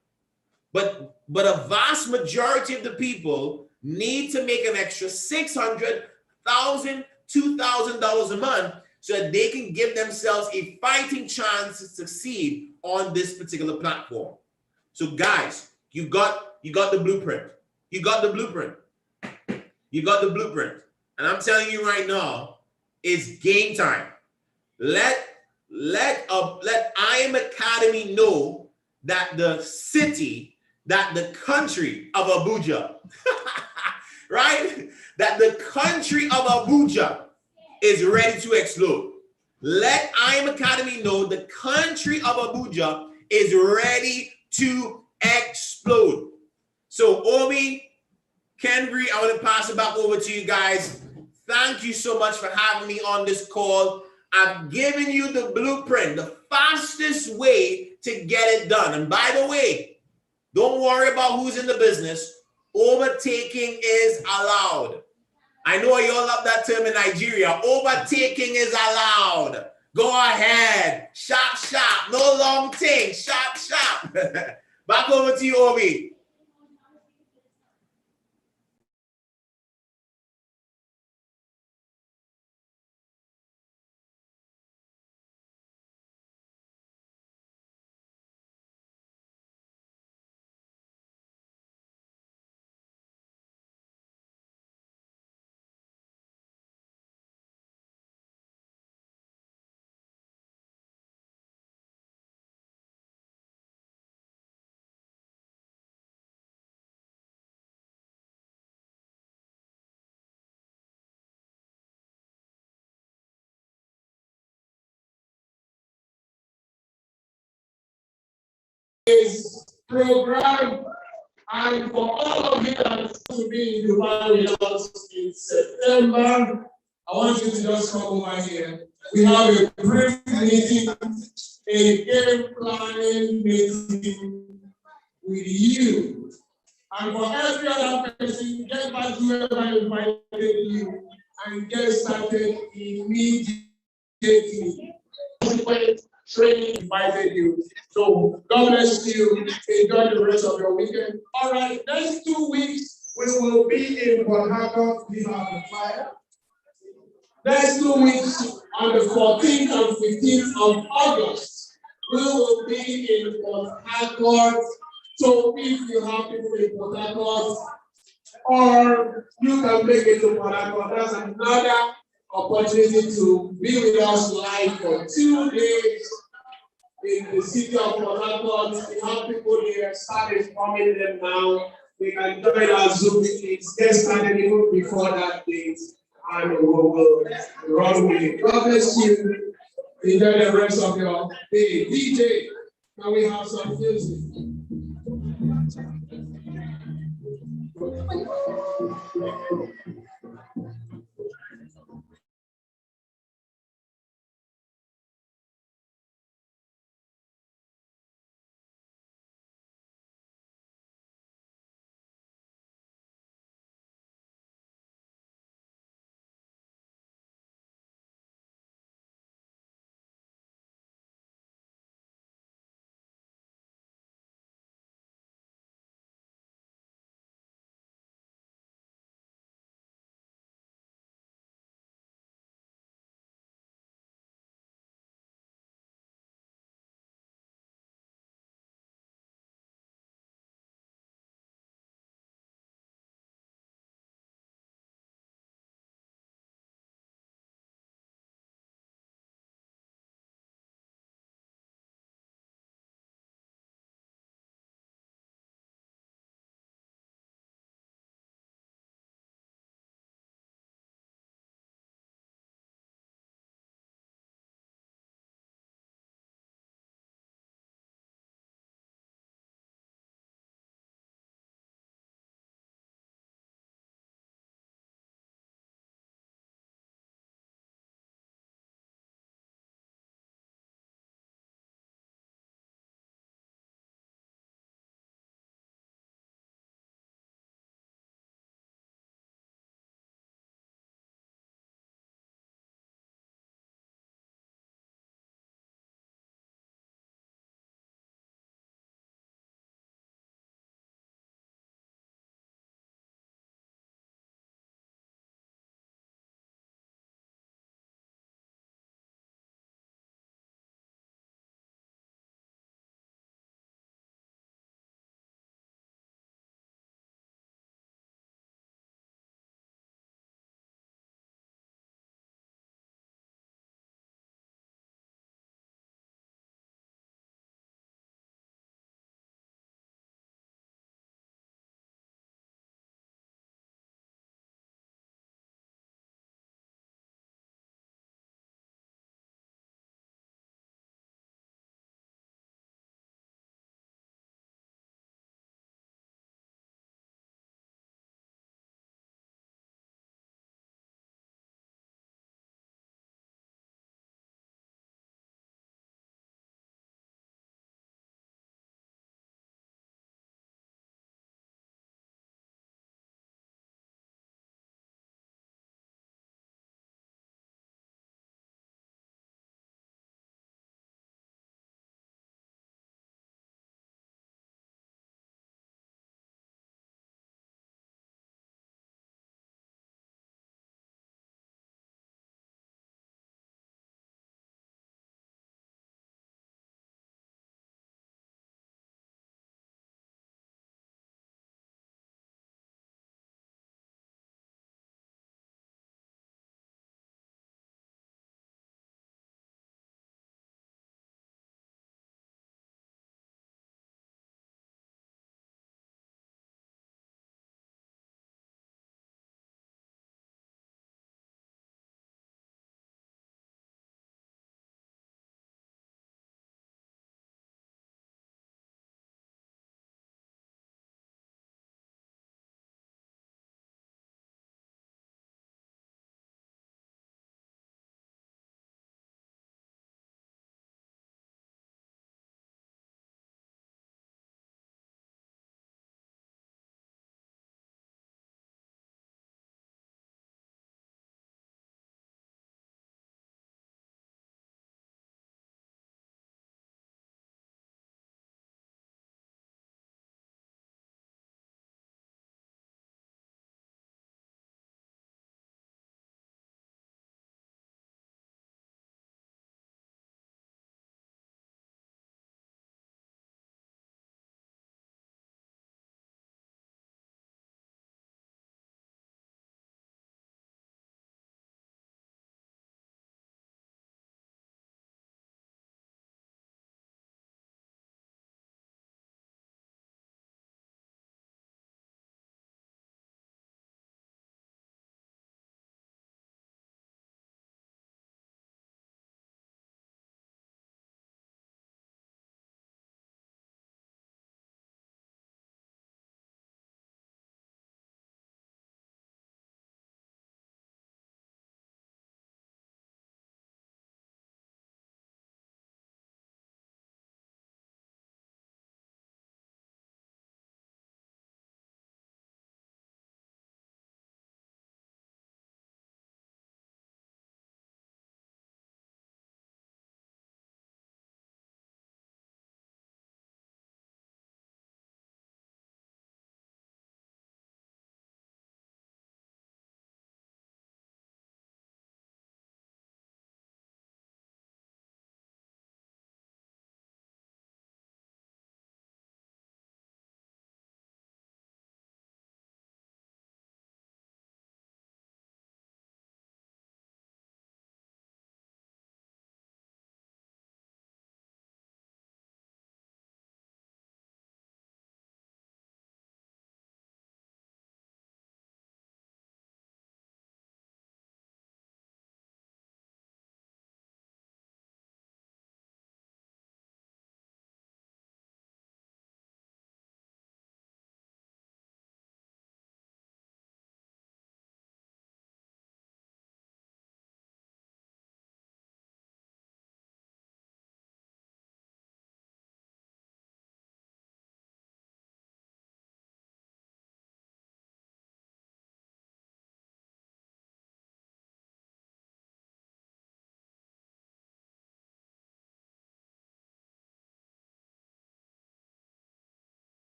But a vast majority of the people need to make an extra $600, $1,000, $2,000 a month so that they can give themselves a fighting chance to succeed on this particular platform. So guys, you got the blueprint. You got the blueprint. You got the blueprint. And I'm telling you right now, it's game time. Let I Am Academy know that the city, that the country of Abuja, right? That the country of Abuja is ready to explode. Let I Am Academy know the country of Abuja is ready to explode. So Obi, Kendry, I want to pass it back over to you guys. Thank you so much for having me on this call. I've given you the blueprint, the fastest way to get it done. And by the way, don't worry about who's in the business. Overtaking is allowed. I know you all love that term in Nigeria. Overtaking is allowed. Go ahead. Sharp, sharp. No long thing. Sharp, sharp. Back over to you, Obi. This program, and for all of you that is to be in Dubai with us in September, I want you to just come over here. We have a brief meeting, a game planning meeting with you. And for every other person, get back to whoever invited you and get started immediately. Training invited you. So God bless you. Enjoy the rest of your weekend. All right, next 2 weeks we will be in Port Harcourt. We have the fire. Next 2 weeks on the 14th and 15th of August, we will be in Port Harcourt. So if you have people in Port Harcourt, or you can make it to Port Harcourt, that's another opportunity to be with us live for 2 days in the city of Port Harcourt. We have people here, start informing them now. They can join our Zoom meetings, get started even before that date, and we will run with it. God bless you. Enjoy the rest of your day. DJ, can we have some music?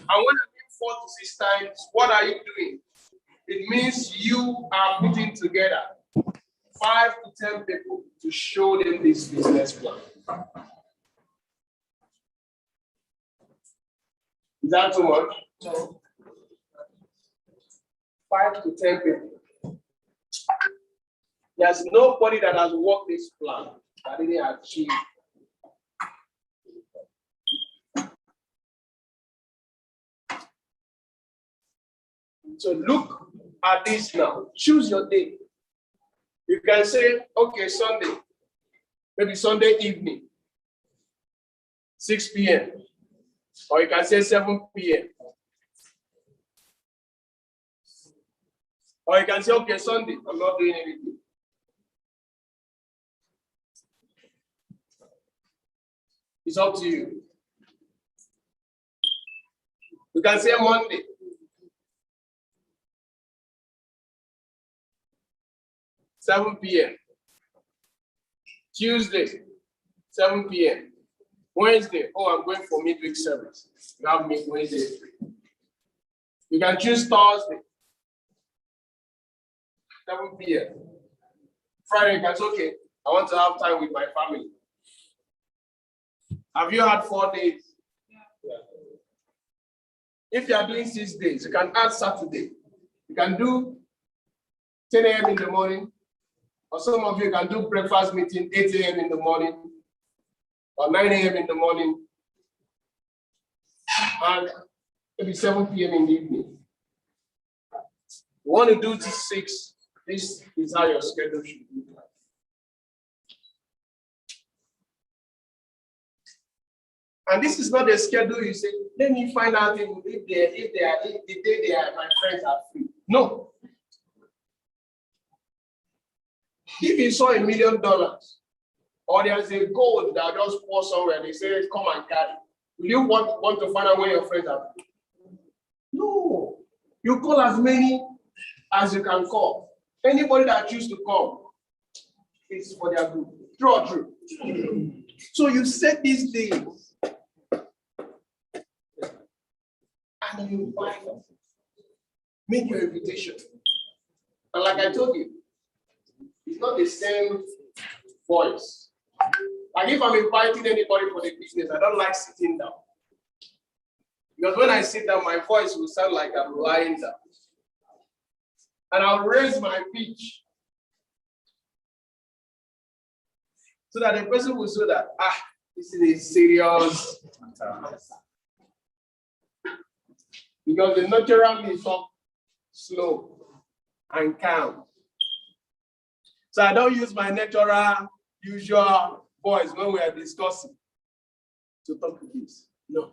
And when I mean 4 to 6 times, what are you doing? It means you are putting together 5 to 10 people to show them this business plan. Is that too much? No. 5 to 10 people. There's nobody that has worked this plan that didn't achieve. So look at this now. Choose your day. You can say, okay, Sunday, maybe Sunday evening, 6 p.m. Or you can say 7 p.m. Or you can say, okay, Sunday, I'm not doing anything. It's up to you. You can say Monday. (7 p.m.) Tuesday, 7 p.m. Wednesday, oh, I'm going for midweek service. You have me Wednesday free. You can choose Thursday, 7 p.m. Friday, you can say, okay, I want to have time with my family. Have you had 4 days? Yeah. If you are doing 6 days, you can add Saturday. You can do 10 a.m. in the morning, or some of you can do breakfast meeting 8 a.m. in the morning, or 9 a.m. in the morning, and maybe 7 p.m. in the evening. You want to do to 6, this is how your schedule should be. And this is not a schedule you say, let me find out if the day they are my friends are free. No. If you saw $1 million, or there's a gold that just pour somewhere, they say, come and carry. Will you want to find out where your friends are free? No. You call as many as you can call. Anybody that chooses to come, it's for their group. True or true? So you set these things. And you invite them. Make your invitation. And like I told you, it's not the same voice. Like if I'm inviting anybody for the business, I don't like sitting down. Because when I sit down, my voice will sound like I'm lying down. And I'll raise my pitch. So that the person will say that, this is a serious matter. Because the natural is up slow and calm. So I don't use my natural, usual voice when we are discussing to talk to this. No.